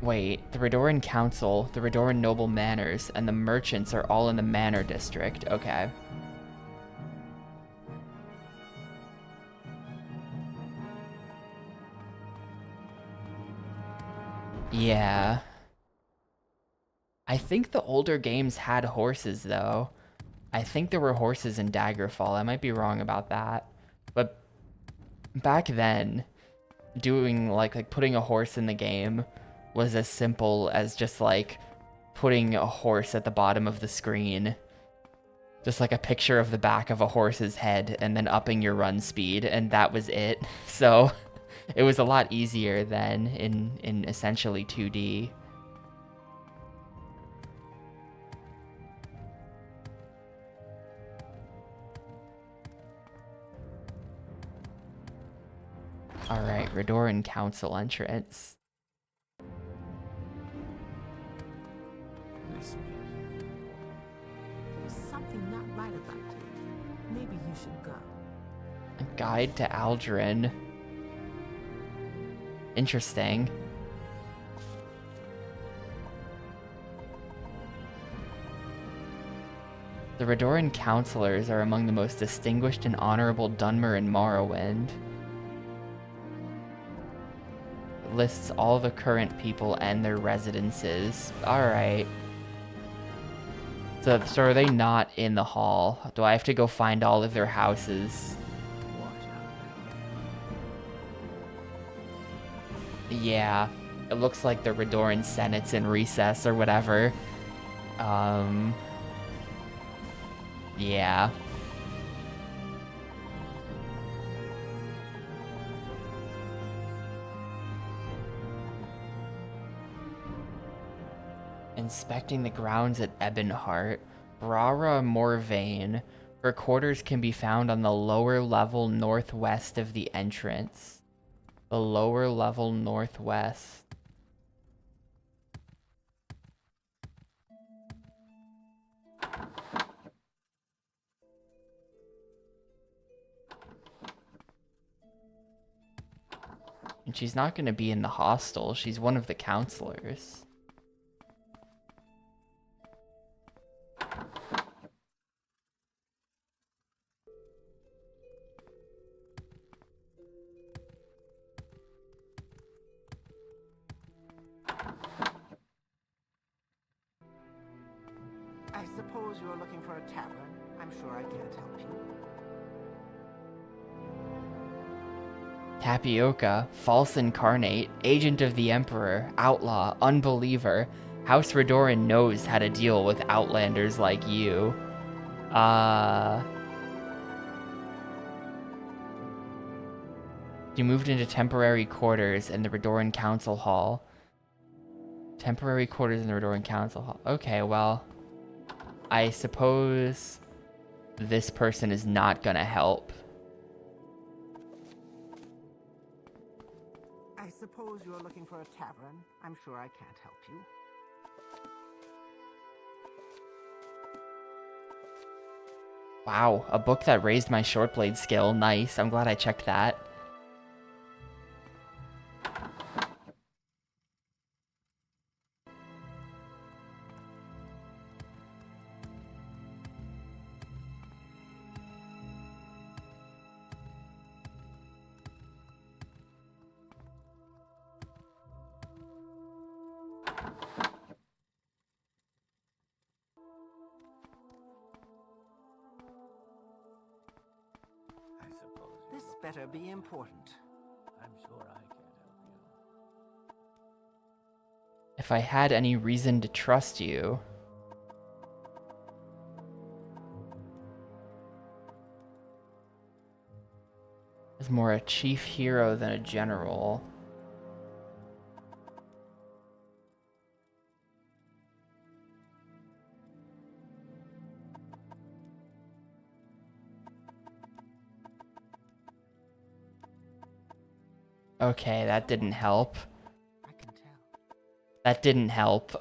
Wait, the Redoran Council, the Redoran Noble Manors, and the merchants are all in the Manor District. Okay. Yeah. I think the older games had horses, though. I think there were horses in Daggerfall. I might be wrong about that. But back then, doing like putting a horse in the game was as simple as just like putting a horse at the bottom of the screen. Just like a picture of the back of a horse's head and then upping your run speed, and that was it. So it was a lot easier than in essentially 2D. Alright, Redoran Council entrance. This way. There's something not right about you. you should go. A guide to Aldrin. Interesting. The Redoran counselors are among the most distinguished and honorable Dunmer in Morrowind. It lists all the current people and their residences. Alright. So are they not in the hall? Do I have to go find all of their houses? Yeah. It looks like the Redoran Senate's in recess or whatever. Yeah. Inspecting the grounds at Ebonheart, Brara Morvain. Her quarters can be found on the lower level northwest of the entrance. The lower level northwest. And she's not going to be in the hostel. She's one of the counselors. I suppose you're looking for a tavern. I'm sure I can't help you. Tapioca, false incarnate, agent of the Emperor, outlaw, unbeliever. House Redoran knows how to deal with outlanders like you. You moved into temporary quarters in the Redoran Council Hall. Temporary quarters in the Redoran Council Hall. Okay, well, I suppose this person is not gonna help. I suppose you're looking for a tavern. I'm sure I can't help you. Wow, a book that raised my short blade skill. Nice. I'm glad I checked that. This better be important. I'm sure I can't help you. If I had any reason to trust you. Is more a chief hero than a general. Okay, that didn't help. I can tell. That didn't help.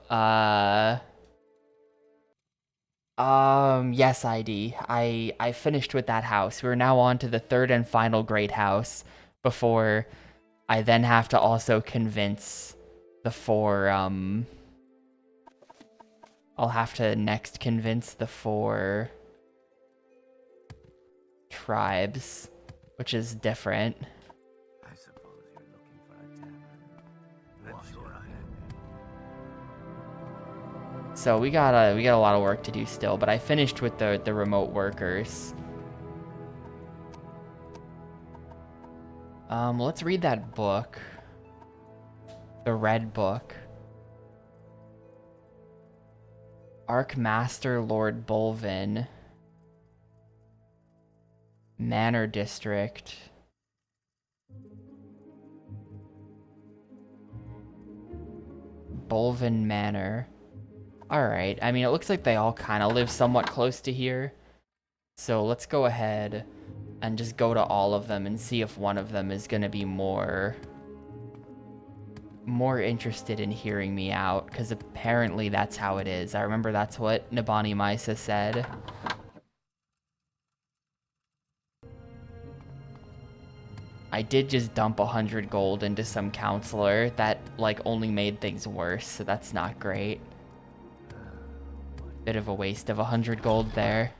Yes, ID. I finished with that house. We're now on to the third and final great house before I then have to also convince the four, I'll have to next convince the four tribes, which is different. I suppose you're looking for a tavern. I'm sure I am. So we got a lot of work to do still, but I finished with the remote workers. Let's read that book. The red book. Archmaster Lord Bolvin. Manor District. Bolvin Manor. Alright, I mean, it looks like they all kind of live somewhat close to here. So let's go ahead and just go to all of them and see if one of them is going to be more interested in hearing me out, because apparently that's how it is. I remember that's what Nabani Maisa said. I did just dump 100 gold into some counselor that, like, only made things worse, so that's not great. Bit of a waste of 100 gold there.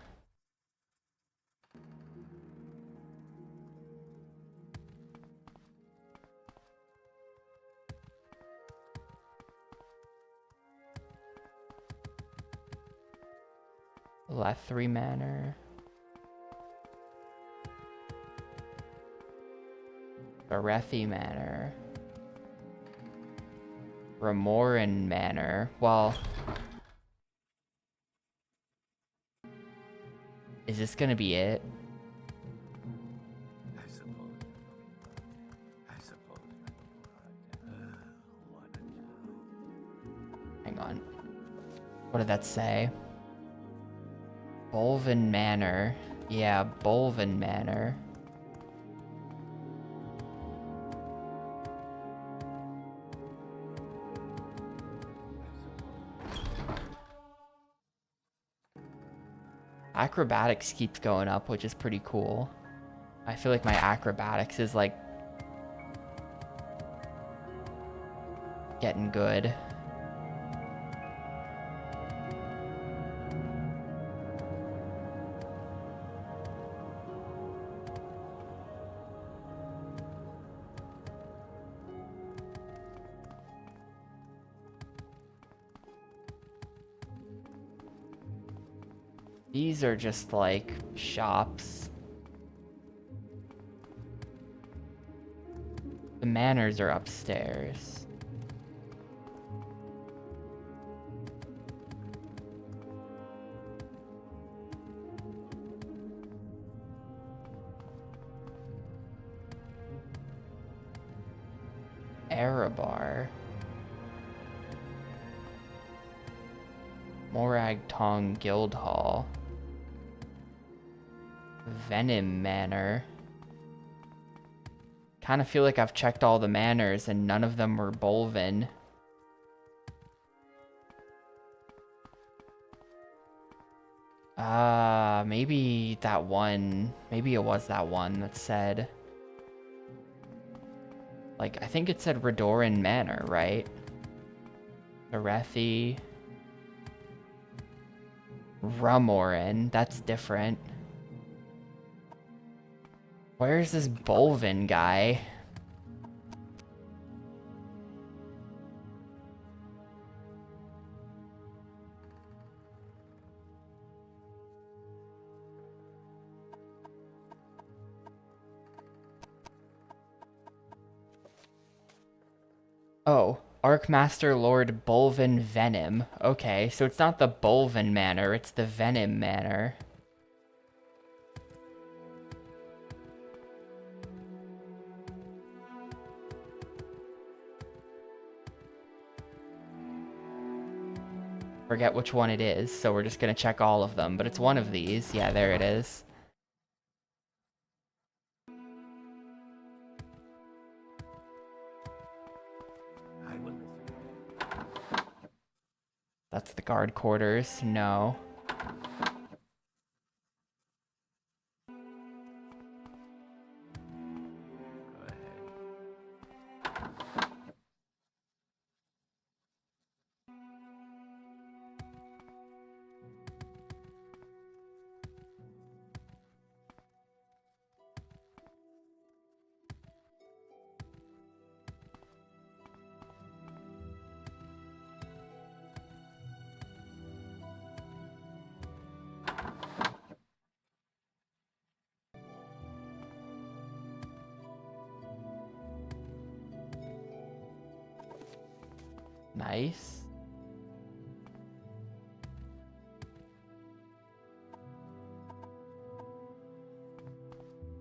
Lethri Manor. Barethi Manor. Remoran Manor. Well, is this gonna be it? I suppose. I suppose. What a job. Hang on. What did that say? Bolvin Manor. Yeah, Bolvin Manor. Acrobatics keeps going up, which is pretty cool. I feel like my acrobatics is like getting good. These are just like shops. The manors are upstairs. Erebar. Morag Tong Guildhall. Venom Manor. Kind of feel like I've checked all the manors and none of them were Bolvin. Maybe that one. Maybe it was that one that said. Like, I think it said Redoran Manor, right? Arethi. Rumorin. That's different. Where's this Bolvin guy? Oh, Archmaster Lord Bolvin Venom. Okay, so it's not the Bolvin Manor, it's the Venom Manor. Forget which one it is, so we're just gonna check all of them, but it's one of these. Yeah, there it is. I will listen. That's the guard quarters. No. Go ahead. Nice.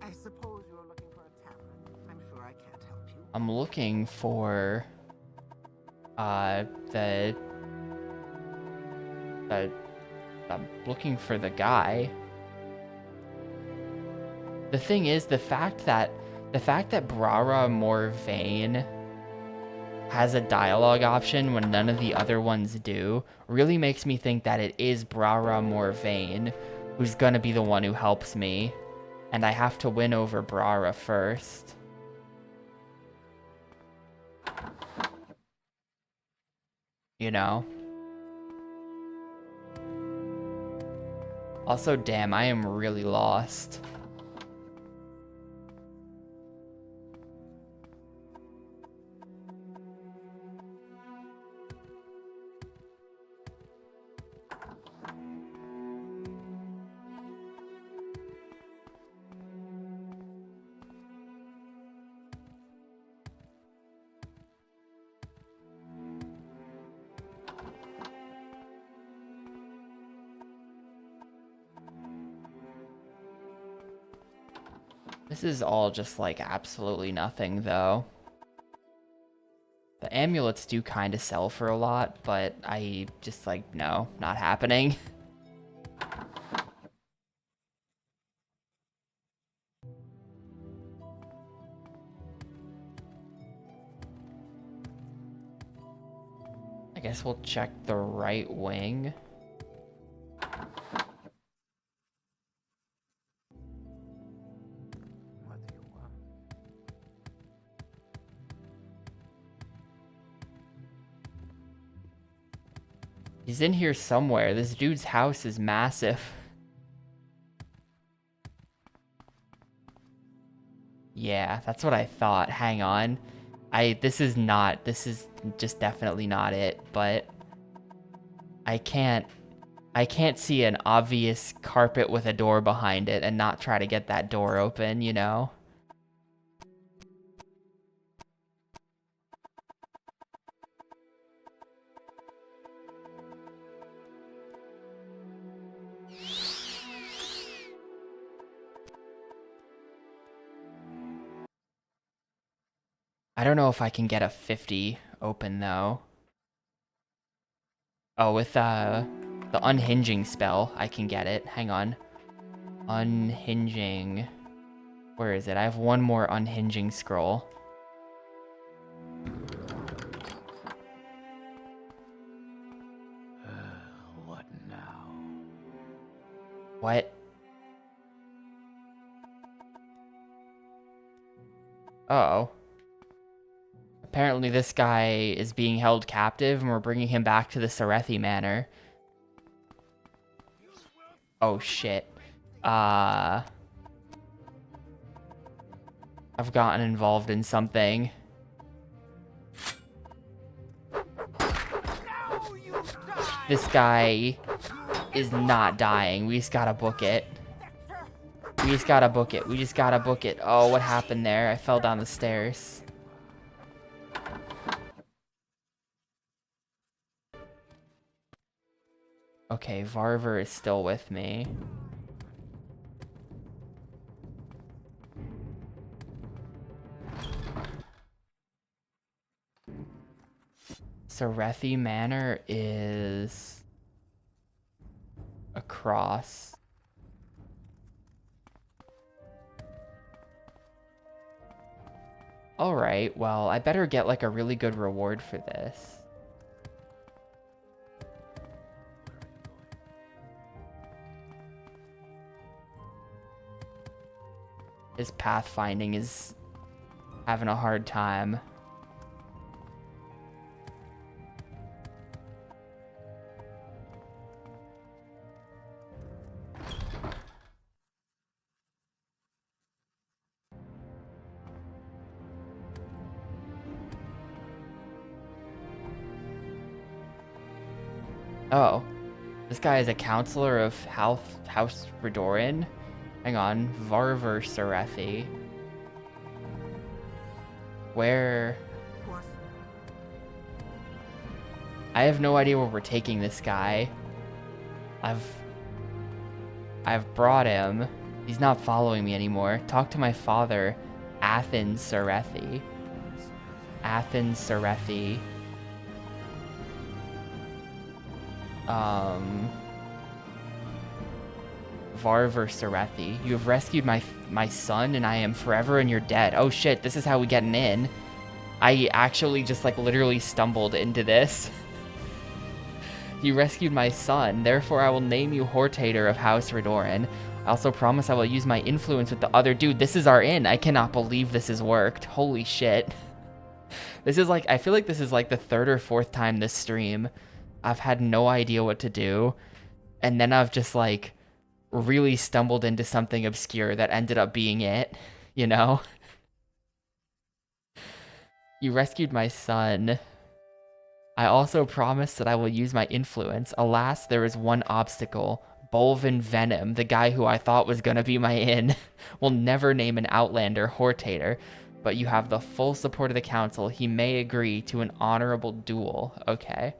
I suppose you're looking for a tavern. I'm sure I can't help you. I'm looking for the I'm looking for the guy. The thing is, the fact that Brara Morvain has a dialogue option when none of the other ones do really makes me think that it is Brara Morvain who's gonna be the one who helps me, and I have to win over Brara first. you know? Also, damn, I am really lost. This is all just like absolutely nothing though. The amulets do kind of sell for a lot, but I just like, no, not happening. I guess we'll check the right wing. What do you want? He's in here somewhere. This dude's house is massive. Yeah, that's what I thought. Hang on. This is just definitely not it, but I can't see an obvious carpet with a door behind it and not try to get that door open, you know? I don't know if I can get a 50 open though. Oh, with the unhinging spell, I can get it. Hang on. Unhinging. Where is it? I have one more unhinging scroll. What now? What? Uh-oh. Apparently this guy is being held captive and we're bringing him back to the Serethi Manor. Oh shit. I've gotten involved in something. This guy is not dying. We just gotta book it. We just gotta book it. We just gotta book it. Oh, what happened there? I fell down the stairs. Okay, Varver is still with me. Serethi Manor is across. Alright, well, I better get like a really good reward for this. His pathfinding is having a hard time. Oh, this guy is a counselor of House Redoran. Hang on, Varver Serethi. Where? I have no idea where we're taking this guy. I've brought him. He's not following me anymore. Talk to my father, Athens Serethi. Athens Serethi. Varver Serethi. You have rescued my son and I am forever in your debt. Oh shit, this is how we get an in. I actually just like literally stumbled into this. You rescued my son, therefore I will name you Hortator of House Redoran. I also promise I will use my influence with the other dude. This is our inn. I cannot believe this has worked. Holy shit. This is like, I feel like this is like the third or fourth time this stream I've had no idea what to do, and then I've just like really stumbled into something obscure that ended up being it, you know? You rescued my son. I also promise that I will use my influence. Alas, there is one obstacle. Bolvin Venom, the guy who I thought was gonna be my in, will never name an Outlander Hortator, but you have the full support of the council. He may agree to an honorable duel. Okay.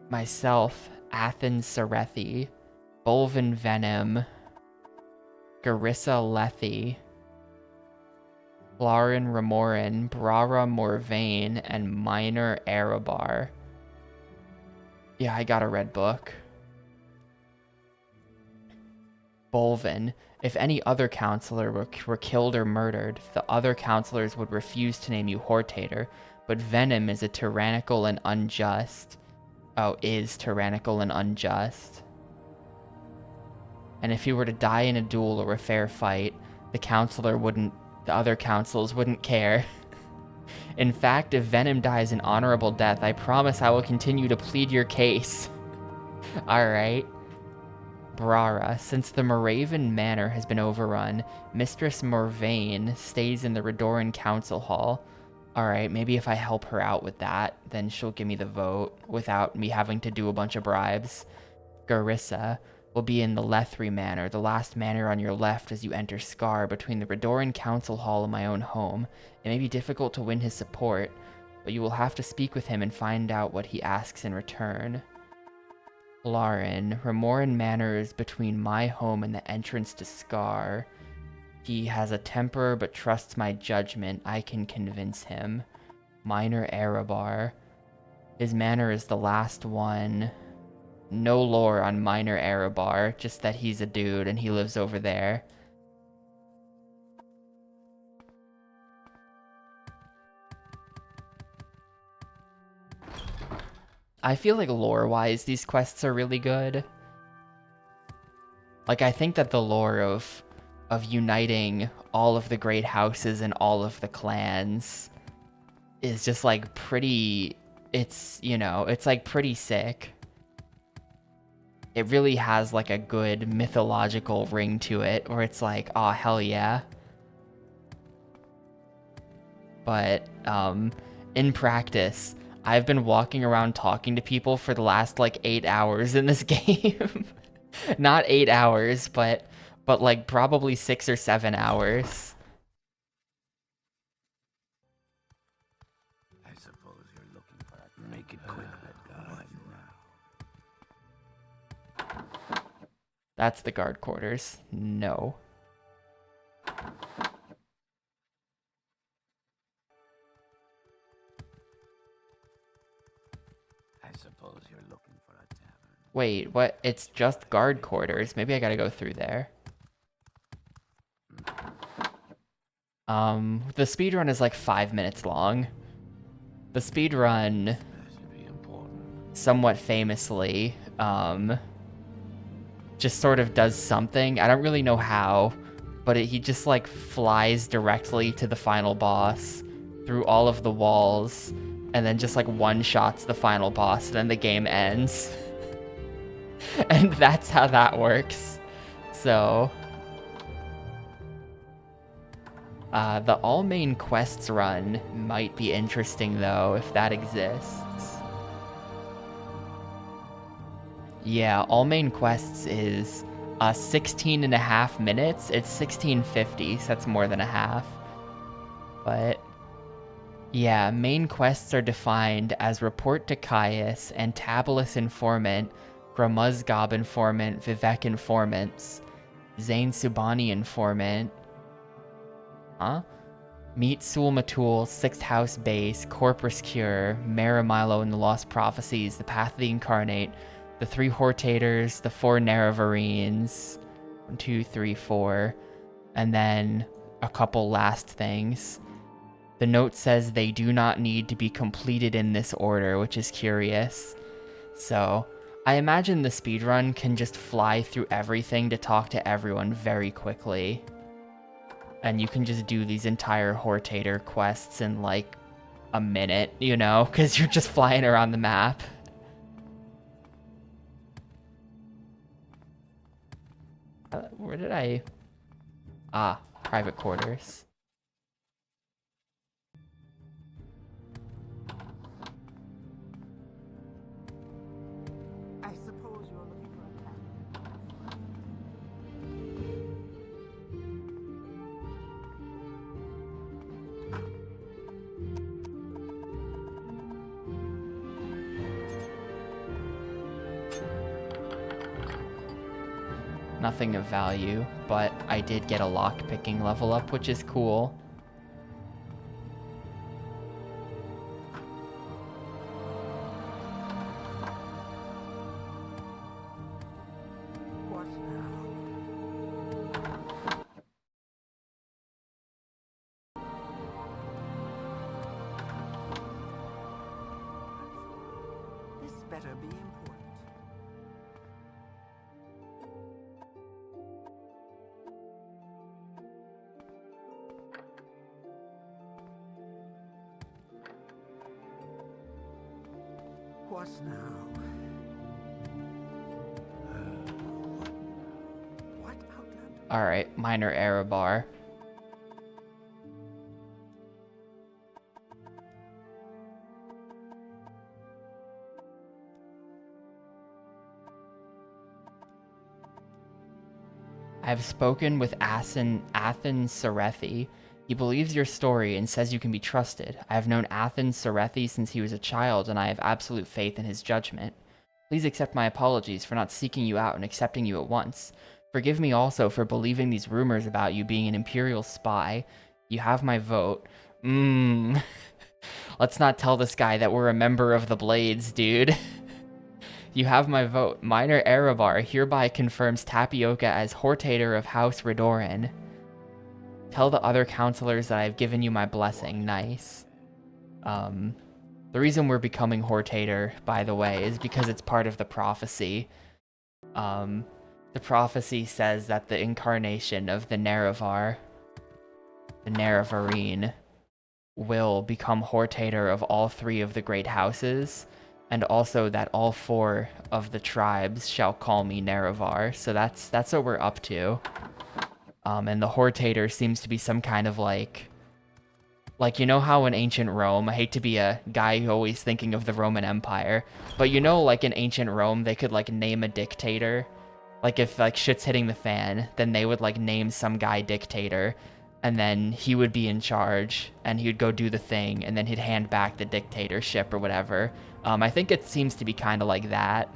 Myself, Athens Serethi, Bolvin Venom, Garissa Lethe, Lauren Ramorin, Brara Morvain, and Minor Arabar. Yeah, I got a red book. Bolvin. If any other counselor were killed or murdered, the other counselors would refuse to name you Hortator, but Venom is tyrannical and unjust. Oh, is tyrannical and unjust. And if he were to die in a duel or a fair fight, the other councils wouldn't care. In fact, if Venom dies an honorable death, I promise I will continue to plead your case. Alright. Brara, since the Moravian Manor has been overrun, Mistress Morvain stays in the Redoran Council Hall. Alright, maybe if I help her out with that, then she'll give me the vote without me having to do a bunch of bribes. Garissa will be in the Lethri Manor, the last manor on your left as you enter Scar, between the Redoran Council Hall and my own home. It may be difficult to win his support, but you will have to speak with him and find out what he asks in return. Lauren, Remoran Manor is between my home and the entrance to Scar. He has a temper but trusts my judgment. I can convince him. Minor Arabar. His manor is the last one. No lore on Minor Arabar, just that he's a dude and he lives over there. I feel like lore-wise, these quests are really good. Like, I think that the lore of uniting all of the great houses and all of the clans is just, like, pretty... It's, you know, it's, like, pretty sick. It really has, like, a good mythological ring to it, where it's like, oh, hell yeah. But, in practice, I've been walking around talking to people for the last, like, 8 hours in this game. Not 8 hours, but like, probably 6 or 7 hours. I suppose you're looking for a... Make it quick, What now? That's the guard quarters. No. I suppose you're looking for a tavern. Wait, what? It's just guard quarters. Maybe I gotta go through there. The speedrun is like 5 minutes long. The speedrun, That should be important. somewhat famously, just sort of does something. I don't really know how, but he just like flies directly to the final boss through all of the walls and then just like one-shots the final boss, and then the game ends. And that's how that works. So, the all main quests run might be interesting though, if that exists. Yeah, all main quests is 16 and a half minutes. It's 1650, so that's more than a half. But yeah, main quests are defined as Report to Caius, Antabolus Informant, Gramuzgob Informant, Vivek Informants, Zane Subani Informant, Meet Sul Matul, Sixth House Base, Corpus Cure, Maramilo and the Lost Prophecies, The Path of the Incarnate, the 3 Hortators, the 4 Naravarines, 1, 2, 3, 4, and then a couple last things. The note says they do not need to be completed in this order, which is curious. So, I imagine the speedrun can just fly through everything to talk to everyone very quickly. And you can just do these entire Hortator quests in like a minute, you know, because you're just flying around the map. Where did I... Ah, private quarters. I suppose you're looking for a cat. Nothing of value, but I did get a lock-picking level up, which is cool. What now? This better be important. What now? What outlander? Alright, minor error bar. I have spoken with Athens Serethi. He believes your story and says you can be trusted. I have known Athens Serethi since he was a child, and I have absolute faith in his judgment. Please accept my apologies for not seeking you out and accepting you at once. Forgive me also for believing these rumors about you being an Imperial spy. You have my vote. Let's not tell this guy that we're a member of the Blades, dude. You have my vote. Minor Erebar hereby confirms Tapioca as Hortator of House Redoran. Tell the other counselors that I've given you my blessing. Nice. The reason we're becoming Hortator, by the way, is because it's part of the prophecy. The prophecy says that the incarnation of the Nerevar, the Nerevarine, will become Hortator of all 3 of the great houses, and also that all 4 of the tribes shall call me Nerevar. So that's what we're up to. And the Hortator seems to be some kind of like, you know how in ancient Rome, I hate to be a guy always thinking of the Roman Empire, but you know, like in ancient Rome, they could like name a dictator. Like if like shit's hitting the fan, then they would like name some guy dictator, and then he would be in charge, and he would go do the thing, and then he'd hand back the dictatorship or whatever. I think it seems to be kind of like that.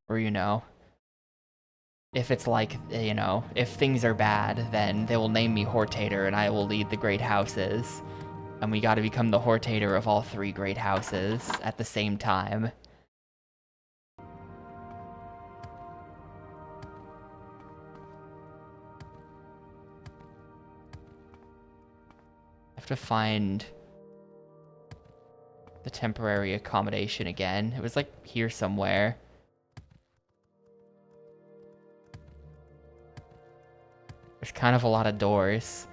Or, you know, if it's like, you know, if things are bad, then they will name me Hortator, and I will lead the great houses. And we gotta become the Hortator of all 3 great houses at the same time. I have to find the temporary accommodation again. It was like here somewhere. There's kind of a lot of doors.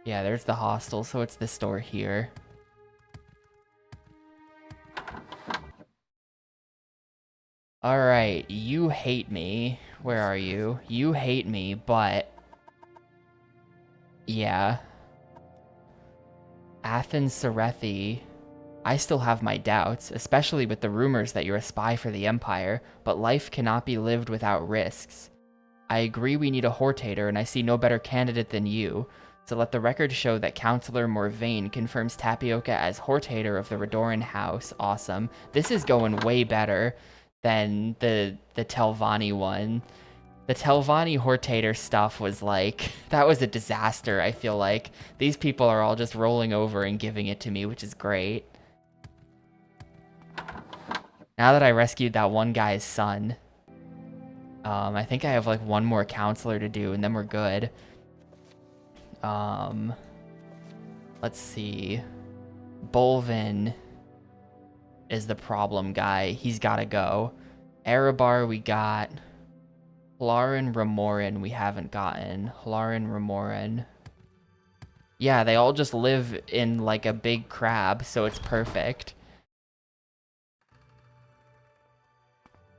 Yeah, there's the hostel, so it's this door here. Alright, you hate me. Where are you? You hate me, but... yeah. Athens Serethi, I still have my doubts, especially with the rumors that you're a spy for the Empire, but life cannot be lived without risks. I agree we need a Hortator, and I see no better candidate than you, so let the record show that Counselor Morvain confirms Tapioca as Hortator of the Redoran House. Awesome. This is going way better than the Telvanni one. The Telvanni Hortator stuff was like, that was a disaster, I feel like. These people are all just rolling over and giving it to me, which is great. Now that I rescued that one guy's son, I think I have like one more counselor to do and then we're good. Let's see. Bolvin is the problem guy. He's gotta go. Erebar we got. Hlarin Remorin we haven't gotten. Hlarin Remorin. Yeah, they all just live in like a big crab, so it's perfect.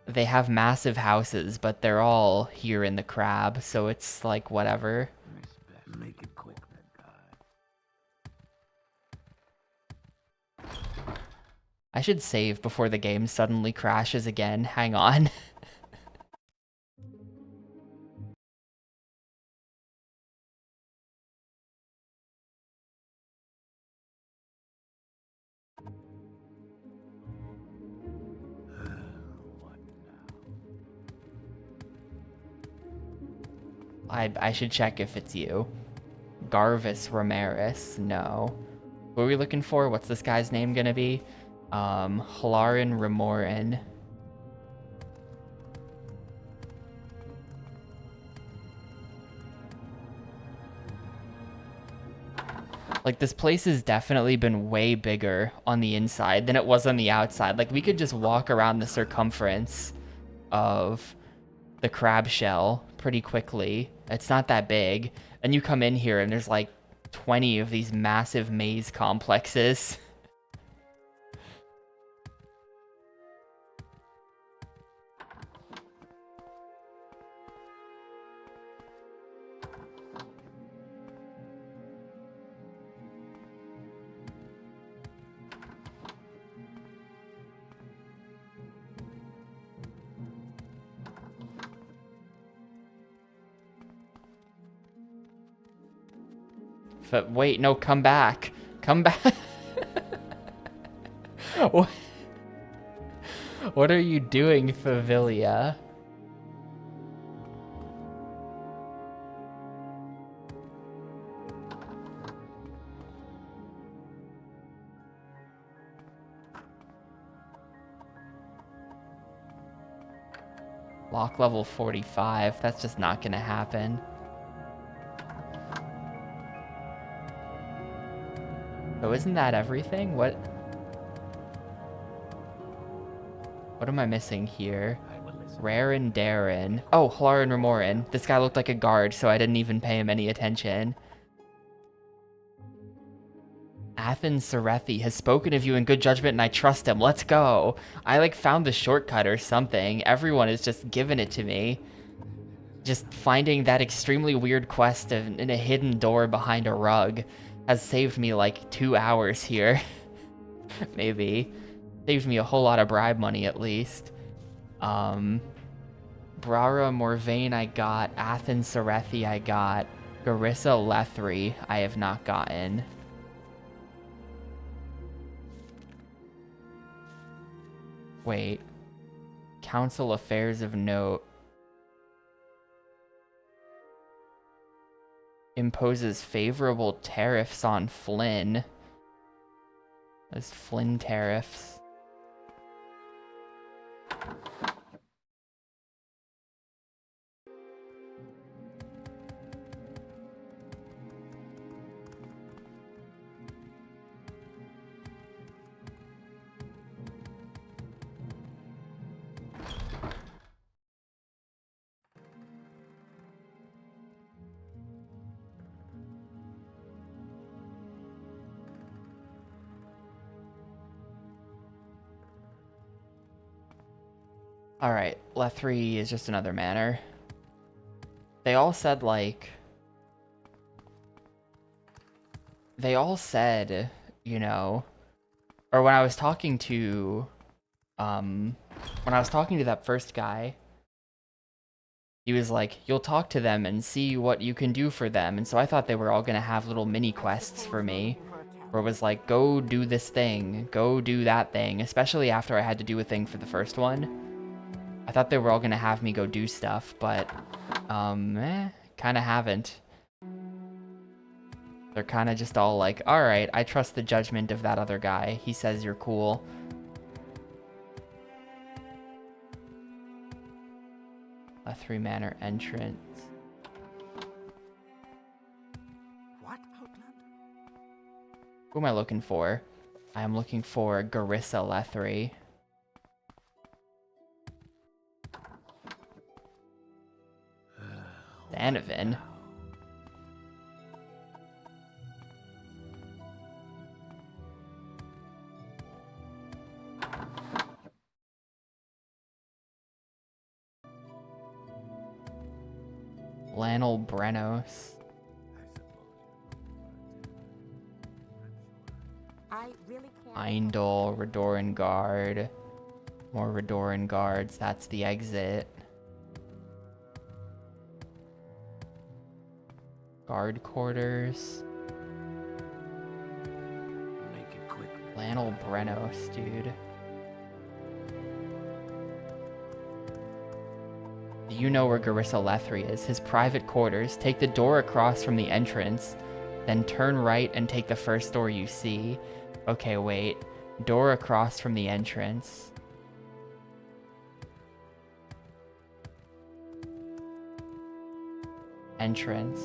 They have massive houses, but they're all here in the crab, so it's like whatever. Make it quick, that guy. I should save before the game suddenly crashes again. Hang on. What now? I should check if it's you. Garvis Ramirez. No. Who are we looking for? What's this guy's name gonna be? Hlarin Remorin. Like, this place has definitely been way bigger on the inside than it was on the outside. Like, we could just walk around the circumference of the crab shell pretty quickly. It's not that big. And you come in here and there's like 20 of these massive maze complexes. But wait, no, come back. Come back. What? What are you doing, Favilia? Lock level 45. That's just not gonna happen. So isn't that everything? What am I missing here? Rarin Darren. Oh, Hlarin Remorin. This guy looked like a guard, so I didn't even pay him any attention. Athen Serethi has spoken of you in good judgment and I trust him. Let's go. I like found the shortcut or something. Everyone is just giving it to me. Just finding that extremely weird quest in a hidden door behind a rug has saved me like 2 hours here. Maybe. Saved me a whole lot of bribe money at least. Brara Morvain I got. Athen Serethi I got. Garissa Lethri I have not gotten. Wait. Council Affairs of Note. Imposes favorable tariffs on Flynn. Those Flynn tariffs. Alright, Lethri is just another manor. They all said, like... They all said, you know... Or when I was talking to... When I was talking to that first guy... He was like, you'll talk to them and see what you can do for them. And so I thought they were all gonna have little mini quests for me. Where it was like, go do this thing, go do that thing. Especially after I had to do a thing for the first one. I thought they were all gonna have me go do stuff, but, kinda haven't. They're kinda just all like, alright, I trust the judgment of that other guy. He says you're cool. Lethri Manor entrance. What, Outlander? Who am I looking for? I am looking for Garissa Lethri. Danovan. Lanel Brenos. I really can't. Eindel, Redoran Guard. More Redoran Guards. That's the exit. Guard quarters. Make it quick. Lanel Brenos, dude. Do you know where Garissa Lethri is? His private quarters. Take the door across from the entrance, then turn right and take the first door you see. Okay, wait. Door across from the entrance. Entrance.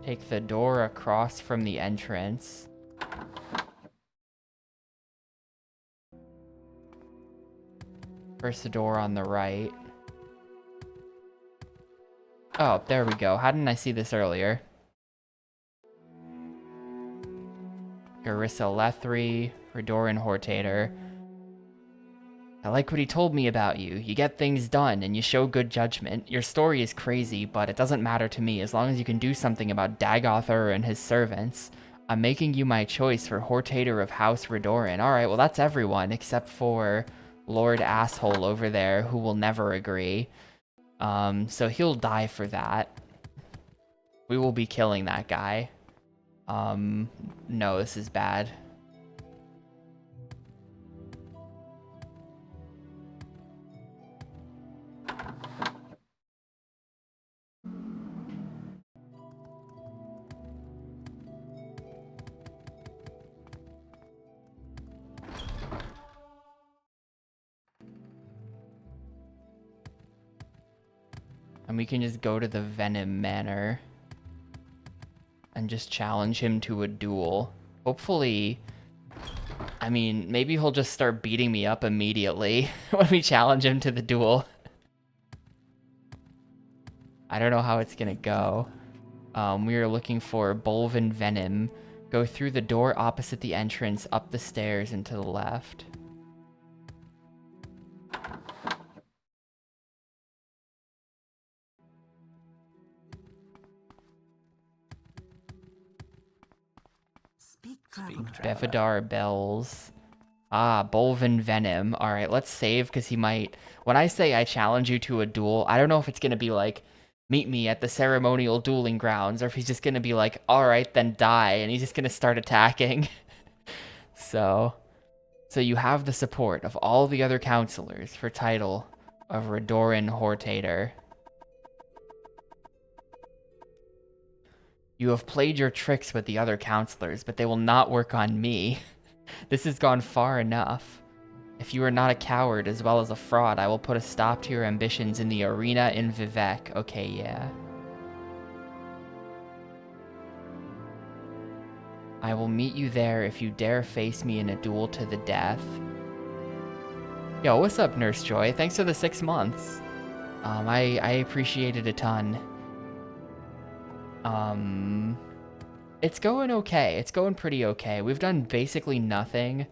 Take the door across from the entrance. First door on the right. Oh, there we go. How didn't I see this earlier? Garissa Lethri, Redoran Hortator. I like what he told me about you. You get things done, and you show good judgment. Your story is crazy, but it doesn't matter to me as long as you can do something about Dagothar and his servants. I'm making you my choice for Hortator of House Redoran. Alright, well that's everyone, except for Lord Asshole over there, who will never agree. So he'll die for that. We will be killing that guy. No, this is bad. And we can just go to the Venom Manor and just challenge him to a duel. Hopefully, I mean, maybe he'll just start beating me up immediately when we challenge him to the duel. I don't know how it's gonna go. We are looking for Bolvin Venom. Go through the door opposite the entrance, up the stairs, and to the left. Speak, traveler. Befadar Bells. Ah, Bolvin Venom. Alright, let's save, because he might... When I say I challenge you to a duel, I don't know if it's going to be like, meet me at the ceremonial dueling grounds, or if he's just going to be like, alright, then die, and he's just going to start attacking. So you have the support of all the other counselors for title of Redoran Hortator. You have played your tricks with the other counselors, but they will not work on me. This has gone far enough. If you are not a coward as well as a fraud, I will put a stop to your ambitions in the arena in Vivek. Okay, yeah. I will meet you there if you dare face me in a duel to the death. Yo, what's up, Nurse Joy? Thanks for the 6 months. I appreciate it a ton. It's going okay. It's going pretty okay. We've done basically nothing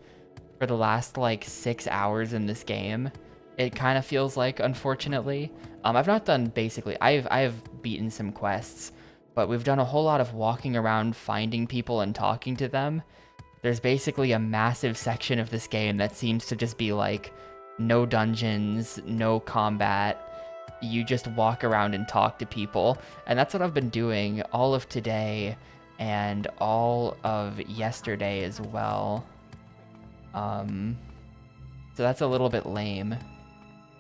for the last, like, 6 hours in this game. It kind of feels like, unfortunately. I've not done basically... I've beaten some quests, but we've done a whole lot of walking around, finding people, and talking to them. There's basically a massive section of this game that seems to just be, like, no dungeons, no combat. You just walk around and talk to people, and that's what I've been doing all of today and all of yesterday as well. So that's a little bit lame,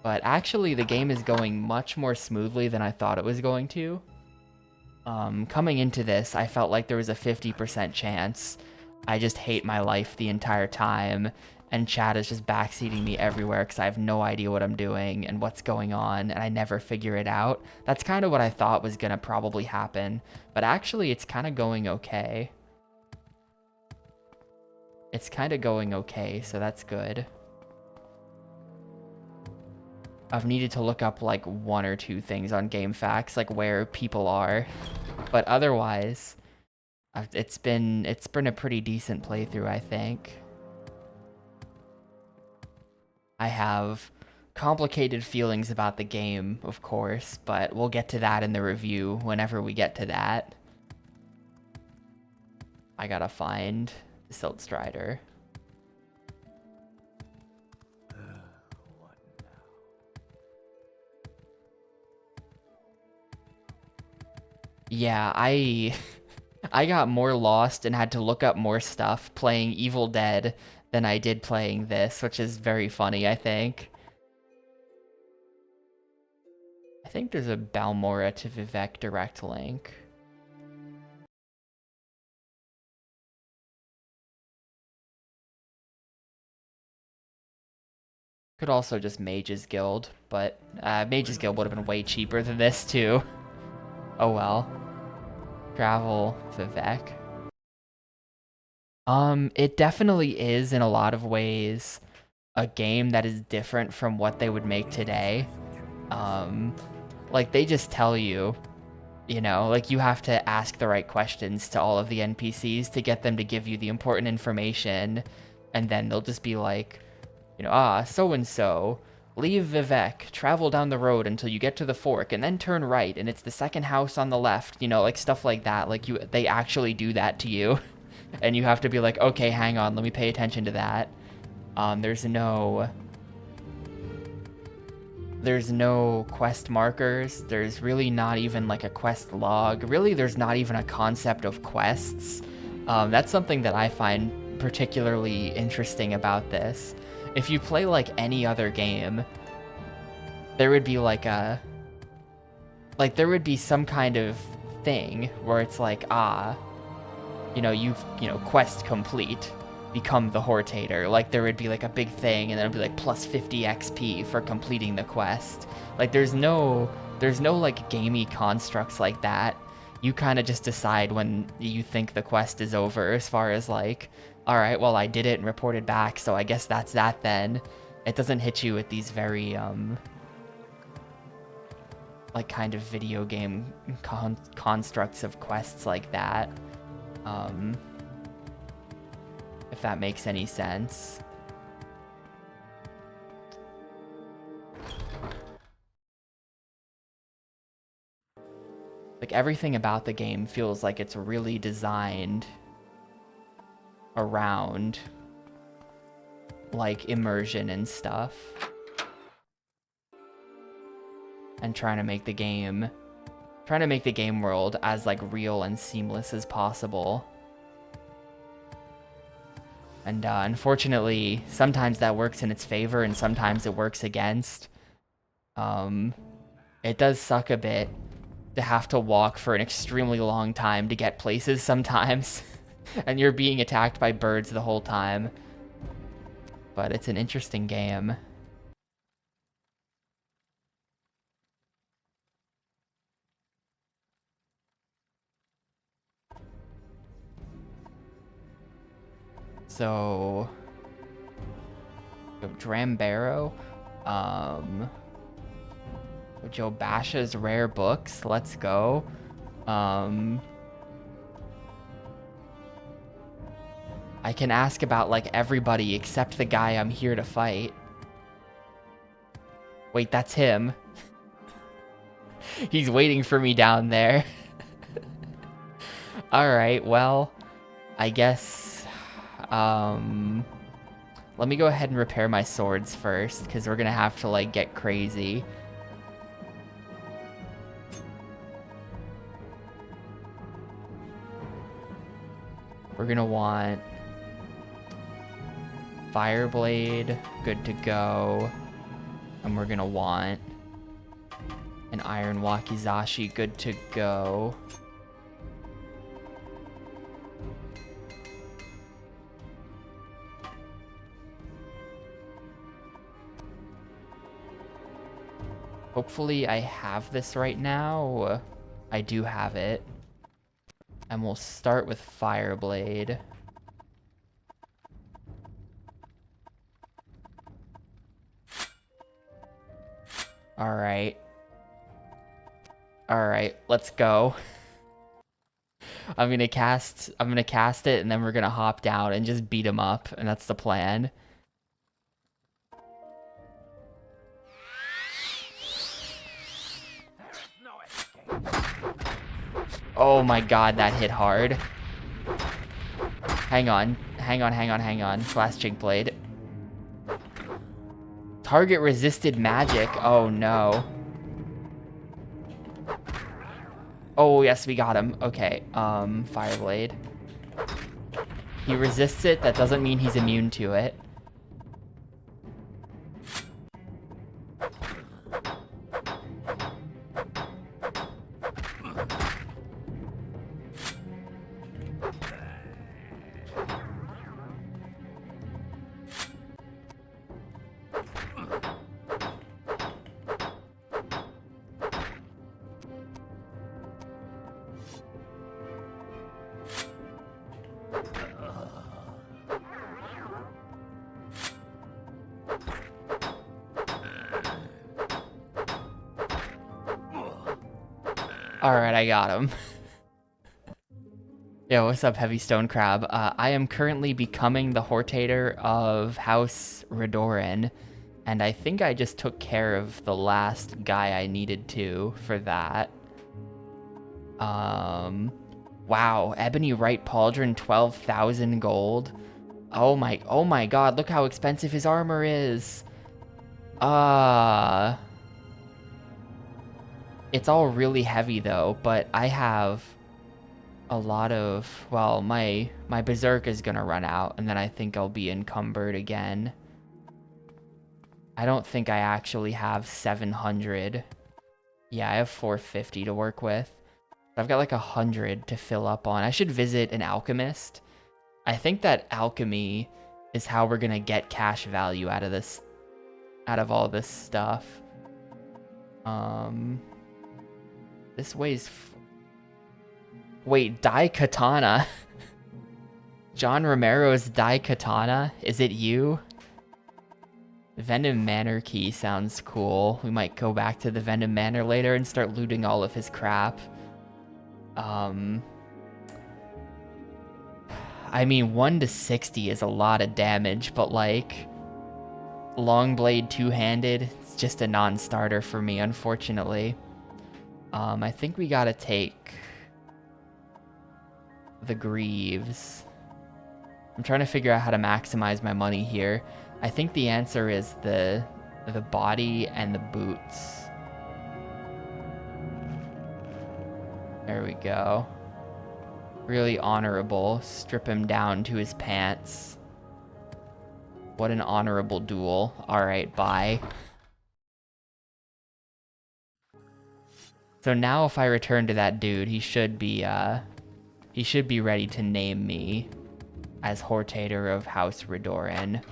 but actually the game is going much more smoothly than I thought it was going to. Coming into this, I felt like there was a 50% chance. I just hate my life the entire time, and chat is just backseating me everywhere because I have no idea what I'm doing and what's going on, and I never figure it out. That's kind of what I thought was gonna probably happen, but actually it's kind of going okay. It's kind of going okay, so that's good. I've needed to look up like 1 or 2 things on GameFAQs, like where people are, but otherwise, it's been a pretty decent playthrough, I think. I have complicated feelings about the game, of course, but we'll get to that in the review whenever we get to that. I gotta find the Silt Strider. What now? Yeah, I got more lost and had to look up more stuff playing Evil Dead than I did playing this, which is very funny, I think. I think there's a Balmora to Vivek direct link. Could also just Mage's Guild, but Mage's Guild would have been way cheaper than this too. Oh well. Travel Vivek. It definitely is in a lot of ways a game that is different from what they would make today. Like they just tell you, you know, like you have to ask the right questions to all of the NPCs to get them to give you the important information, and then they'll just be like, you know, so-and-so, leave Vivek, travel down the road until you get to the fork, and then turn right, and it's the second house on the left, you know, like stuff like that. Like they actually do that to you, and you have to be like, okay, hang on, let me pay attention to that. There's no quest markers. There's really not even like a quest log. Really, there's not even a concept of quests. That's something that I find particularly interesting about this. If you play like any other game, there would be like there would be some kind of thing where it's like, quest complete, become the Hortator. Like there would be like a big thing, and then it'd be like plus 50 XP for completing the quest. Like there's no like gamey constructs like that. You kind of just decide when you think the quest is over, as far as like, all right, well, I did it and reported back, so I guess that's that then. It doesn't hit you with these very, like, kind of video game constructs of quests like that. If that makes any sense. Like, everything about the game feels like it's really designed around like immersion and stuff, and trying to make the game world as like real and seamless as possible. And unfortunately, sometimes that works in its favor and sometimes it works against. It does suck a bit to have to walk for an extremely long time to get places sometimes. And you're being attacked by birds the whole time. But it's an interesting game. So, Drambarrow, Joe Basha's rare books. Let's go. I can ask about like everybody except the guy I'm here to fight. Wait, that's him. He's waiting for me down there. Alright, well, I guess, let me go ahead and repair my swords first, because we're gonna have to, like, get crazy. We're gonna want Fireblade, good to go. And we're gonna want an Iron Wakizashi, good to go. Hopefully I have this right now. I do have it. And we'll start with Fireblade. Alright. Alright, let's go. I'm gonna cast it, and then we're gonna hop down and just beat him up, and that's the plan. Oh my god, that hit hard. Hang on. Blast Jink Blade. Target resisted magic. Oh no. Oh yes, we got him. Okay, Fireblade. He resists it, that doesn't mean he's immune to it. Alright, I got him. Yo, what's up, Heavy Stone Crab? I am currently becoming the Hortator of House Redoran, and I think I just took care of the last guy I needed to for that. Wow, Ebony Right Pauldron, 12,000 gold. Oh my god, look how expensive his armor is. It's all really heavy though, but I have a lot of, well, my Berserk is gonna run out, and then I think I'll be encumbered again. I don't think I actually have 700. Yeah, I have 450 to work with. I've got like 100 to fill up on. I should visit an alchemist. I think that alchemy is how we're gonna get cash value out of this, out of all this stuff. This weighs... Wait, Daikatana? John Romero's Daikatana? Is it you? Venom Manor key sounds cool. We might go back to the Venom Manor later and start looting all of his crap. I mean, 1 to 60 is a lot of damage, but like... Longblade two-handed, it's just a non-starter for me, unfortunately. I think we gotta take... the Greaves. I'm trying to figure out how to maximize my money here. I think the answer is the body and the boots. There we go. Really honorable. Strip him down to his pants. What an honorable duel. Alright, bye. So now if I return to that dude, he should be ready to name me as Hortator of House Redoran.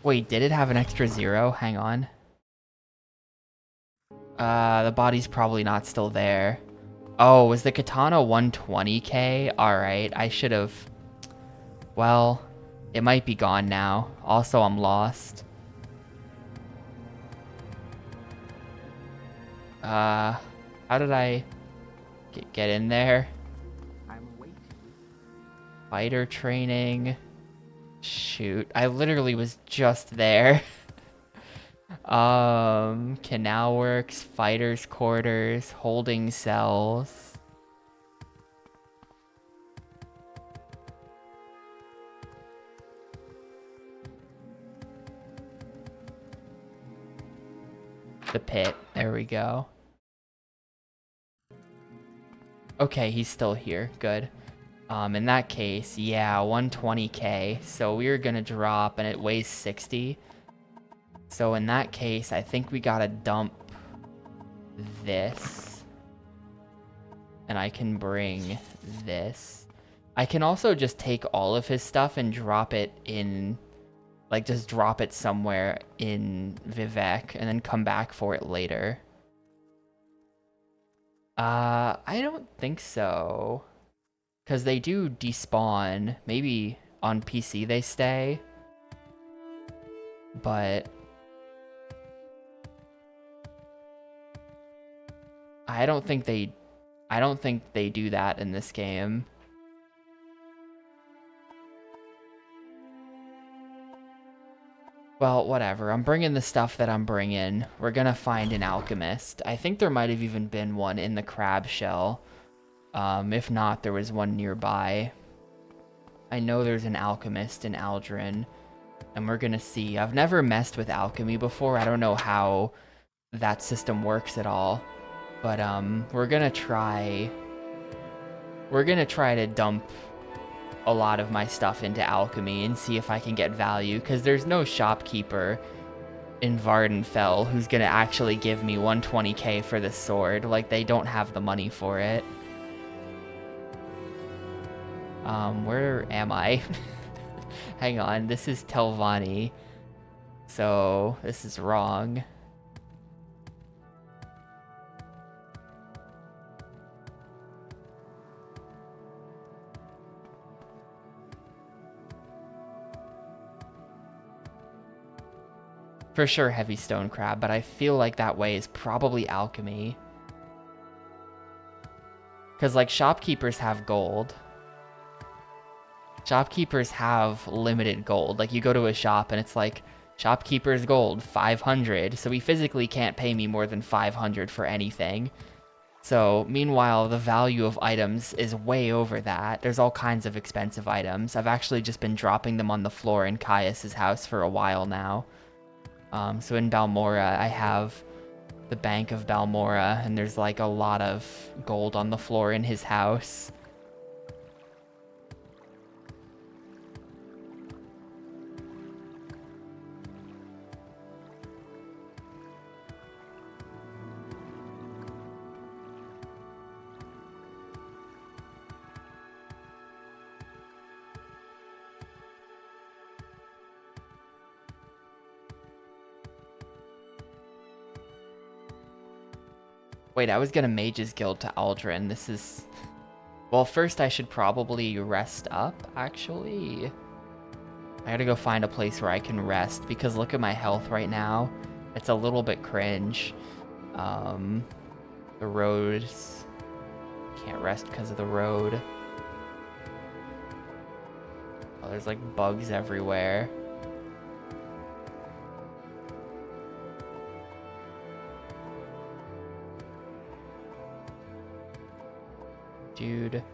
Wait, did it have an extra 0? Hang on. The body's probably not still there. Oh, was the katana 120k? Alright, I should have... Well, it might be gone now. Also, I'm lost. How did I get in there? I'm waiting. Fighter training. Shoot, I literally was just there. Canal Works, Fighters Quarters, Holding Cells. The pit, there we go. Okay, he's still here, good. In that case, yeah, 120k. So we're gonna drop, and it weighs 60. So in that case, I think we gotta dump this. And I can bring this. I can also just take all of his stuff and drop it in Like, just drop it somewhere in Vivek and then come back for it later. I don't think so. Because they do despawn. Maybe on PC they stay. But I don't think they do that in this game. Well, whatever. I'm bringing the stuff that I'm bringing. We're gonna find an alchemist. I think there might have even been one in the crab shell. If not, there was one nearby. I know there's an alchemist in Aldrin, and we're gonna see. I've never messed with alchemy before. I don't know how that system works at all. But we're gonna try to dump a lot of my stuff into alchemy and see if I can get value, because there's no shopkeeper in Vardenfell who's gonna actually give me 120k for this sword. Like, they don't have the money for it. Where am I? Hang on, this is Telvanni, so this is wrong. For sure heavy stone crab, but I feel like that way is probably alchemy. Because, like, shopkeepers have gold. Shopkeepers have limited gold. Like, you go to a shop and it's like, shopkeeper's gold, 500. So he physically can't pay me more than 500 for anything. So, meanwhile, the value of items is way over that. There's all kinds of expensive items. I've actually just been dropping them on the floor in Caius's house for a while now. So in Balmora, I have the Bank of Balmora, and there's like a lot of gold on the floor in his house. Wait, I was gonna Mage's Guild to Aldrin. This is... Well, first I should probably rest up, actually. I gotta go find a place where I can rest, because look at my health right now. It's a little bit cringe. The roads... Can't rest because of the road. Oh, there's like bugs everywhere. Dude,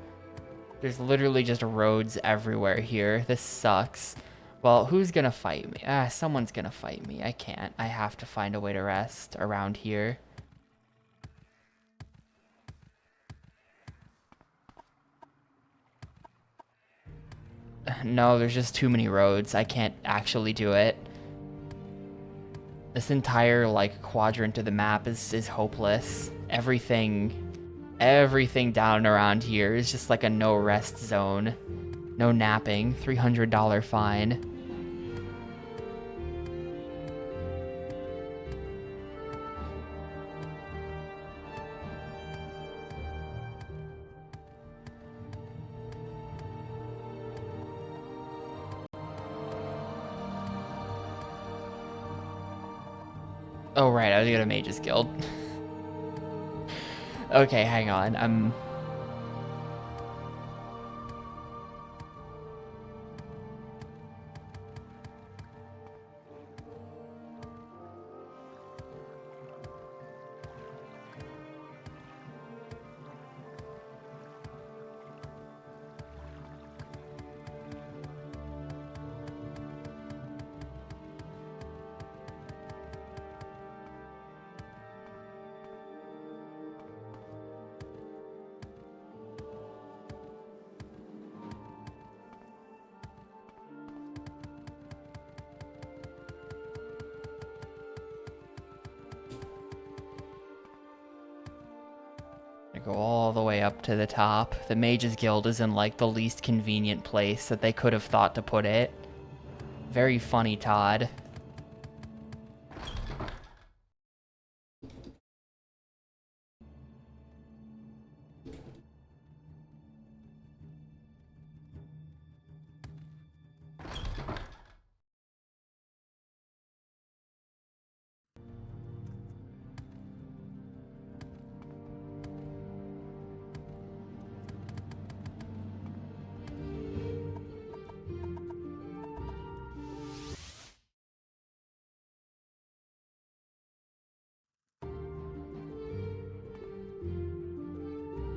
there's literally just roads everywhere here. This sucks. Well, who's gonna fight me? Someone's gonna fight me. I can't. I have to find a way to rest around here. No, there's just too many roads. I can't actually do it. This entire, like, quadrant of the map is hopeless. Everything down around here is just like a no rest zone. No napping. $300 fine. Oh right, I was gonna Mage's Guild. Okay, hang on. Go all the way up to the top. The Mage's Guild is in like the least convenient place that they could have thought to put it. Very funny, Todd.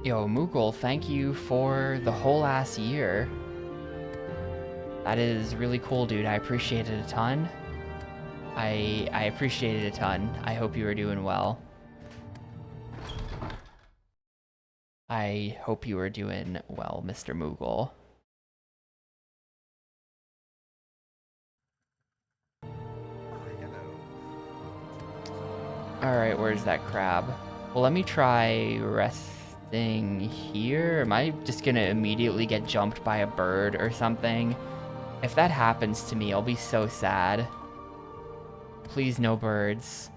Yo, Moogle, thank you for the whole ass year. That is really cool, dude. I appreciate it a ton. I appreciate it a ton. I hope you are doing well. I hope you are doing well, Mr. Moogle. Alright, where's that crab? Well, let me try resting here. Am I just gonna immediately get jumped by a bird or something? If that happens to me, I'll be so sad. Please no birds.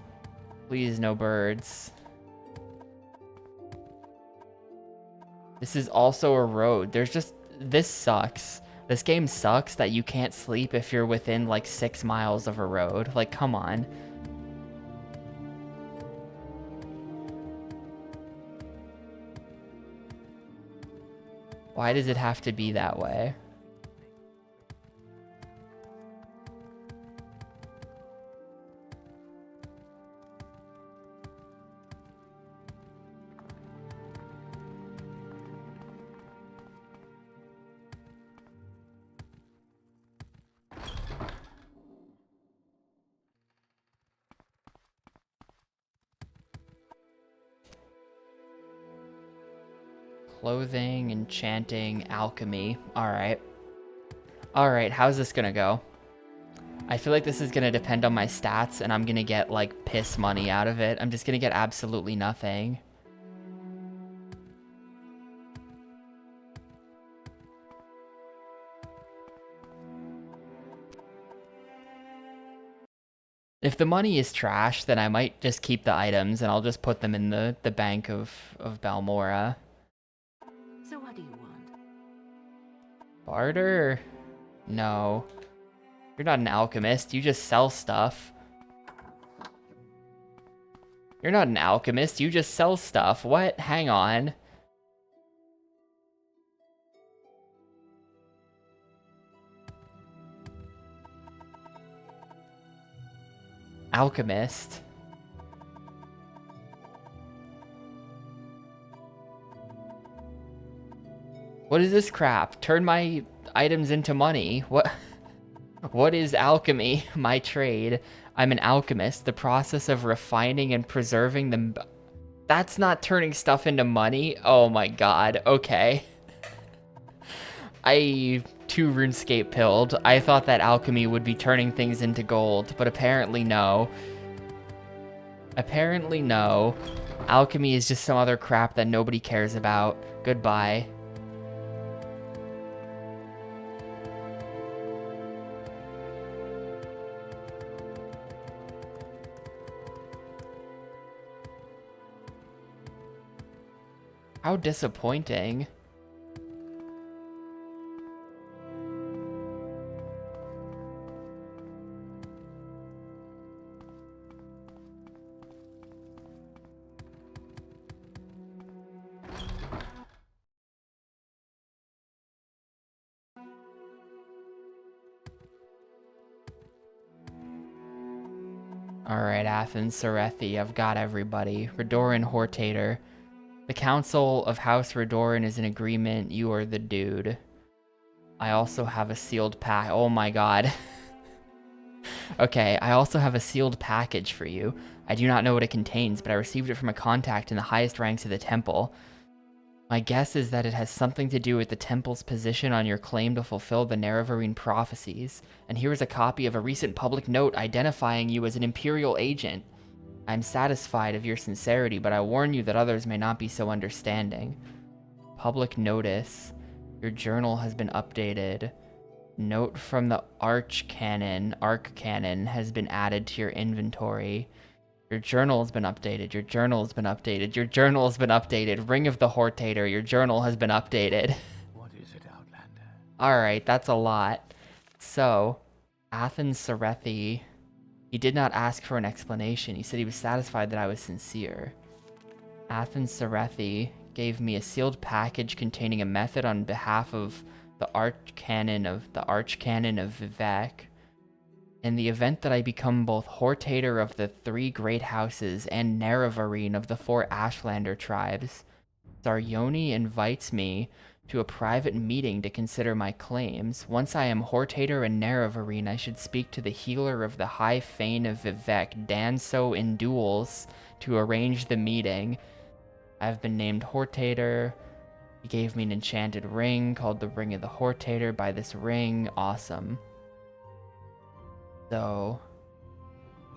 Please no birds. This is also a road. This sucks. This game sucks that you can't sleep if you're within like 6 miles of a road. Like, come on. Why does it have to be that way? Clothing, enchanting, alchemy. Alright. Alright, how's this gonna go? I feel like this is gonna depend on my stats, and I'm gonna get, like, piss money out of it. I'm just gonna get absolutely nothing. If the money is trash, then I might just keep the items, and I'll just put them in the bank of Balmora. So what do you want? Barter? No. You're not an alchemist, you just sell stuff. You're not an alchemist, you just sell stuff. What? Hang on. Alchemist. What is this crap? Turn my items into money. What is alchemy? My trade. I'm an alchemist. The process of refining and preserving them. That's not turning stuff into money. Oh my god. Okay. I too RuneScape pilled. I thought that alchemy would be turning things into gold, but apparently no. Apparently no. Alchemy is just some other crap that nobody cares about. Goodbye. How disappointing. Alright, Athens, Serethi, I've got everybody. Redoran, Hortator. The Council of House Redoran is in agreement. You are the dude. I also have a sealed pack. Oh my god. Okay, I also have a sealed package for you. I do not know what it contains, but I received it from a contact in the highest ranks of the temple. My guess is that it has something to do with the temple's position on your claim to fulfill the Nerevarine prophecies. And here is a copy of a recent public note identifying you as an Imperial agent. I am satisfied of your sincerity, but I warn you that others may not be so understanding. Public notice. Your journal has been updated. Note from the arc cannon has been added to your inventory. Your journal has been updated. Your journal has been updated. Your journal has been updated. Ring of the Hortator. Your journal has been updated. What is it, Outlander? Alright, that's a lot. So, Athens Serethi, he did not ask for an explanation. He said he was satisfied that I was sincere. Athens Serethi gave me a sealed package containing a method on behalf of the Archcanon of Vivek. In the event that I become both Hortator of the 3 Great Houses and Nerevarine of the 4 Ashlander tribes, Zaryoni invites me to a private meeting to consider my claims. Once I am Hortator and Nerevarine, I should speak to the healer of the High Fane of Vivek, Danso in duels, to arrange the meeting. I've been named Hortator. He gave me an enchanted ring called the Ring of the Hortator. By this ring, awesome. So,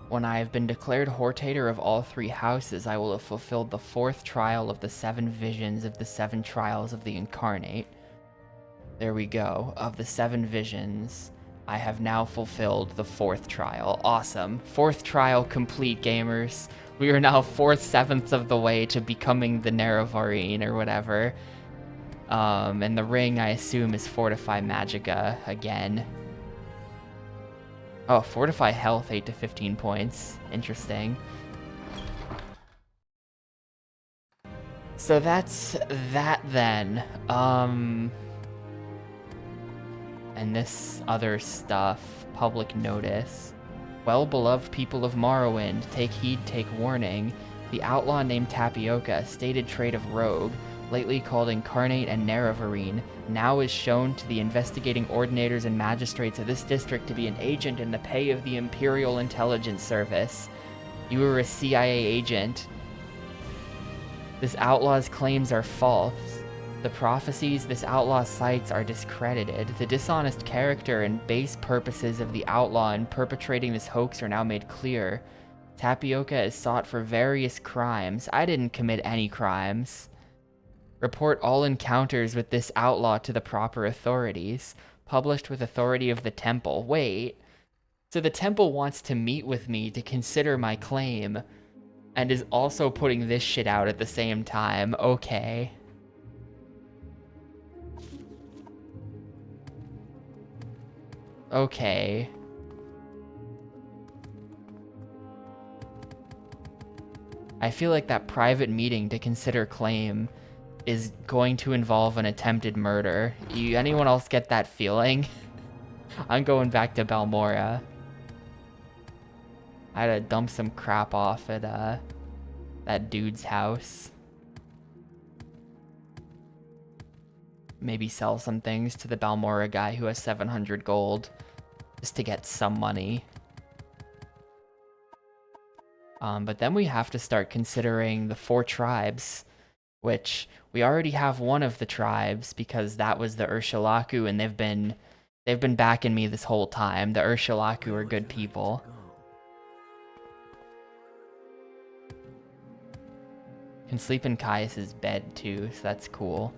when I have been declared Hortator of all 3 houses, I will have fulfilled the 4th trial of the 7 visions of the 7 trials of the Incarnate. There we go. Of the 7 visions, I have now fulfilled the 4th trial. Awesome. 4th trial complete, gamers. We are now 4/7 of the way to becoming the Nerevarine or whatever. And the ring, I assume, is Fortify Magica again. Oh, Fortify Health, 8 to 15 points. Interesting. So that's that then. And this other stuff. Public notice. Well-beloved people of Morrowind, take heed, take warning. The outlaw named Tapioca, a stated trait of rogue, lately called Incarnate and Nerevarine, now is shown to the investigating ordinators and magistrates of this district to be an agent in the pay of the Imperial Intelligence Service. You are a CIA agent. This outlaw's claims are false. The prophecies this outlaw cites are discredited. The dishonest character and base purposes of the outlaw in perpetrating this hoax are now made clear. Tapioca is sought for various crimes. I didn't commit any crimes. Report all encounters with this outlaw to the proper authorities. Published with authority of the temple. Wait. So the temple wants to meet with me to consider my claim, and is also putting this shit out at the same time. Okay. Okay. I feel like that private meeting to consider claim is going to involve an attempted murder. Anyone else get that feeling? I'm going back to Balmora. I had to dump some crap off at that dude's house. Maybe sell some things to the Balmora guy who has 700 gold just to get some money. But then we have to start considering the 4 tribes, which we already have one of the tribes because that was the Ursulaku, and they've been backing me this whole time. The Ursulaku are good people. Can sleep in Caius's bed too, so that's cool.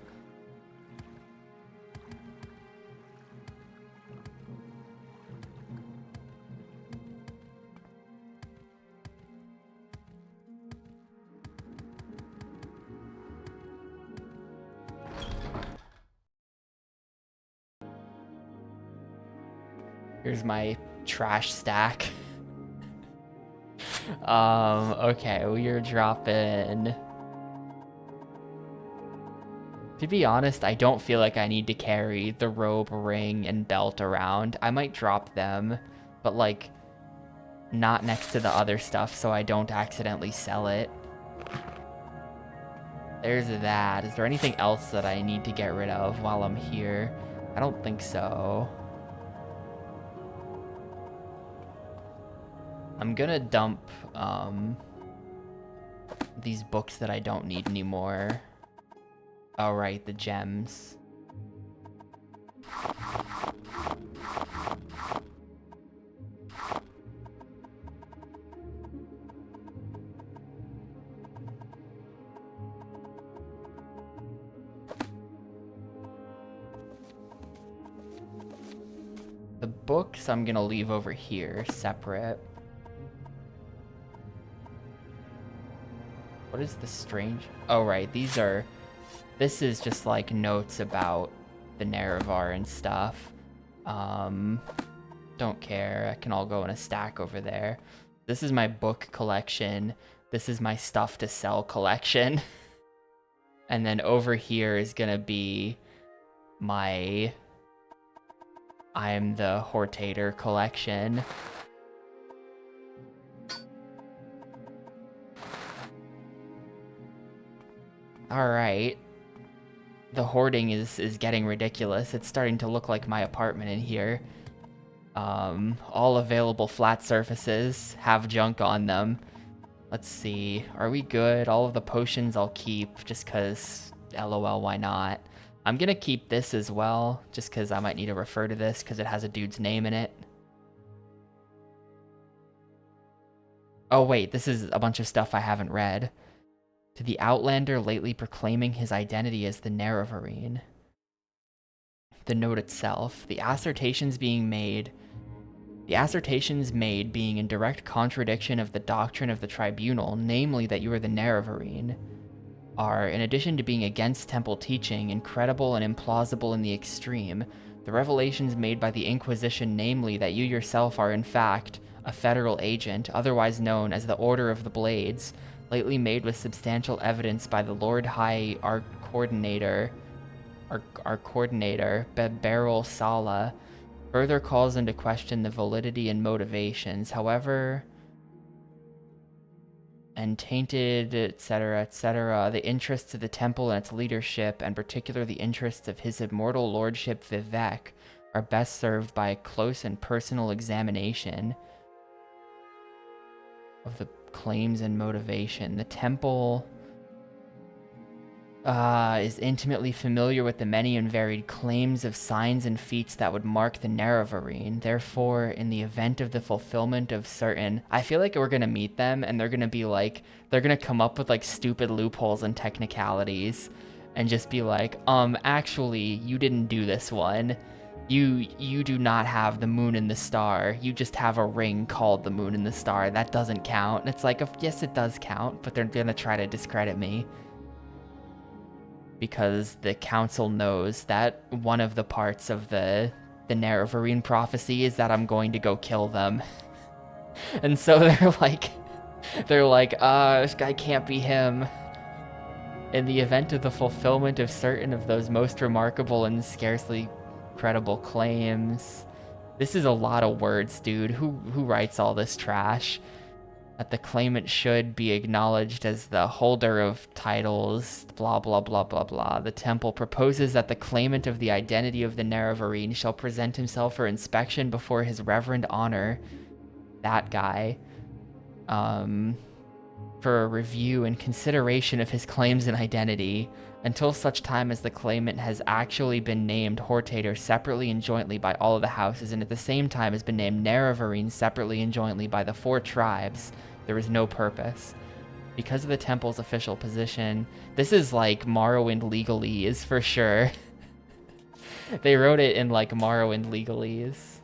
Here's my trash stack. Okay, we are dropping... To be honest, I don't feel like I need to carry the robe, ring, and belt around. I might drop them, but like, not next to the other stuff so I don't accidentally sell it. There's that. Is there anything else that I need to get rid of while I'm here? I don't think so. I'm gonna dump these books that I don't need anymore. Oh right, the gems. The books I'm gonna leave over here, separate. What is the strange? Oh, right, this is just like notes about the Nerevar and stuff. Don't care, I can all go in a stack over there. This is my book collection. This is my stuff to sell collection. And then over here is gonna be my I'm the Hortator collection. Alright. The hoarding is getting ridiculous. It's starting to look like my apartment in here. All available flat surfaces have junk on them. Let's see. Are we good? All of the potions I'll keep just because LOL, why not? I'm gonna keep this as well just because I might need to refer to this because it has a dude's name in it. Oh wait, this is a bunch of stuff I haven't read. To the Outlander lately proclaiming his identity as the Nerevarine. The note itself. The assertions made being in direct contradiction of the doctrine of the tribunal, namely that you are the Nerevarine, are, in addition to being against temple teaching, incredible and implausible in the extreme. The revelations made by the Inquisition, namely that you yourself are in fact a federal agent, otherwise known as the Order of the Blades, lately made with substantial evidence by the Lord High Coordinator, Beryl Sala, further calls into question the validity and motivations, however, and tainted, etc., the interests of the temple and its leadership, and particularly the interests of his immortal lordship Vivek, are best served by a close and personal examination of the claims and motivation. The temple is intimately familiar with the many and varied claims of signs and feats that would mark the Nerevarine. Therefore, in the event of the fulfillment of certain... I feel like we're gonna meet them, and they're gonna be like... They're gonna come up with, like, stupid loopholes and technicalities, and just be like, actually, you didn't do this one. You do not have the moon and the star. You just have a ring called the moon and the star. That doesn't count. And it's like, yes, it does count, but they're gonna try to discredit me. Because the council knows that one of the parts of the Nerevarine prophecy is that I'm going to go kill them. And so they're like, this guy can't be him. In the event of the fulfillment of certain of those most remarkable and scarcely credible claims. This is a lot of words, dude. Who writes all this trash? That the claimant should be acknowledged as the holder of titles, blah, blah, blah, blah, blah. The temple proposes that the claimant of the identity of the Nerevarine shall present himself for inspection before his reverend honor, that guy, for a review and consideration of his claims and identity, until such time as the claimant has actually been named Hortator separately and jointly by all of the houses, and at the same time has been named Nerevarine separately and jointly by the 4 tribes. There is no purpose. Because of the temple's official position, this is like Morrowind legalese for sure. They wrote it in like Morrowind legalese.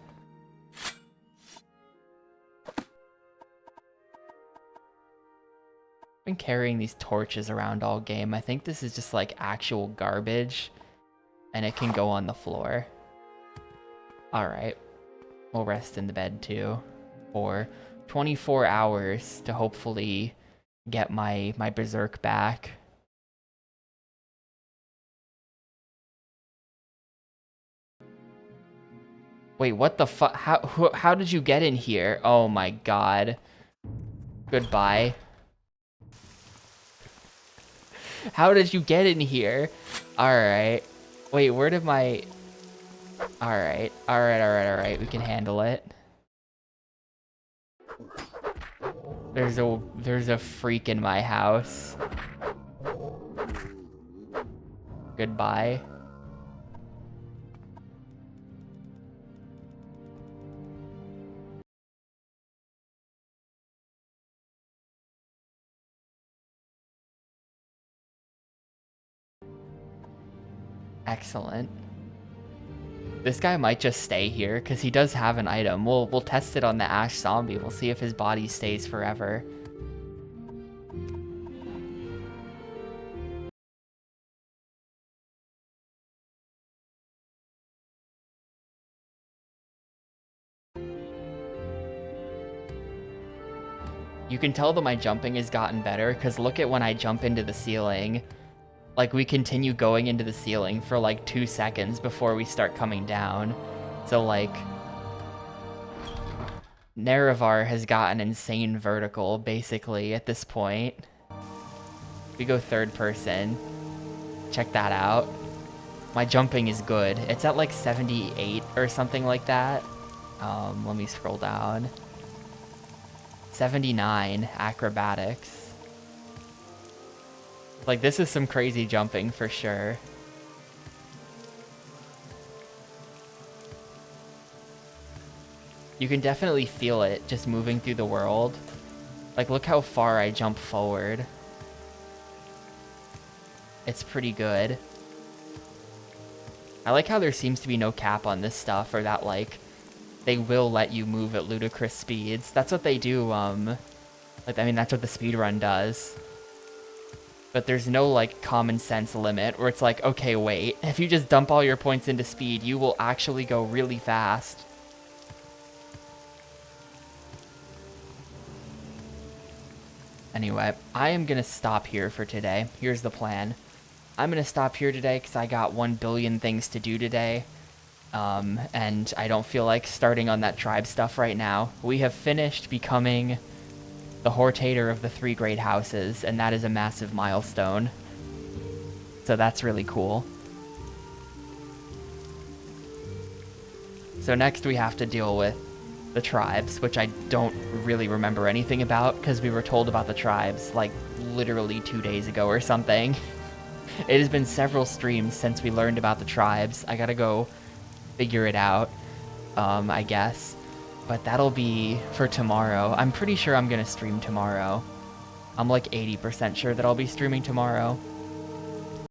Been carrying these torches around all game. I think this is just like actual garbage, and it can go on the floor. All right, we'll rest in the bed too for 24 hours to hopefully get my berserk back. Wait, what the fuck? How did you get in here? Oh my god. Goodbye. How did you get in here? Alright. Wait, where did my... Alright. We can handle it. There's a freak in my house. Goodbye. Excellent. This guy might just stay here because he does have an item. We'll test it on the Ash Zombie. We'll see if his body stays forever. You can tell that my jumping has gotten better because look at when I jump into the ceiling. Like, we continue going into the ceiling for like 2 seconds before we start coming down. So like, Nerevar has gotten insane vertical basically at this point. We go third person. Check that out. My jumping is good. It's at like 78 or something like that. Let me scroll down. 79 acrobatics. Like, this is some crazy jumping for sure. You can definitely feel it just moving through the world. Like, look how far I jump forward. It's pretty good. I like how there seems to be no cap on this stuff, or that, like, they will let you move at ludicrous speeds. That's what they do, like, I mean, that's what the speedrun does. But there's no, like, common sense limit where it's like, okay, wait, if you just dump all your points into speed, you will actually go really fast. Anyway, I am gonna stop here for today. Here's the plan. I'm gonna stop here today because I got 1 billion things to do today. And I don't feel like starting on that tribe stuff right now. We have finished becoming the Hortator of the 3 Great Houses, and that is a massive milestone. So that's really cool. So next we have to deal with the tribes, which I don't really remember anything about because we were told about the tribes like literally 2 days ago or something. It has been several streams since we learned about the tribes. I gotta go figure it out, I guess. But that'll be for tomorrow. I'm pretty sure I'm gonna stream tomorrow. I'm like 80% sure that I'll be streaming tomorrow.